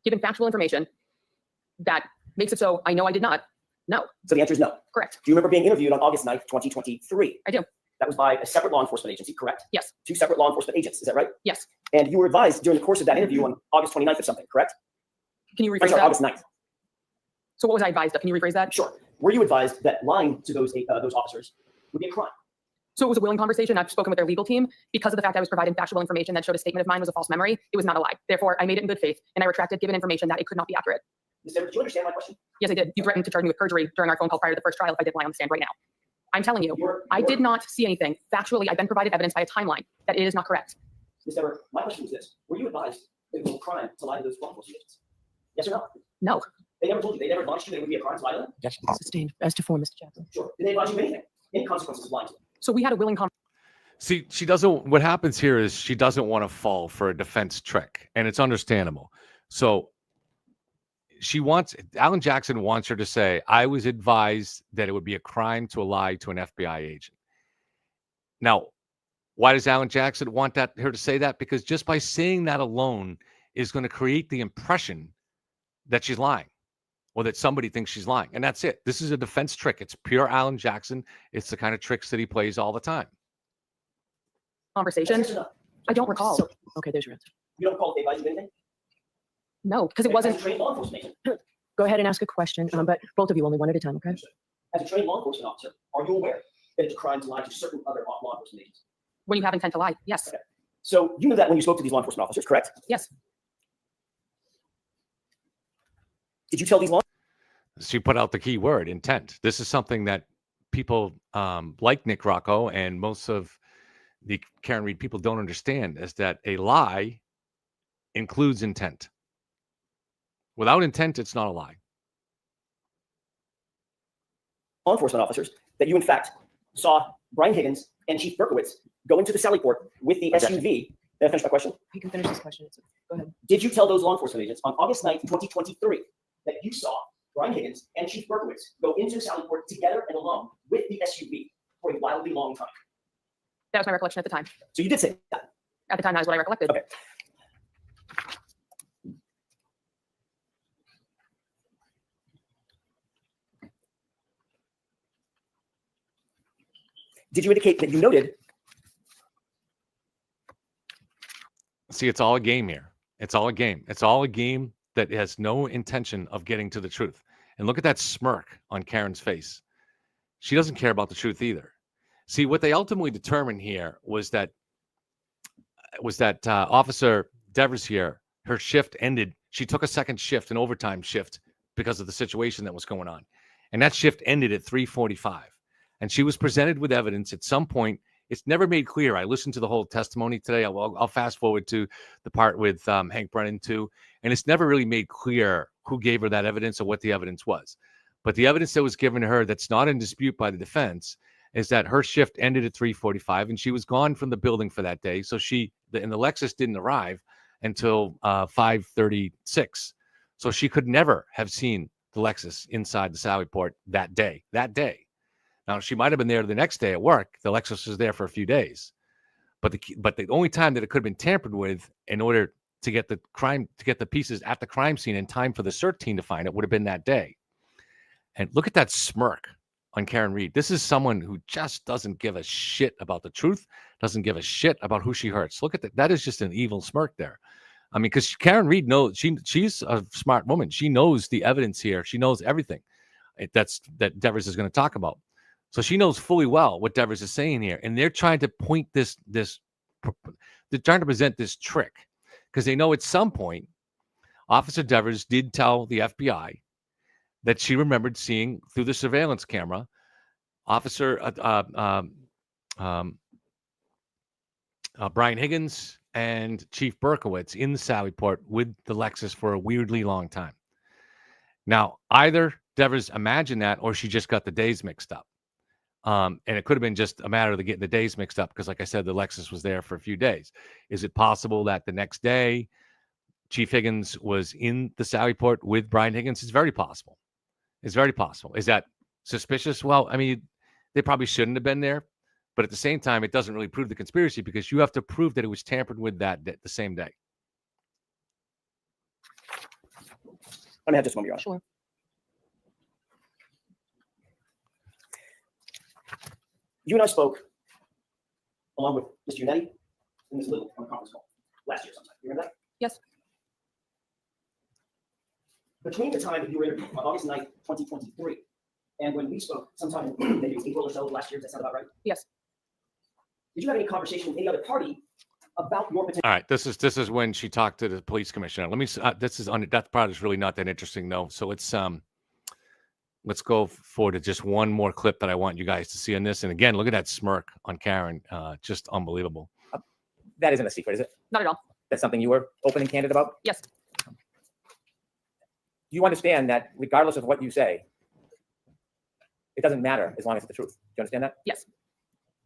Given factual information that makes it so I know I did not. No. So the answer is no. Correct. Do you remember being interviewed on August 9th, 2023? I do. That was by a separate law enforcement agency, correct? Yes. 2 separate law enforcement agents, is that right? Yes. And you were advised during the course of that interview on August 29th of something, correct? Can you I'm rephrase sorry, that? August 9th. So what was I advised of? Can you rephrase that? Sure. Were you advised that lying to those officers would be a crime? So it was a willing conversation. I've spoken with their legal team because of the fact I was provided factual information that showed a statement of mine was a false memory. It was not a lie. Therefore, I made it in good faith and I retracted given information that it could not be accurate. Ms. Dever, did you understand my question? Yes, I did. You threatened to charge me with perjury during our phone call prior to the first trial if I didn't lie on the stand right now. I'm telling you, I did not see anything. Factually, I've been provided evidence by a timeline that it is not correct. Ms. Dever, my question is this. Were you advised that it was a crime to lie to those law enforcement agents? Yes or no? No. They never told you. They never advised you that it would be a crime to lie to them? Yes. Sustained as to form, Mr. Jackson. Sure. Did they advise you of anything? Any consequences of lying to them? So we had a willing conversation. See, she doesn't, what happens here is she doesn't want to fall for a defense trick, and it's understandable. So Alan Jackson wants her to say, I was advised that it would be a crime to lie to an FBI agent. Now, why does Alan Jackson want her to say that? Because just by saying that alone is going to create the impression that she's lying or that somebody thinks she's lying. And that's it. This is a defense trick. It's pure Alan Jackson. It's the kind of tricks that he plays all the time. Conversation. I don't recall. So, okay, there's your answer. You don't recall if they advised you of anything? No, because it As wasn't. a trained law enforcement agent. Go ahead and ask a question, but both of you only one at a time, okay? As a trained law enforcement officer, are you aware that it's a crime to lie to certain other law enforcement agents? When you have intent to lie, yes. Okay. So you knew that when you spoke to these law enforcement officers, correct? Yes. Did you tell these law? She put out the key word, intent. This is something that people like Nick Rocco and most of the Karen Reed people don't understand, is that a lie includes intent. Without intent, it's not a lie. Law enforcement officers that you, in fact, saw Brian Higgins and Chief Berkowitz go into the Sally Port with the SUV. Did I finish my question? You can finish this question. Go ahead. Did you tell those law enforcement agents on August 9th, 2023, that you saw Brian Higgins and Chief Berkowitz go into the Sally Port together and alone with the SUV for a wildly long time? That was my recollection at the time. So you did say that? At the time, that was what I recollected. Okay. Did you indicate that you noted? See, it's all a game here. It's all a game. It's all a game that has no intention of getting to the truth. And look at that smirk on Karen's face. She doesn't care about the truth either. See, what they ultimately determined here was that Officer Devers here, her shift ended. She took a second shift, an overtime shift, because of the situation that was going on. And that shift ended at 3:45. And she was presented with evidence at some point. It's never made clear. I listened to the whole testimony today. I'll fast forward to the part with Hank Brennan too. And it's never really made clear who gave her that evidence or what the evidence was. But the evidence that was given to her that's not in dispute by the defense is that her shift ended at 3:45 and she was gone from the building for that day. So the Lexus didn't arrive until 5:36. So she could never have seen the Lexus inside the Sally Port that day. Now, she might have been there the next day at work. The Lexus was there for a few days. But the only time that it could have been tampered with in order to get the pieces at the crime scene in time for the CERT team to find it would have been that day. And look at that smirk on Karen Reed. This is someone who just doesn't give a shit about the truth, doesn't give a shit about who she hurts. Look at that. That is just an evil smirk there. I mean, because Karen Reed knows, she's a smart woman. She knows the evidence here. She knows everything that Devers is going to talk about. So she knows fully well what Devers is saying here. And they're trying to they're trying to present this trick because they know at some point, Officer Devers did tell the FBI that she remembered seeing through the surveillance camera Officer Brian Higgins and Chief Berkowitz in the Sallyport with the Lexus for a weirdly long time. Now, either Devers imagined that or she just got the days mixed up. And it could have been just a matter of getting the days mixed up because, like I said, the Lexus was there for a few days. Is it possible that the next day Chief Higgins was in the Sallyport with Brian Higgins? It's very possible. It's very possible. Is that suspicious? Well, I mean, they probably shouldn't have been there. But at the same time, it doesn't really prove the conspiracy because you have to prove that it was tampered with that the same day. Let me have just one, Your Honor. Sure. You and I spoke, along with Mr. Unetti and Ms. Little, on a conference call last year sometime. You remember that? Yes. Between the time that you were interviewed on August 9th, 2023, and when we spoke sometime, maybe it was April or so of last year, does that sound about right? Yes. Did you have any conversation with any other party about your potential? All right, this is when she talked to the police commissioner. Let me. This is on that part is really not that interesting though. So let's go forward to just one more clip that I want you guys to see on this. And again, look at that smirk on Karen, just unbelievable. That isn't a secret, is it? Not at all. That's something you were open and candid about? Yes. You understand that regardless of what you say, it doesn't matter as long as it's the truth. Do you understand that? Yes.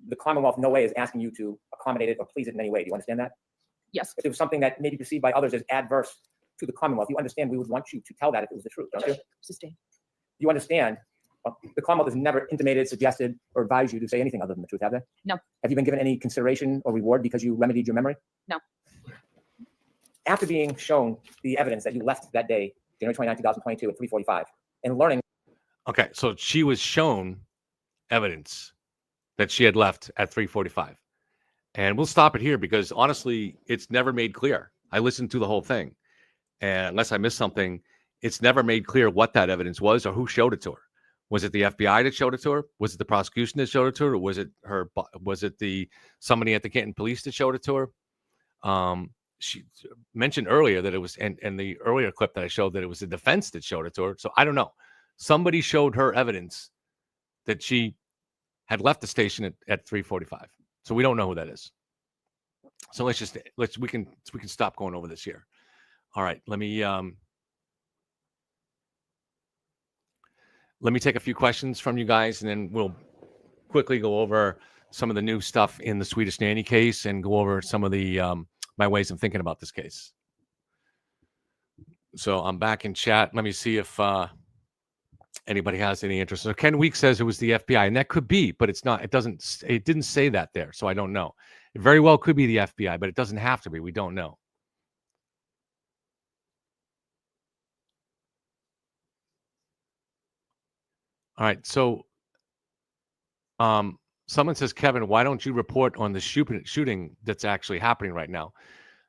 The Commonwealth no way is asking you to accommodate it or please it in any way. Do you understand that? Yes. If it was something that may be perceived by others as adverse to the Commonwealth, you understand we would want you to tell that if it was the truth, don't you? Sustain. You understand the Commonwealth has never intimated, suggested, or advised you to say anything other than the truth, have they? No. Have you been given any consideration or reward because you remedied your memory? No. After being shown the evidence that you left that day, January 29, 2022 at 3:45, and learning. Okay, so she was shown evidence that she had left at 3:45. And we'll stop it here because honestly, it's never made clear. I listened to the whole thing. And unless I missed something, it's never made clear what that evidence was or who showed it to her. Was it the FBI that showed it to her? Was it the prosecution that showed it to her? Or was it her? Was it somebody at the Canton Police that showed it to her? She mentioned earlier that it was, and the earlier clip that I showed that it was the defense that showed it to her. So I don't know. Somebody showed her evidence that she had left the station at 3:45. So we don't know who that is. So we can stop going over this here. All right, let me take a few questions from you guys, and then we'll quickly go over some of the new stuff in the Swedish nanny case and go over some of the my ways of thinking about this case. So I'm back in chat. Let me see if anybody has any interest. So Ken Week says it was the FBI, and that could be, but it's not. It didn't say that there, so I don't know. It very well could be the FBI, but it doesn't have to be. We don't know. All right, so someone says, Kevin, why don't you report on the shooting that's actually happening right now?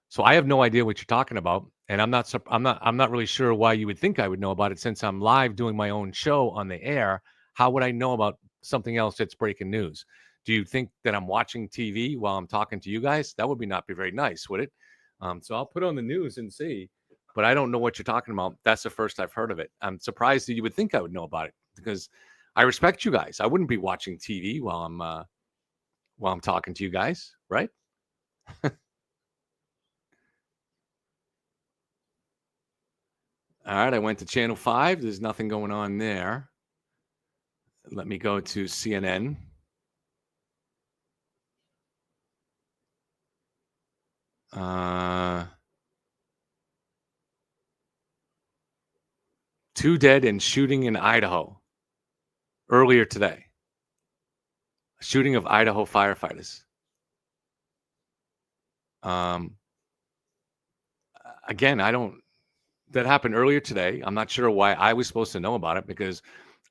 So I have no idea what you're talking about, and I'm not really sure why you would think I would know about it since I'm live doing my own show on the air. How would I know about something else that's breaking news? Do you think that I'm watching TV while I'm talking to you guys? That would not be very nice, would it? So I'll put on the news and see, but I don't know what you're talking about. That's the first I've heard of it. I'm surprised that you would think I would know about it because I respect you guys. I wouldn't be watching TV while I'm talking to you guys, right? All right, I went to channel 5. There's nothing going on there. Let me go to CNN. Two dead in shooting in Idaho earlier today. A shooting of Idaho firefighters. Again, that happened earlier today. I'm not sure why I was supposed to know about it because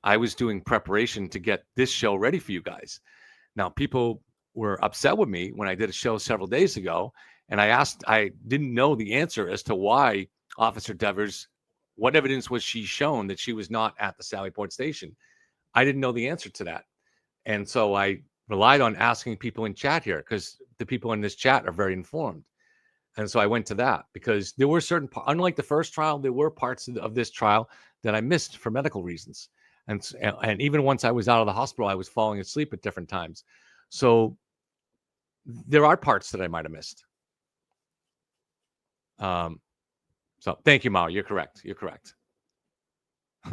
I was doing preparation to get this show ready for you guys. Now, people were upset with me when I did a show several days ago, and I didn't know the answer as to why Officer Devers, what evidence was she shown that she was not at the Sallyport station? I didn't know the answer to that. And so I relied on asking people in chat here because the people in this chat are very informed. And so I went to that because there were certain, unlike the first trial, there were parts of this trial that I missed for medical reasons. And even once I was out of the hospital, I was falling asleep at different times. So there are parts that I might have missed. So thank you, Mao. You're correct. You're correct.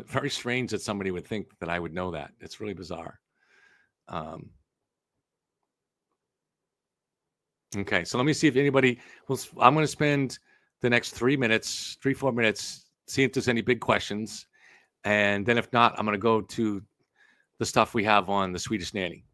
Very strange that somebody would think that I would know that. It's really bizarre. Okay, so let me see if anybody will. I'm going to spend the next 4 minutes, see if there's any big questions. And then if not, I'm going to go to the stuff we have on the Swedish nanny.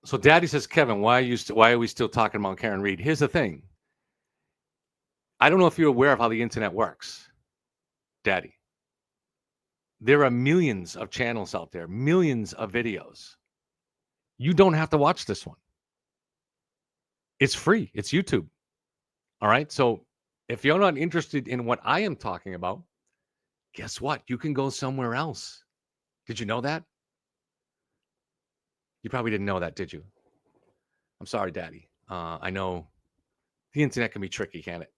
So Daddy says, Kevin, why are we still talking about Karen Reed? Here's the thing. I don't know if you're aware of how the internet works, Daddy. There are millions of channels out there, millions of videos. You don't have to watch this one. It's free. It's YouTube. All right. So if you're not interested in what I am talking about, guess what? You can go somewhere else. Did you know that? You probably didn't know that, did you? I'm sorry, Daddy. I know the internet can be tricky, can't it?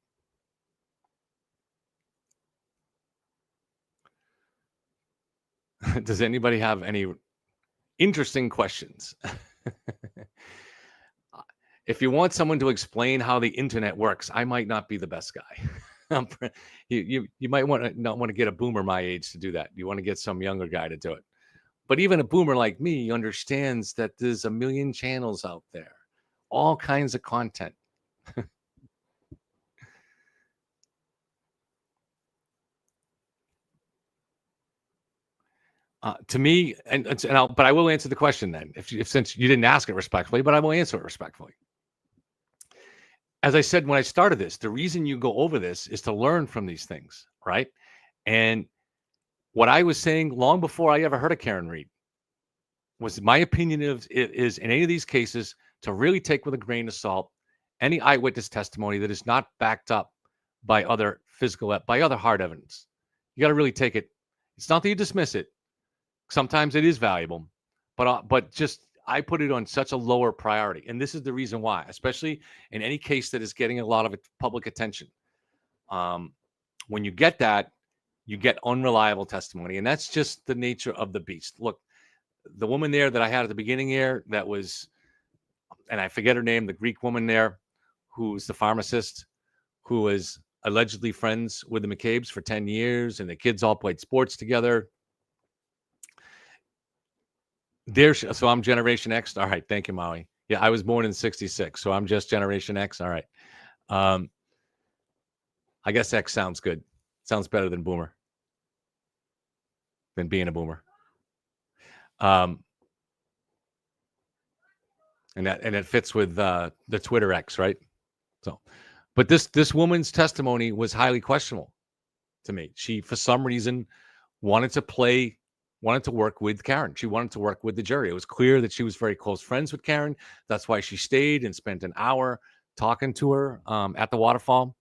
Does anybody have any interesting questions? If you want someone to explain how the internet works, I might not be the best guy. You might not want to get a boomer my age to do that. You want to get some younger guy to do it. But even a boomer like me understands that there's a million channels out there, all kinds of content. To me, but I will answer the question then, if since you didn't ask it respectfully, but I will answer it respectfully. As I said when I started this, the reason you go over this is to learn from these things, right? And what I was saying long before I ever heard of Karen Reed was my opinion is in any of these cases to really take with a grain of salt any eyewitness testimony that is not backed up by other hard evidence. You got to really take it. It's not that you dismiss it. Sometimes it is valuable, but just I put it on such a lower priority. And this is the reason why, especially in any case that is getting a lot of public attention. When you get that, you get unreliable testimony. And that's just the nature of the beast. Look, the woman there that I had at the beginning here, that was, and I forget her name, the Greek woman there, who's the pharmacist, who was allegedly friends with the McCabe's for 10 years, and the kids all played sports together. So I'm Generation X. All right. Thank you, Maui. Yeah, I was born in 66, so I'm just Generation X. All right. I guess X sounds good. Sounds better than boomer. Than being a boomer. And it fits with the Twitter X, right? So, but this woman's testimony was highly questionable to me. She, for some reason, wanted to work with Karen. She wanted to work with the jury. It was clear that she was very close friends with Karen. That's why she stayed and spent an hour talking to her at the waterfall.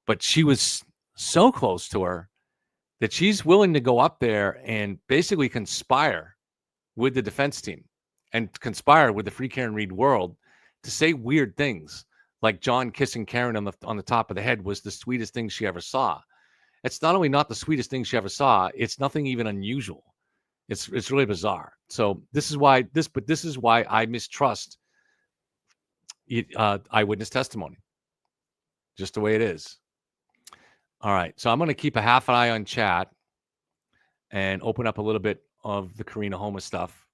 But she was so close to her that she's willing to go up there and basically conspire with the defense team and conspire with the Free Karen Reed world to say weird things, like John kissing Karen on the top of the head was the sweetest thing she ever saw. It's not only not the sweetest thing she ever saw, it's nothing even unusual. It's really bizarre. So this is why I mistrust eyewitness testimony. Just the way it is. All right. So I'm going to keep a half an eye on chat and open up a little bit of the Karina Homer stuff.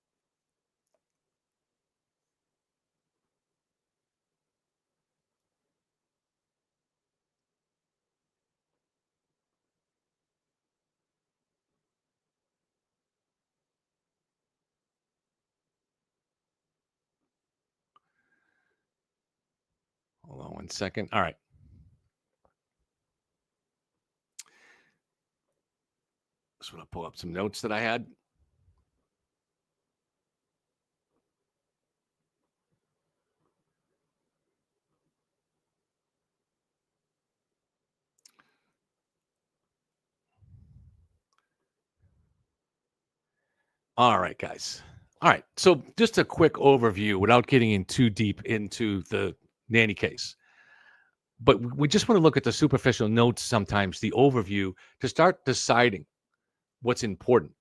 second. All right. Just want to pull up some notes that I had. All right, guys. All right. So just a quick overview without getting in too deep into the nanny case. But we just want to look at the superficial notes sometimes, the overview, to start deciding what's important.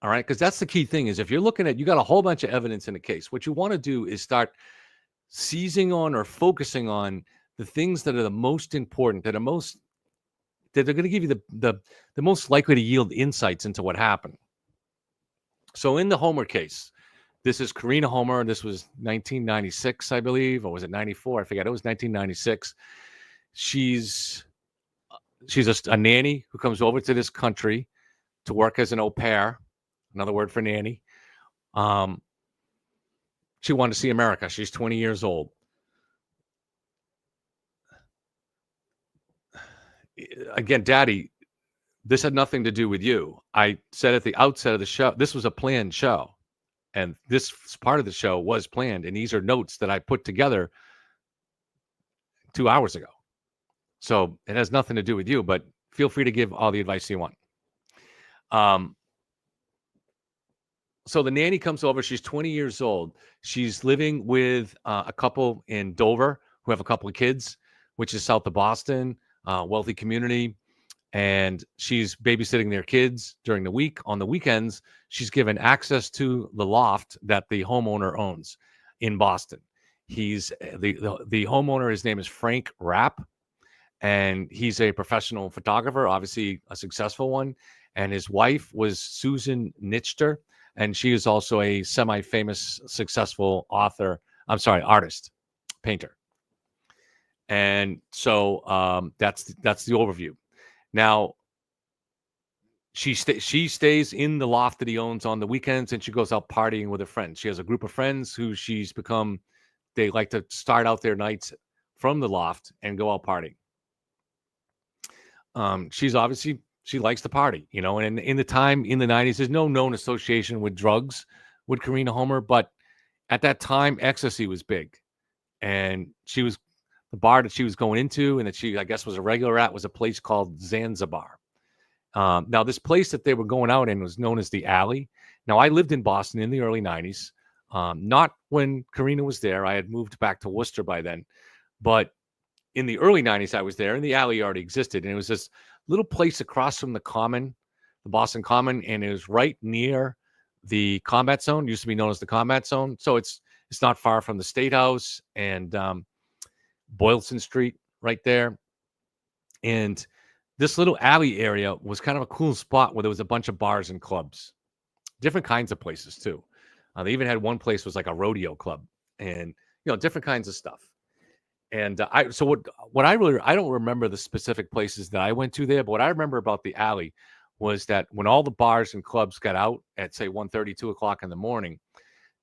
All right. Because that's the key thing is if you're looking at, you got a whole bunch of evidence in a case, what you want to do is start seizing on or focusing on the things that are the most important, that are going to give you the most likely to yield insights into what happened. So in the Homer case, this is Karina Homer. This was 1996, I believe, or was it 94? I forget. It was 1996. She's a nanny who comes over to this country to work as an au pair, another word for nanny. She wanted to see America. She's 20 years old. Again, Daddy, this had nothing to do with you. I said at the outset of the show, this was a planned show. And this part of the show was planned. And these are notes that I put together 2 hours ago. So it has nothing to do with you, but feel free to give all the advice you want. So the nanny comes over. She's 20 years old. She's living with a couple in Dover who have a couple of kids, which is south of Boston, wealthy community. And she's babysitting their kids during the week. On the weekends, she's given access to the loft that the homeowner owns in Boston. He's the homeowner. His name is Frank Rapp, and he's a professional photographer, obviously a successful one. And his wife was Susan Nichter, and she is also a semi-famous, successful artist, painter. And so that's the overview. Now, she stays in the loft that he owns on the weekends, and she goes out partying with her friends. She has a group of friends who they like to start out their nights from the loft and go out partying. She likes to party, and in the time in the 90s, there's no known association with drugs with Karina Homer, but at that time, ecstasy was big. And the bar that she was going into and that she, I guess, was a regular at was a place called Zanzibar. Now, this place that they were going out in was known as the Alley. Now, I lived in Boston in the early 90s, not when Karina was there. I had moved back to Worcester by then. But in the early 90s, I was there, and the Alley already existed. And it was this little place across from the Common, the Boston Common, and it was right near the Combat Zone. It used to be known as the Combat Zone. So it's not far from the State House and Boylston Street right there. And this little alley area was kind of a cool spot where there was a bunch of bars and clubs, different kinds of places too. They even had one place was like a rodeo club and, different kinds of stuff. And I don't remember the specific places that I went to there, but what I remember about the alley was that when all the bars and clubs got out at say 1:30, 2 o'clock in the morning,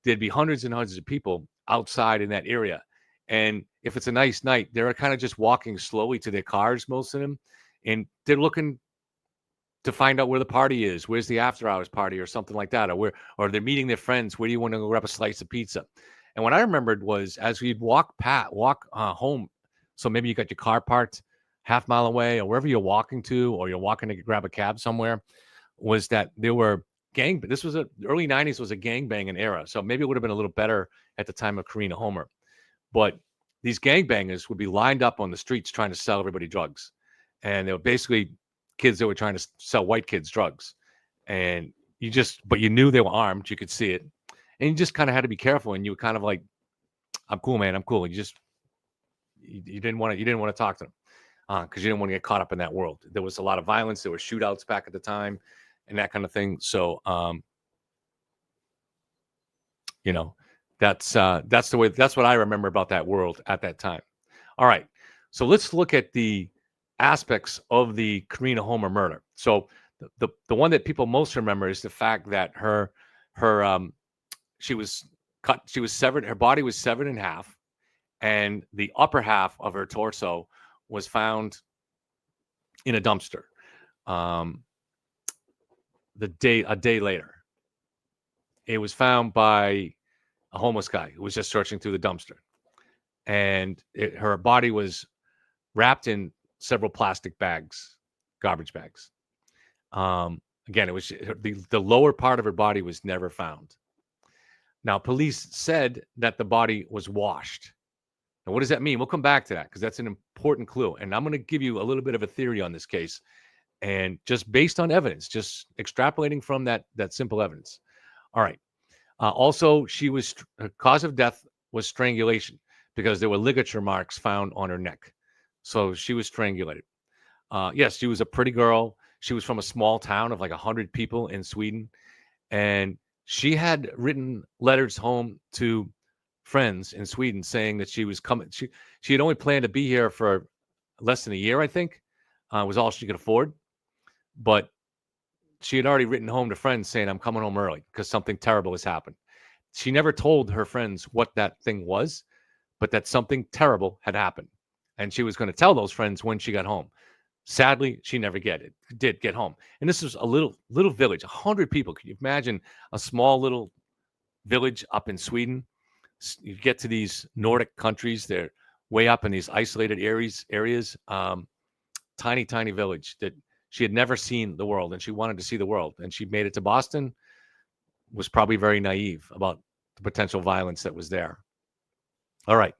there'd be hundreds and hundreds of people outside in that area. And if it's a nice night, they're kind of just walking slowly to their cars, most of them. And they're looking to find out where the party is. Where's the after hours party or something like that? Or they're meeting their friends. Where do you want to go grab a slice of pizza? And what I remembered was as we'd walk home, so maybe you got your car parked half mile away or wherever you're walking to, or you're walking to grab a cab somewhere, was that there were the early 90s was a gangbanging era. So maybe it would have been a little better at the time of Karina Homer. But these gangbangers would be lined up on the streets trying to sell everybody drugs. And they were basically kids that were trying to sell white kids drugs. And but you knew they were armed. You could see it. And you just kind of had to be careful. And you were kind of like, I'm cool, man. I'm cool. You didn't want to talk to them because you didn't want to get caught up in that world. There was a lot of violence. There were shootouts back at the time and that kind of thing. So, that's what I remember about that world at that time. All right. So let's look at the aspects of the Karina Homer murder. So the one that people most remember is the fact that she was severed, her body was severed in half, and the upper half of her torso was found in a dumpster. A day later, it was found by a homeless guy who was just searching through the dumpster, and her body was wrapped in several plastic bags, garbage bags. Again, it was the lower part of her body was never found. Now, police said that the body was washed. Now, what does that mean? We'll come back to that because that's an important clue. And I'm going to give you a little bit of a theory on this case. And just based on evidence, just extrapolating from that simple evidence. All right. Also, her cause of death was strangulation because there were ligature marks found on her neck. So she was strangulated. Yes, she was a pretty girl. She was from a small town of like 100 people in Sweden. And she had written letters home to friends in Sweden saying that she was coming. She had only planned to be here for less than a year, I think, was all she could afford. But she had already written home to friends saying, I'm coming home early because something terrible has happened. She never told her friends what that thing was, but that something terrible had happened. And she was going to tell those friends when she got home. Sadly, she never did get home. And this was a little village, 100 people. Can you imagine a small little village up in Sweden? You get to these Nordic countries, they're way up in these isolated areas. Tiny village that she had never seen the world, and she wanted to see the world. And she made it to Boston, was probably very naive about the potential violence that was there. All right.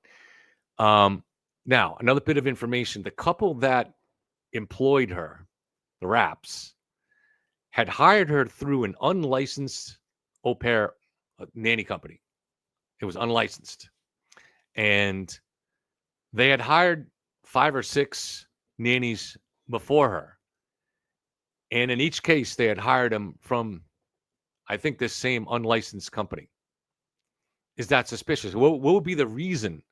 Now, another bit of information. The couple that employed her, the Rapps, had hired her through an unlicensed au pair nanny company. It was unlicensed. And they had hired 5 or 6 nannies before her. And in each case, they had hired them from, I think, this same unlicensed company. Is that suspicious? What would be the reason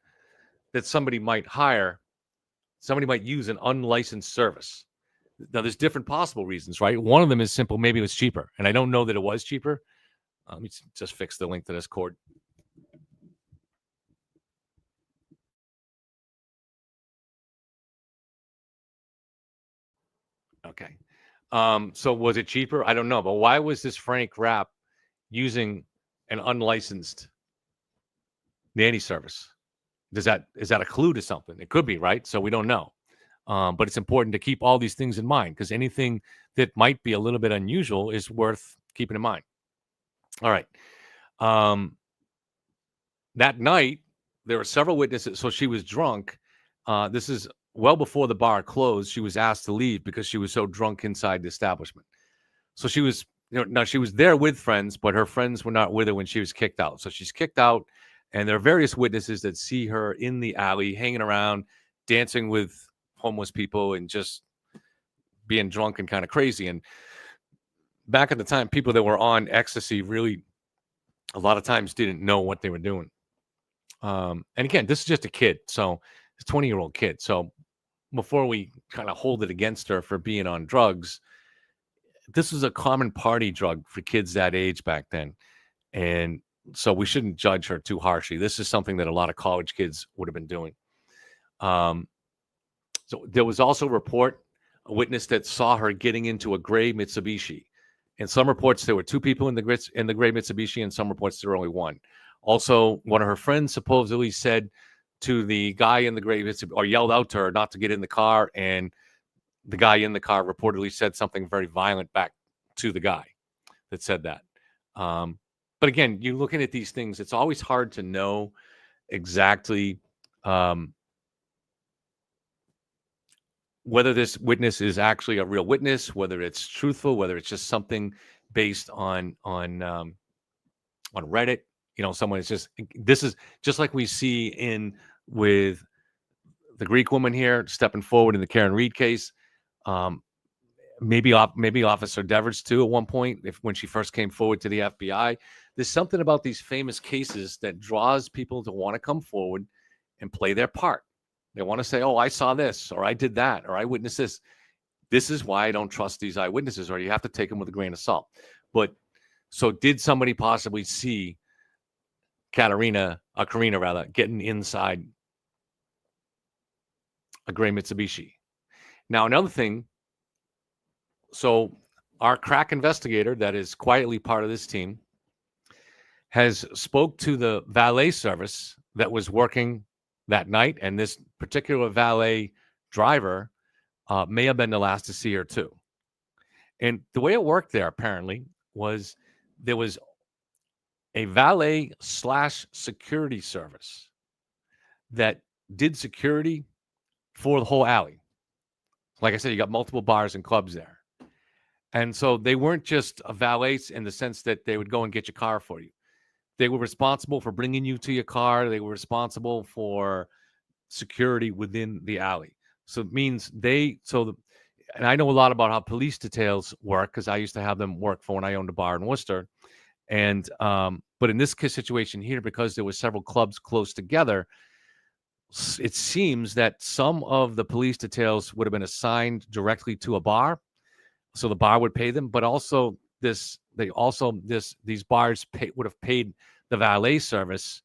that somebody might use an unlicensed service? Now, there's different possible reasons, right? One of them is simple. Maybe it was cheaper. And I don't know that it was cheaper. Let me just fix the link to this cord. Okay. So was it cheaper? I don't know. But why was this Frank Rapp using an unlicensed nanny service? Is that a clue to something? It could be, right? So we don't know. But it's important to keep all these things in mind because anything that might be a little bit unusual is worth keeping in mind. All right. That night, there were several witnesses. So she was drunk. This is well before the bar closed. She was asked to leave because she was so drunk inside the establishment. So she was, now she was there with friends, but her friends were not with her when she was kicked out. So she's kicked out. And there are various witnesses that see her in the alley, hanging around, dancing with homeless people and just being drunk and kind of crazy. And back at the time, people that were on ecstasy really, a lot of times didn't know what they were doing. And again, this is just a kid. So it's a 20-year-old kid. So before we kind of hold it against her for being on drugs, this was a common party drug for kids that age back then. And so we shouldn't judge her too harshly. This is something that a lot of college kids would have been doing. So there was also a witness that saw her getting into a gray Mitsubishi. In some reports, there were 2 people in the gray Mitsubishi. In some reports, there were only 1. Also, one of her friends supposedly said to the guy in the gray Mitsubishi, or yelled out to her not to get in the car. And the guy in the car reportedly said something very violent back to the guy that said that. But again, you're looking at these things. It's always hard to know exactly whether this witness is actually a real witness, whether it's truthful, whether it's just something based on Reddit. Someone is just, this is just like we see with the Greek woman here stepping forward in the Karen Reed case. Maybe Officer Devers too at one point, when she first came forward to the FBI. There's something about these famous cases that draws people to want to come forward and play their part. They want to say, oh, I saw this, or I did that, or I witnessed this. This is why I don't trust these eyewitnesses, or you have to take them with a grain of salt. But so did somebody possibly see Karina getting inside a gray Mitsubishi. Now, another thing, so our crack investigator that is quietly part of this team has spoke to the valet service that was working that night, and this particular valet driver may have been the last to see her too. And the way it worked there apparently was there was a valet / security service that did security for the whole alley. Like I said, you got multiple bars and clubs there. And so they weren't just a valet in the sense that they would go and get your car for you. They were responsible for bringing you to your car. They were responsible for security within the alley. So it means and I know a lot about how police details work because I used to have them work for when I owned a bar in Worcester. And but in this situation here, because there were several clubs close together, it seems that some of the police details would have been assigned directly to a bar, so the bar would pay them. But also these bars would have paid the valet service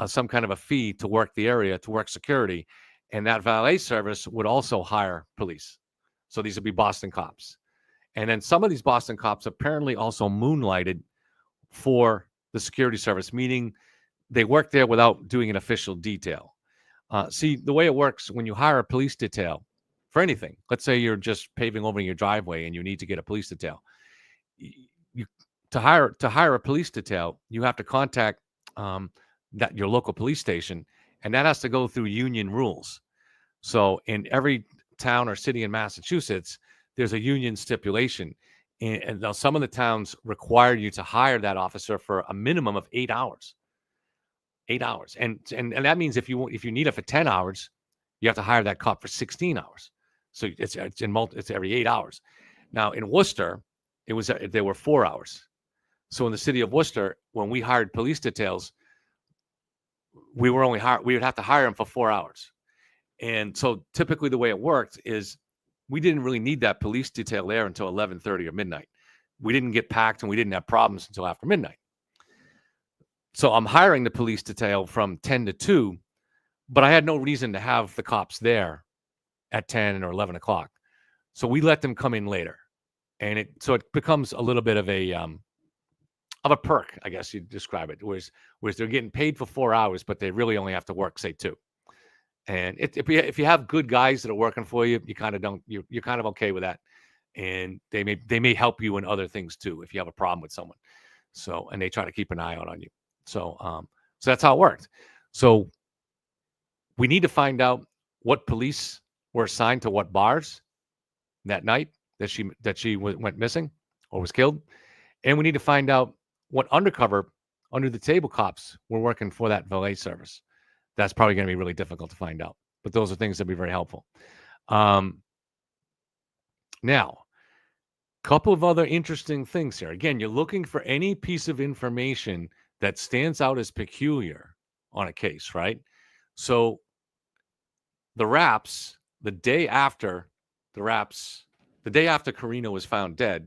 some kind of a fee to work the area, to work security, and that valet service would also hire police. So these would be Boston cops. And then some of these Boston cops apparently also moonlighted for the security service, meaning they worked there without doing an official detail. See, the way it works when you hire a police detail for anything, let's say you're just paving over your driveway and you need to get a police detail. To hire a police detail, you have to contact your local police station, and that has to go through union rules. So in every town or city in Massachusetts, there's a union stipulation. And now some of the towns require you to hire that officer for a minimum of 8 hours. 8 hours. And that means if you need it for 10 hours, you have to hire that cop for 16 hours. So it's every 8 hours. Now in Worcester, there were 4 hours. So in the city of Worcester, when we hired police details, we would have to hire them for 4 hours. And so typically the way it worked is we didn't really need that police detail there until 11:30 or midnight. We didn't get packed and we didn't have problems until after midnight. So I'm hiring the police detail from 10 to 2, but I had no reason to have the cops there at 10 or 11 o'clock. So we let them come in later. And it becomes a little bit of a perk, I guess you'd describe it, whereas they're getting paid for 4 hours, but they really only have to work, say, 2. And if you have good guys that are working for you, you're kind of okay with that. And they may help you in other things too if you have a problem with someone. So, and they try to keep an eye out on you. So that's how it worked. So we need to find out what police were assigned to what bars that night that she went missing or was killed, and we need to find out what undercover, under the table cops were working for that valet service. That's probably going to be really difficult to find out, but those are things that be very helpful. Now, couple of other interesting things here. Again, you're looking for any piece of information that stands out as peculiar on a case, right? So the Rapps, the day after Karina was found dead,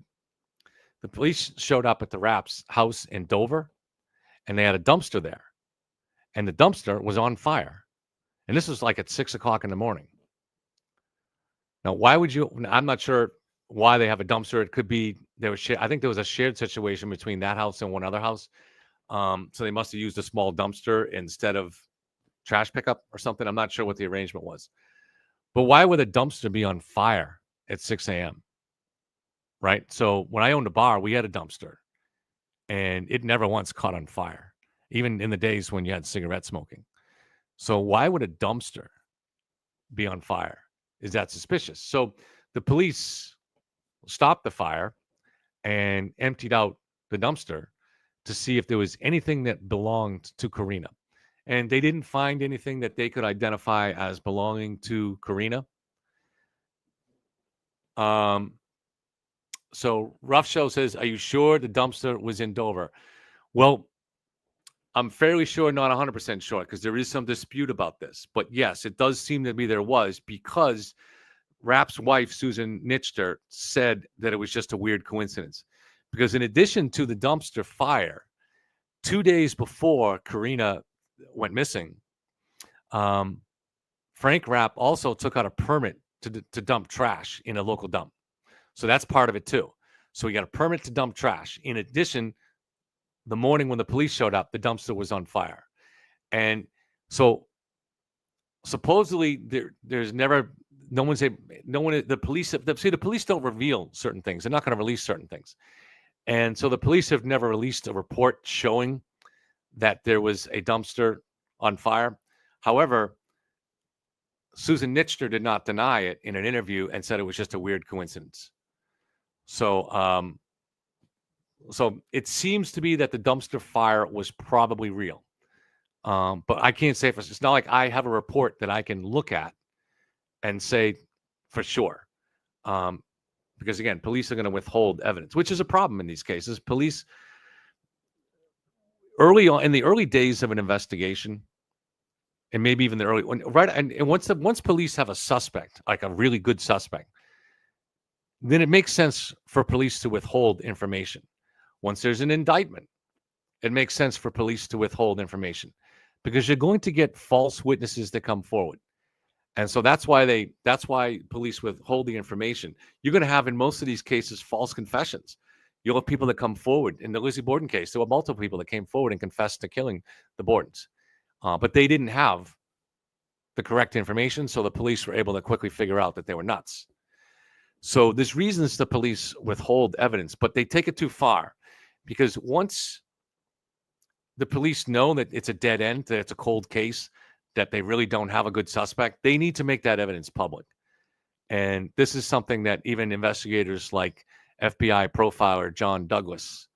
the police showed up at the Rapps' house in Dover, and they had a dumpster there. And the dumpster was on fire. And this was like at 6 o'clock in the morning. Now, I'm not sure why they have a dumpster. It could be, I think there was a shared situation between that house and one other house. So they must have used a small dumpster instead of trash pickup or something. I'm not sure what the arrangement was. But why would a dumpster be on fire at 6 a.m.? Right? So when I owned a bar, we had a dumpster. And it never once caught on fire, even in the days when you had cigarette smoking. So why would a dumpster be on fire? Is that suspicious? So the police stopped the fire and emptied out the dumpster to see if there was anything that belonged to Karina. And they didn't find anything that they could identify as belonging to Karina. So Rough Show says, are you sure the dumpster was in Dover? Well, I'm fairly sure, not 100% sure, because there is some dispute about this. But yes, it does seem to be there was, because Rapp's wife, Susan Nitchter, said that it was just a weird coincidence. Because in addition to the dumpster fire, 2 days before Karina went missing, Frank Rapp also took out a permit to dump trash in a local dump. So that's part of it too. So he got a permit to dump trash. In addition, the morning when the police showed up, the dumpster was on fire. And so supposedly there's never, the police don't reveal certain things. They're not going to release certain things. And so the police have never released a report showing that there was a dumpster on fire. However, Susan Nichtner did not deny it in an interview and said it was just a weird coincidence. So, so it seems to be that the dumpster fire was probably real. But I can't say it's not like I have a report that I can look at and say for sure. Because again, police are going to withhold evidence, which is a problem in these cases. Police early on in the early days of an investigation, and maybe even the early one, right? And once police have a suspect, like a really good suspect, then it makes sense for police to withhold information. Once there's an indictment, it makes sense for police to withhold information because you're going to get false witnesses that come forward. And so that's why police withhold the information. You're going to have in most of these cases false confessions. You'll have people that come forward. In the Lizzie Borden case, there were multiple people that came forward and confessed to killing the Bordens. But they didn't have the correct information, so the police were able to quickly figure out that they were nuts. So there's reasons the police withhold evidence, but they take it too far because once the police know that it's a dead end, that it's a cold case, that they really don't have a good suspect, they need to make that evidence public. And this is something that even investigators like FBI profiler John Douglas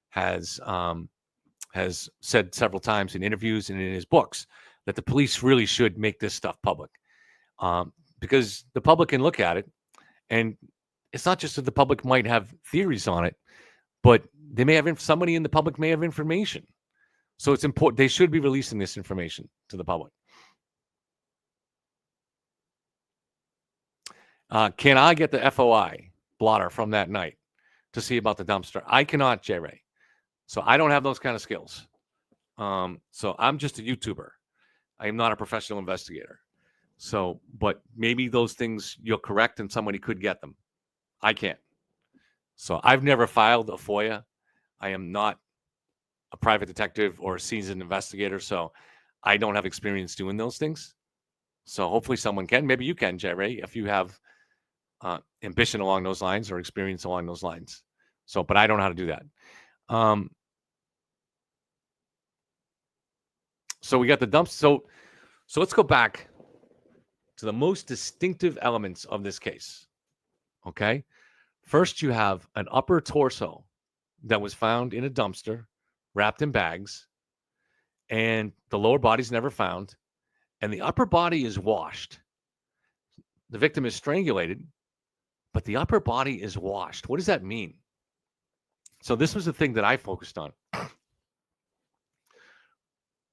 has said several times in interviews and in his books that the police really should make this stuff public because the public can look at it. And it's not just that the public might have theories on it, but they may have somebody in the public may have information. So it's important. They should be releasing this information to the public. Can I get the FOI blotter from that night to see about the dumpster? I cannot, J. Ray. So I don't have those kind of skills. So I'm just a YouTuber. I am not a professional investigator. So, but maybe those things you're correct and somebody could get them. I can't. So I've never filed a FOIA. I am not a private detective or a seasoned investigator. So I don't have experience doing those things. So hopefully someone can. Maybe you can, J. Ray, if you have ambition along those lines or experience along those lines. So, but I don't know how to do that. So we got the dumps. So let's go back to the most distinctive elements of this case. Okay. First, you have an upper torso that was found in a dumpster, wrapped in bags, and the lower body's never found, and the upper body is washed. The victim is strangulated, but the upper body is washed. What does that mean? So this was the thing that I focused on.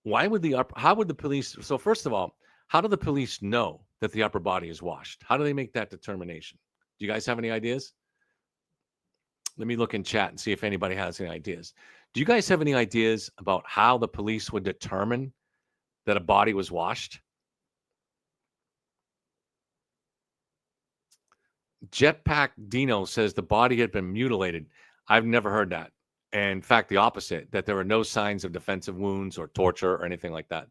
How would the police, so first of all, how do the police know that the upper body is washed? How do they make that determination? Do you guys have any ideas? Let me look in chat and see if anybody has any ideas. Do you guys have any ideas about how the police would determine that a body was washed? Jetpack Dino says the body had been mutilated. I've never heard that. And in fact, the opposite, that there were no signs of defensive wounds or torture or anything like that.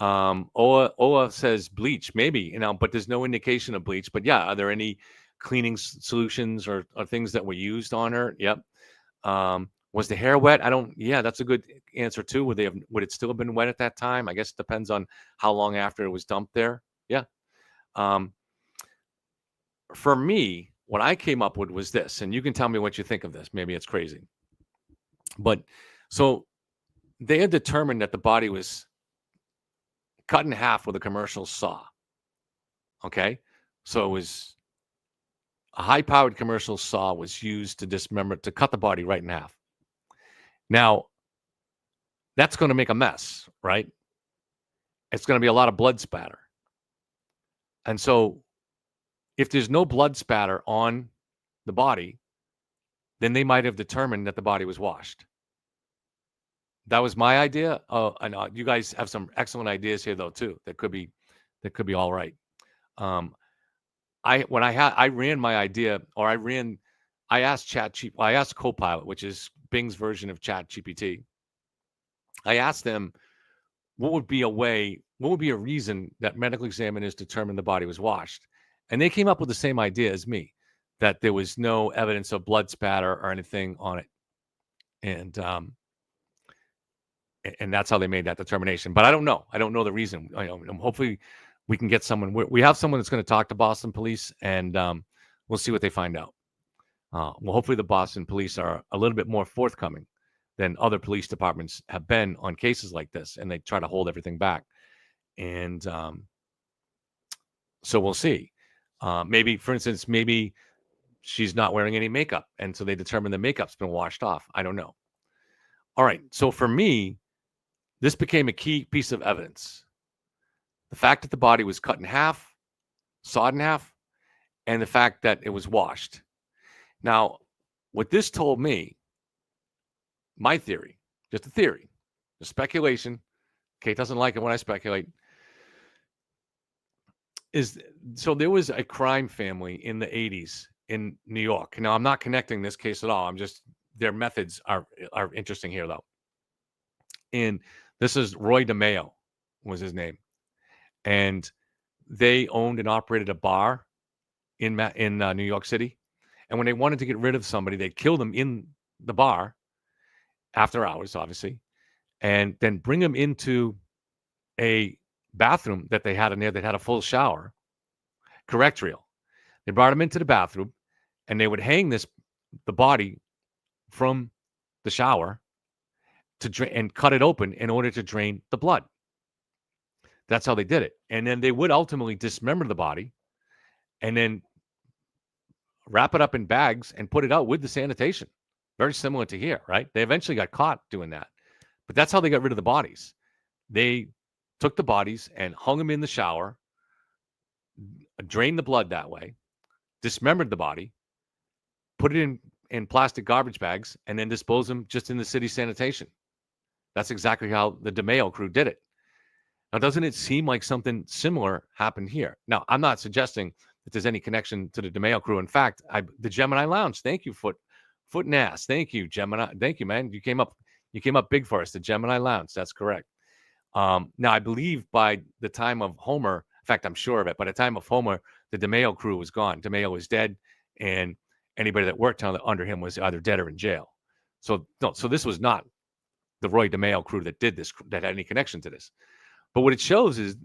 Oa says bleach, maybe, but there's no indication of bleach. But yeah, are there any cleaning solutions or things that were used on her? Yep. Was the hair wet? Yeah, that's a good answer too. Would it still have been wet at that time? I guess it depends on how long after it was dumped there. Yeah. For me, what I came up with was this, and you can tell me what you think of this. Maybe it's crazy. But so they had determined that the body was cut in half with a commercial saw. Okay. So it was a high-powered commercial saw was used to cut the body right in half. Now, that's going to make a mess, right? It's going to be a lot of blood spatter. And so if there's no blood spatter on the body, then they might have determined that the body was washed. That was my idea. And you guys have some excellent ideas here, though, too. That that could be all right. I ran my idea, or I asked I asked Copilot, which is Bing's version of Chat GPT. I asked them what would be a reason that medical examiners determined the body was washed, and they came up with the same idea as me, that there was no evidence of blood spatter or anything on it, and that's how they made that determination. But I don't know the reason. Hopefully we can get someone. We have someone that's going to talk to Boston police, and we'll see what they find out. Well, hopefully the Boston police are a little bit more forthcoming than other police departments have been on cases like this, and they try to hold everything back. And so we'll see. Maybe, for instance, maybe she's not wearing any makeup, and so they determine the makeup's been washed off. I don't know. All right. So for me, this became a key piece of evidence. The fact that the body was cut in half, sawed in half, and the fact that it was washed. Now, what this told me, my theory, just a theory, a speculation, Kate doesn't like it when I speculate, is so there was a crime family in the 80s in New York. Now, I'm not connecting this case at all. I'm just, their methods are interesting here, though. And this is Roy DeMeo was his name. And they owned and operated a bar in New York City. And when they wanted to get rid of somebody, they killed them in the bar after hours, obviously, and then bring them into a bathroom that they had in there that had a full shower. Correct, real. They brought him into the bathroom, and they would hang the body from the shower and cut it open in order to drain the blood. That's how they did it. And then they would ultimately dismember the body and then wrap it up in bags and put it out with the sanitation. Very similar to here, right? They eventually got caught doing that. But that's how they got rid of the bodies. They took the bodies and hung them in the shower, drained the blood that way, dismembered the body, put it in plastic garbage bags, and then disposed them just in the city sanitation. That's exactly how the DeMeo crew did it. Now, doesn't it seem like something similar happened here? Now, I'm not suggesting that there's any connection to the DeMeo crew. In fact, the Gemini Lounge, thank you, Foot and Ass. Thank you, Gemini. Thank you, man. You came up big for us, the Gemini Lounge. That's correct. Now, I believe by the time of Homer, in fact, I'm sure of it, by the time of Homer, the DeMeo crew was gone. DeMeo was dead, and anybody that worked under him was either dead or in jail. So this was not the Roy DeMeo crew that did this, that had any connection to this. But what it shows is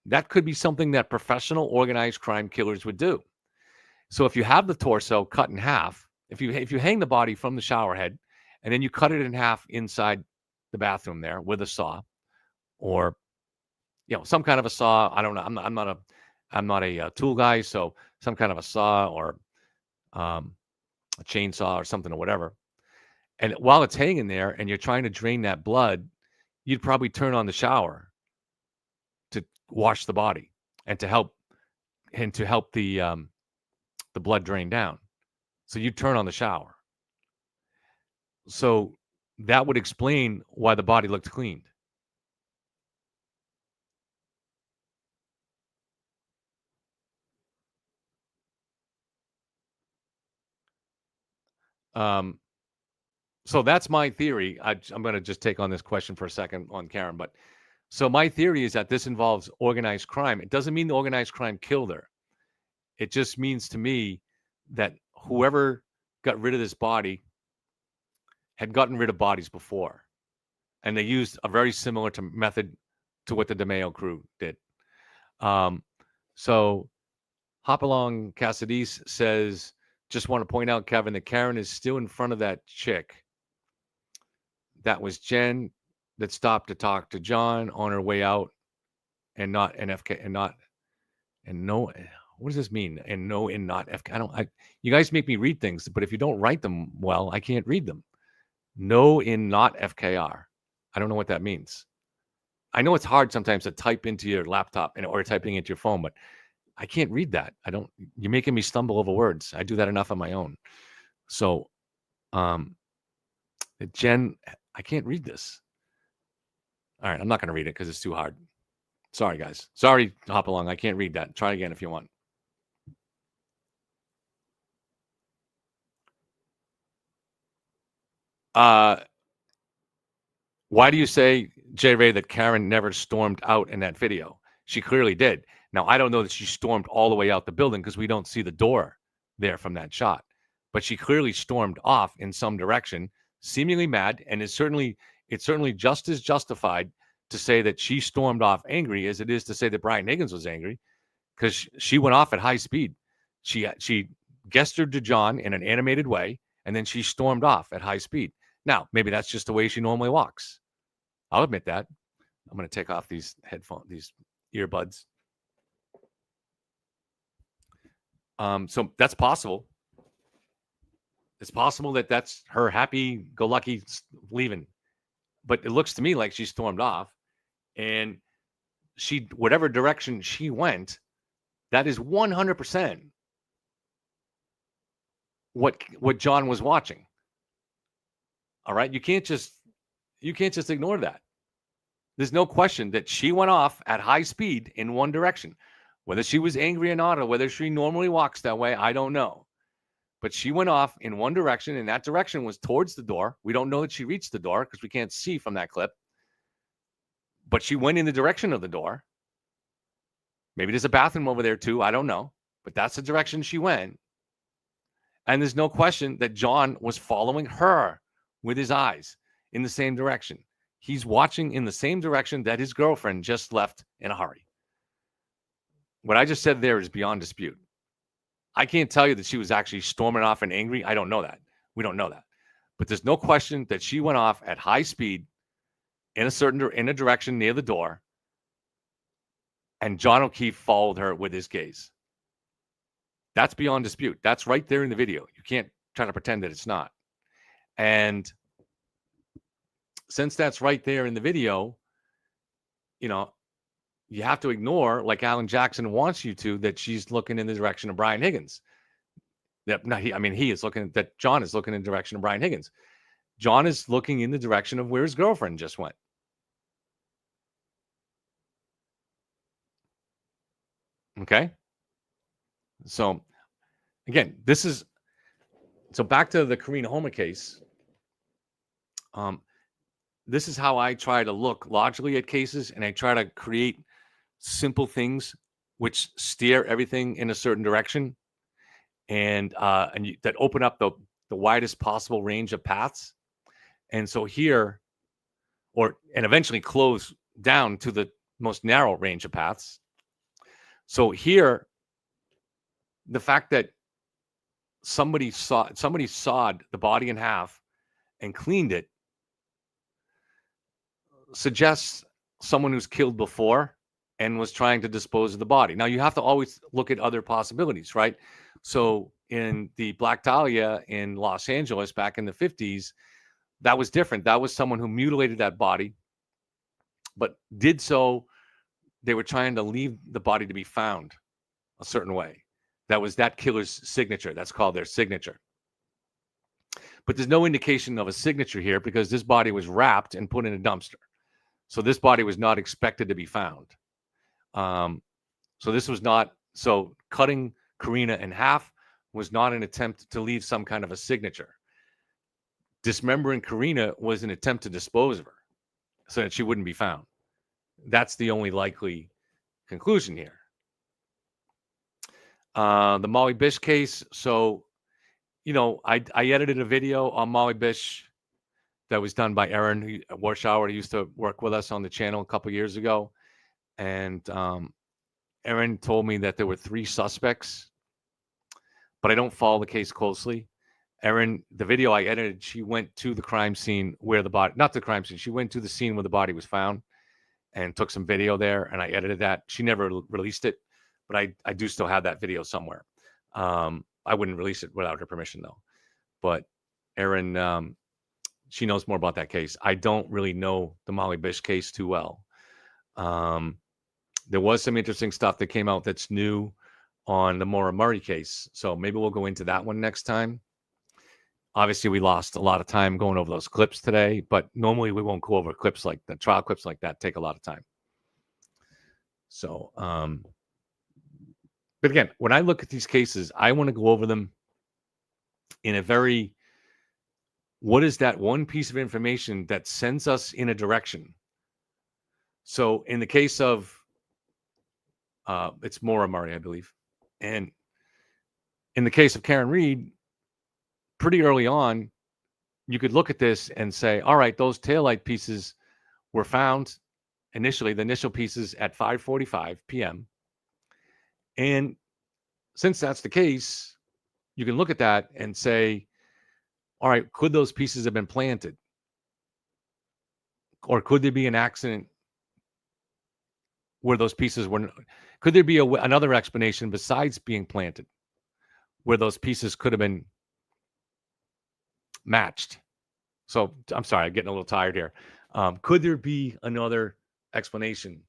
that could be something that professional organized crime killers would do. So if you have the torso cut in half, if you hang the body from the shower head and then you cut it in half inside the bathroom there with a saw, or some kind of a saw, I don't know, I'm not a tool guy, so some kind of a saw or a chainsaw or something or whatever. And while it's hanging there and you're trying to drain that blood, you'd probably turn on the shower to wash the body and to help the blood drain down. So you turn on the shower. So that would explain why the body looked cleaned. So that's my theory. I'm going to just take on this question for a second on Karen. But so my theory is that this involves organized crime. It doesn't mean the organized crime killed her. It just means to me that whoever got rid of this body had gotten rid of bodies before. And they used a very similar method to what the DeMeo crew did. So Hopalong Cassidis says, just want to point out, Kevin, that Karen is still in front of that chick. That was Jen that stopped to talk to John on her way out, and not NFK, and no. What does this mean? And no, and not FK. You guys make me read things, but if you don't write them well, I can't read them. No, in not FKR. I don't know what that means. I know it's hard sometimes to type into your laptop or typing into your phone, but I can't read that. You're making me stumble over words. I do that enough on my own. So, Jen, I can't read this. All right, I'm not going to read it because it's too hard. Sorry, guys. Sorry to hop along. I can't read that. Try again if you want. Why do you say, J. Ray, that Karen never stormed out in that video? She clearly did. Now, I don't know that she stormed all the way out the building because we don't see the door there from that shot. But she clearly stormed off in some direction, seemingly mad, and it's certainly just as justified to say that she stormed off angry as it is to say that Brian Higgins was angry, because she went off at high speed. She gestured to John in an animated way, and then she stormed off at high speed. Now, maybe that's just the way she normally walks. I'll admit that. I'm going to take off these these earbuds. So that's possible. It's possible that that's her happy-go-lucky leaving. But it looks to me like she stormed off, and whatever direction she went, that is 100% what John was watching. All right, you can't just ignore that. There's no question that she went off at high speed in one direction. Whether she was angry or not, or whether she normally walks that way, I don't know. But she went off in one direction, and that direction was towards the door. We don't know that she reached the door because we can't see from that clip. But she went in the direction of the door. Maybe there's a bathroom over there too. I don't know. But that's the direction she went. And there's no question that John was following her with his eyes in the same direction. He's watching in the same direction that his girlfriend just left in a hurry. What I just said there is beyond dispute. I can't tell you that she was actually storming off and angry. I don't know that. We don't know that. But there's no question that she went off at high speed in a direction near the door, and John O'Keefe followed her with his gaze. That's beyond dispute. That's right there in the video. You can't try to pretend that it's not. And since that's right there in the video, you have to ignore, like Alan Jackson wants you to, that she's looking in the direction of Brian Higgins. John is looking in the direction of Brian Higgins. John is looking in the direction of where his girlfriend just went. Okay? So, again, back to the Karina Homer case. This is how I try to look logically at cases, and I try to create simple things which steer everything in a certain direction, and that open up the widest possible range of paths. And so here, and eventually close down to the most narrow range of paths. So here, the fact that somebody sawed the body in half and cleaned it suggests someone who's killed before and was trying to dispose of the body. Now, you have to always look at other possibilities, right? So in the Black Dahlia in Los Angeles back in the 50s, that was different. That was someone who mutilated that body, but did so, they were trying to leave the body to be found a certain way. That was that killer's signature. That's called their signature. But there's no indication of a signature here because this body was wrapped and put in a dumpster. So this body was not expected to be found. So cutting Karina in half was not an attempt to leave some kind of a signature. Dismembering Karina was an attempt to dispose of her so that she wouldn't be found. That's the only likely conclusion here. The Molly Bish case. So, I edited a video on Molly Bish that was done by Aaron Warshauer. He used to work with us on the channel a couple years ago. And Aaron told me that there were 3 suspects, but I don't follow the case closely. Aaron, the video I edited, she went to the crime scene where she went to the scene where the body was found and took some video there, and I edited that. She never released it, but I do still have that video somewhere. I wouldn't release it without her permission, though. But Aaron, she knows more about that case. I don't really know the Molly Bish case too well. There was some interesting stuff that came out that's new on the Maura Murray case. So maybe we'll go into that one next time. Obviously, we lost a lot of time going over those clips today, but normally we won't go over clips like the trial clips like that take a lot of time. So, but again, when I look at these cases, I want to go over them in a very, what is that one piece of information that sends us in a direction? So in the case of, it's Maura Murray, I believe. And in the case of Karen Reed, pretty early on, you could look at this and say, all right, those taillight pieces were found initially, the initial pieces at 5:45 p.m. And since that's the case, you can look at that and say, all right, could those pieces have been planted? Or could there be an accident where those pieces were, could there be another explanation besides being planted where those pieces could have been matched? So I'm sorry, I'm getting a little tired here. Could there be another explanation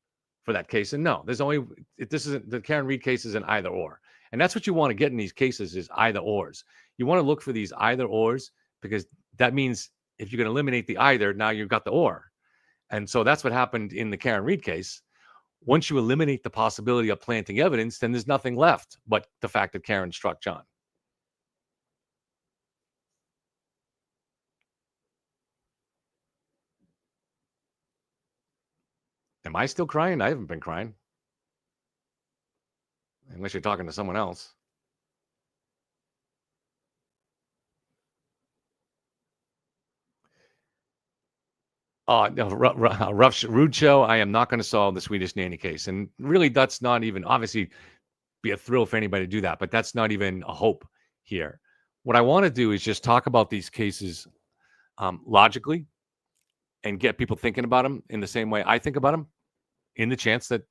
for that case? And no, there's only, this isn't, the Karen Reed case is an either or. And that's what you want to get in these cases is either ors. You want to look for these either ors because that means if you can eliminate the either, now you've got the or. And so that's what happened in the Karen Reed case. Once you eliminate the possibility of planting evidence, then there's nothing left but the fact that Karen struck John. Am I still crying? I haven't been crying. Unless you're talking to someone else. No, rude show. I am not going to solve the Swedish nanny case. And really, that's not even, obviously, be a thrill for anybody to do that, but that's not even a hope here. What I want to do is just talk about these cases logically and get people thinking about them in the same way I think about them, in the chance that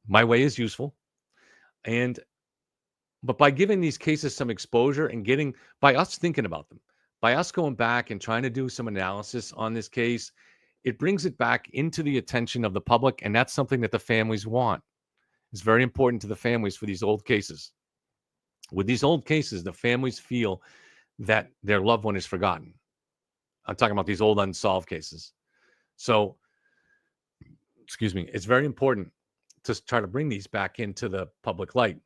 my way is useful. But by giving these cases some exposure and by us thinking about them, by us going back and trying to do some analysis on this case, it brings it back into the attention of the public. And that's something that the families want. It's very important to the families for these old cases. With these old cases, the families feel that their loved one is forgotten. I'm talking about these old unsolved cases. So, excuse me, it's very important to try to bring these back into the public light.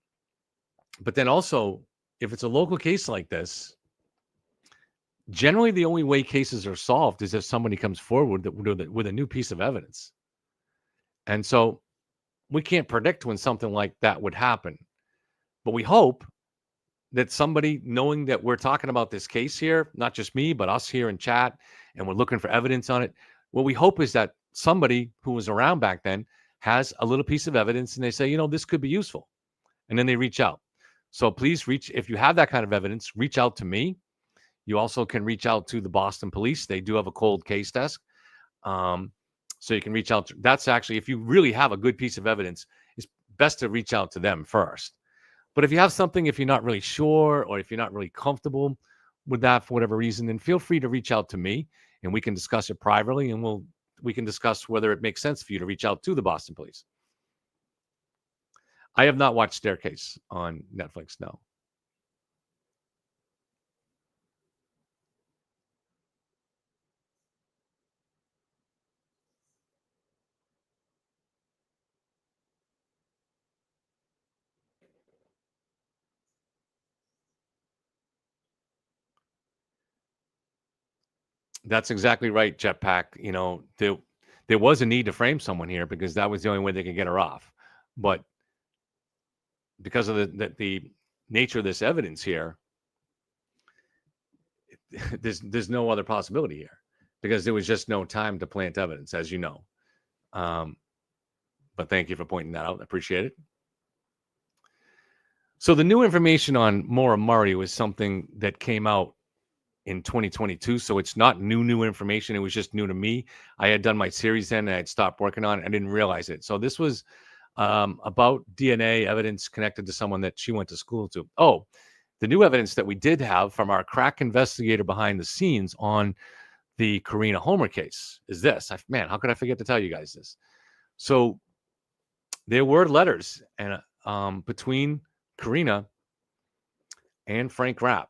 But then also, if it's a local case like this, generally the only way cases are solved is if somebody comes forward with a new piece of evidence. And so we can't predict when something like that would happen. But we hope that somebody, knowing that we're talking about this case here, not just me, but us here in chat, and we're looking for evidence on it, what we hope is that somebody who was around back then has a little piece of evidence and they say, this could be useful. And then they reach out. So please if you have that kind of evidence, reach out to me. You also can reach out to the Boston police. They do have a cold case desk. So you can reach out. That's actually, if you really have a good piece of evidence, it's best to reach out to them first. But if you have something, if you're not really sure, or if you're not really comfortable with that for whatever reason, then feel free to reach out to me and we can discuss it privately, and we can discuss whether it makes sense for you to reach out to the Boston police. I have not watched Staircase on Netflix, no. That's exactly right, Jetpack. There was a need to frame someone here because that was the only way they could get her off. But because of the nature of this evidence here, there's no other possibility here because there was just no time to plant evidence, as you know. But thank you for pointing that out. I appreciate it. So the new information on Maura Murray was something that came out in 2022. So it's not new information. It was just new to me. I had done my series then and I had stopped working on it. I didn't realize it. So this was about DNA evidence connected to someone that she went to school to. Oh, the new evidence that we did have from our crack investigator behind the scenes on the Karina Homer case is this. Man, how could I forget to tell you guys this? So there were letters between Karina and Frank Rapp.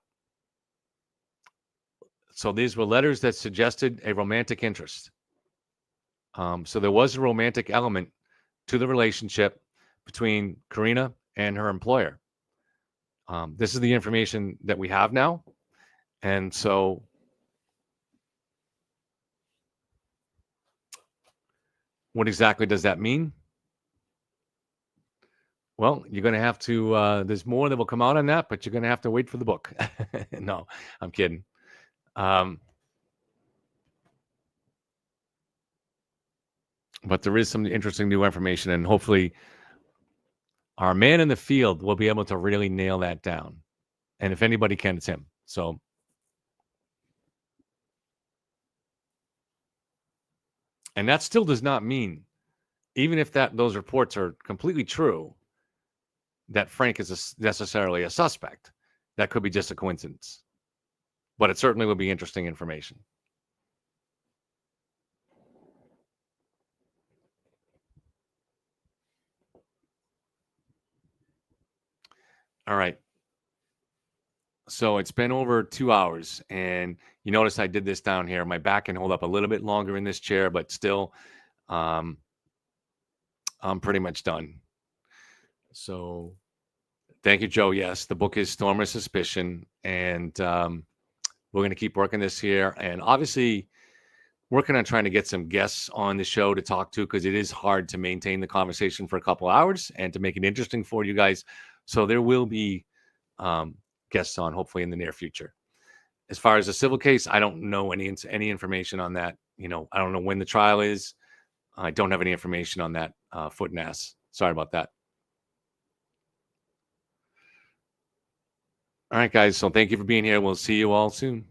So these were letters that suggested a romantic interest. So there was a romantic element to the relationship between Karina and her employer. This is the information that we have now. And so what exactly does that mean? Well, you're going to have to, there's more that will come out on that, but you're going to have to wait for the book. No, I'm kidding. But there is some interesting new information, and hopefully our man in the field will be able to really nail that down. And if anybody can, it's him. So and that still does not mean, even if those reports are completely true, that Frank is necessarily a suspect. That could be just a coincidence. But it certainly will be interesting information. All right. So it's been over 2 hours, and you notice I did this down here. My back can hold up a little bit longer in this chair, but still, I'm pretty much done. So thank you, Joe. Yes, the book is Storm of Suspicion, and we're going to keep working this here. And obviously, working on trying to get some guests on the show to talk to, because it is hard to maintain the conversation for a couple hours and to make it interesting for you guys. So there will be guests on, hopefully in the near future. As far as the civil case, I don't know any information on that. You know, I don't know when the trial is. I don't have any information on that. Foot and ass. Sorry about that. All right, guys. So thank you for being here. We'll see you all soon.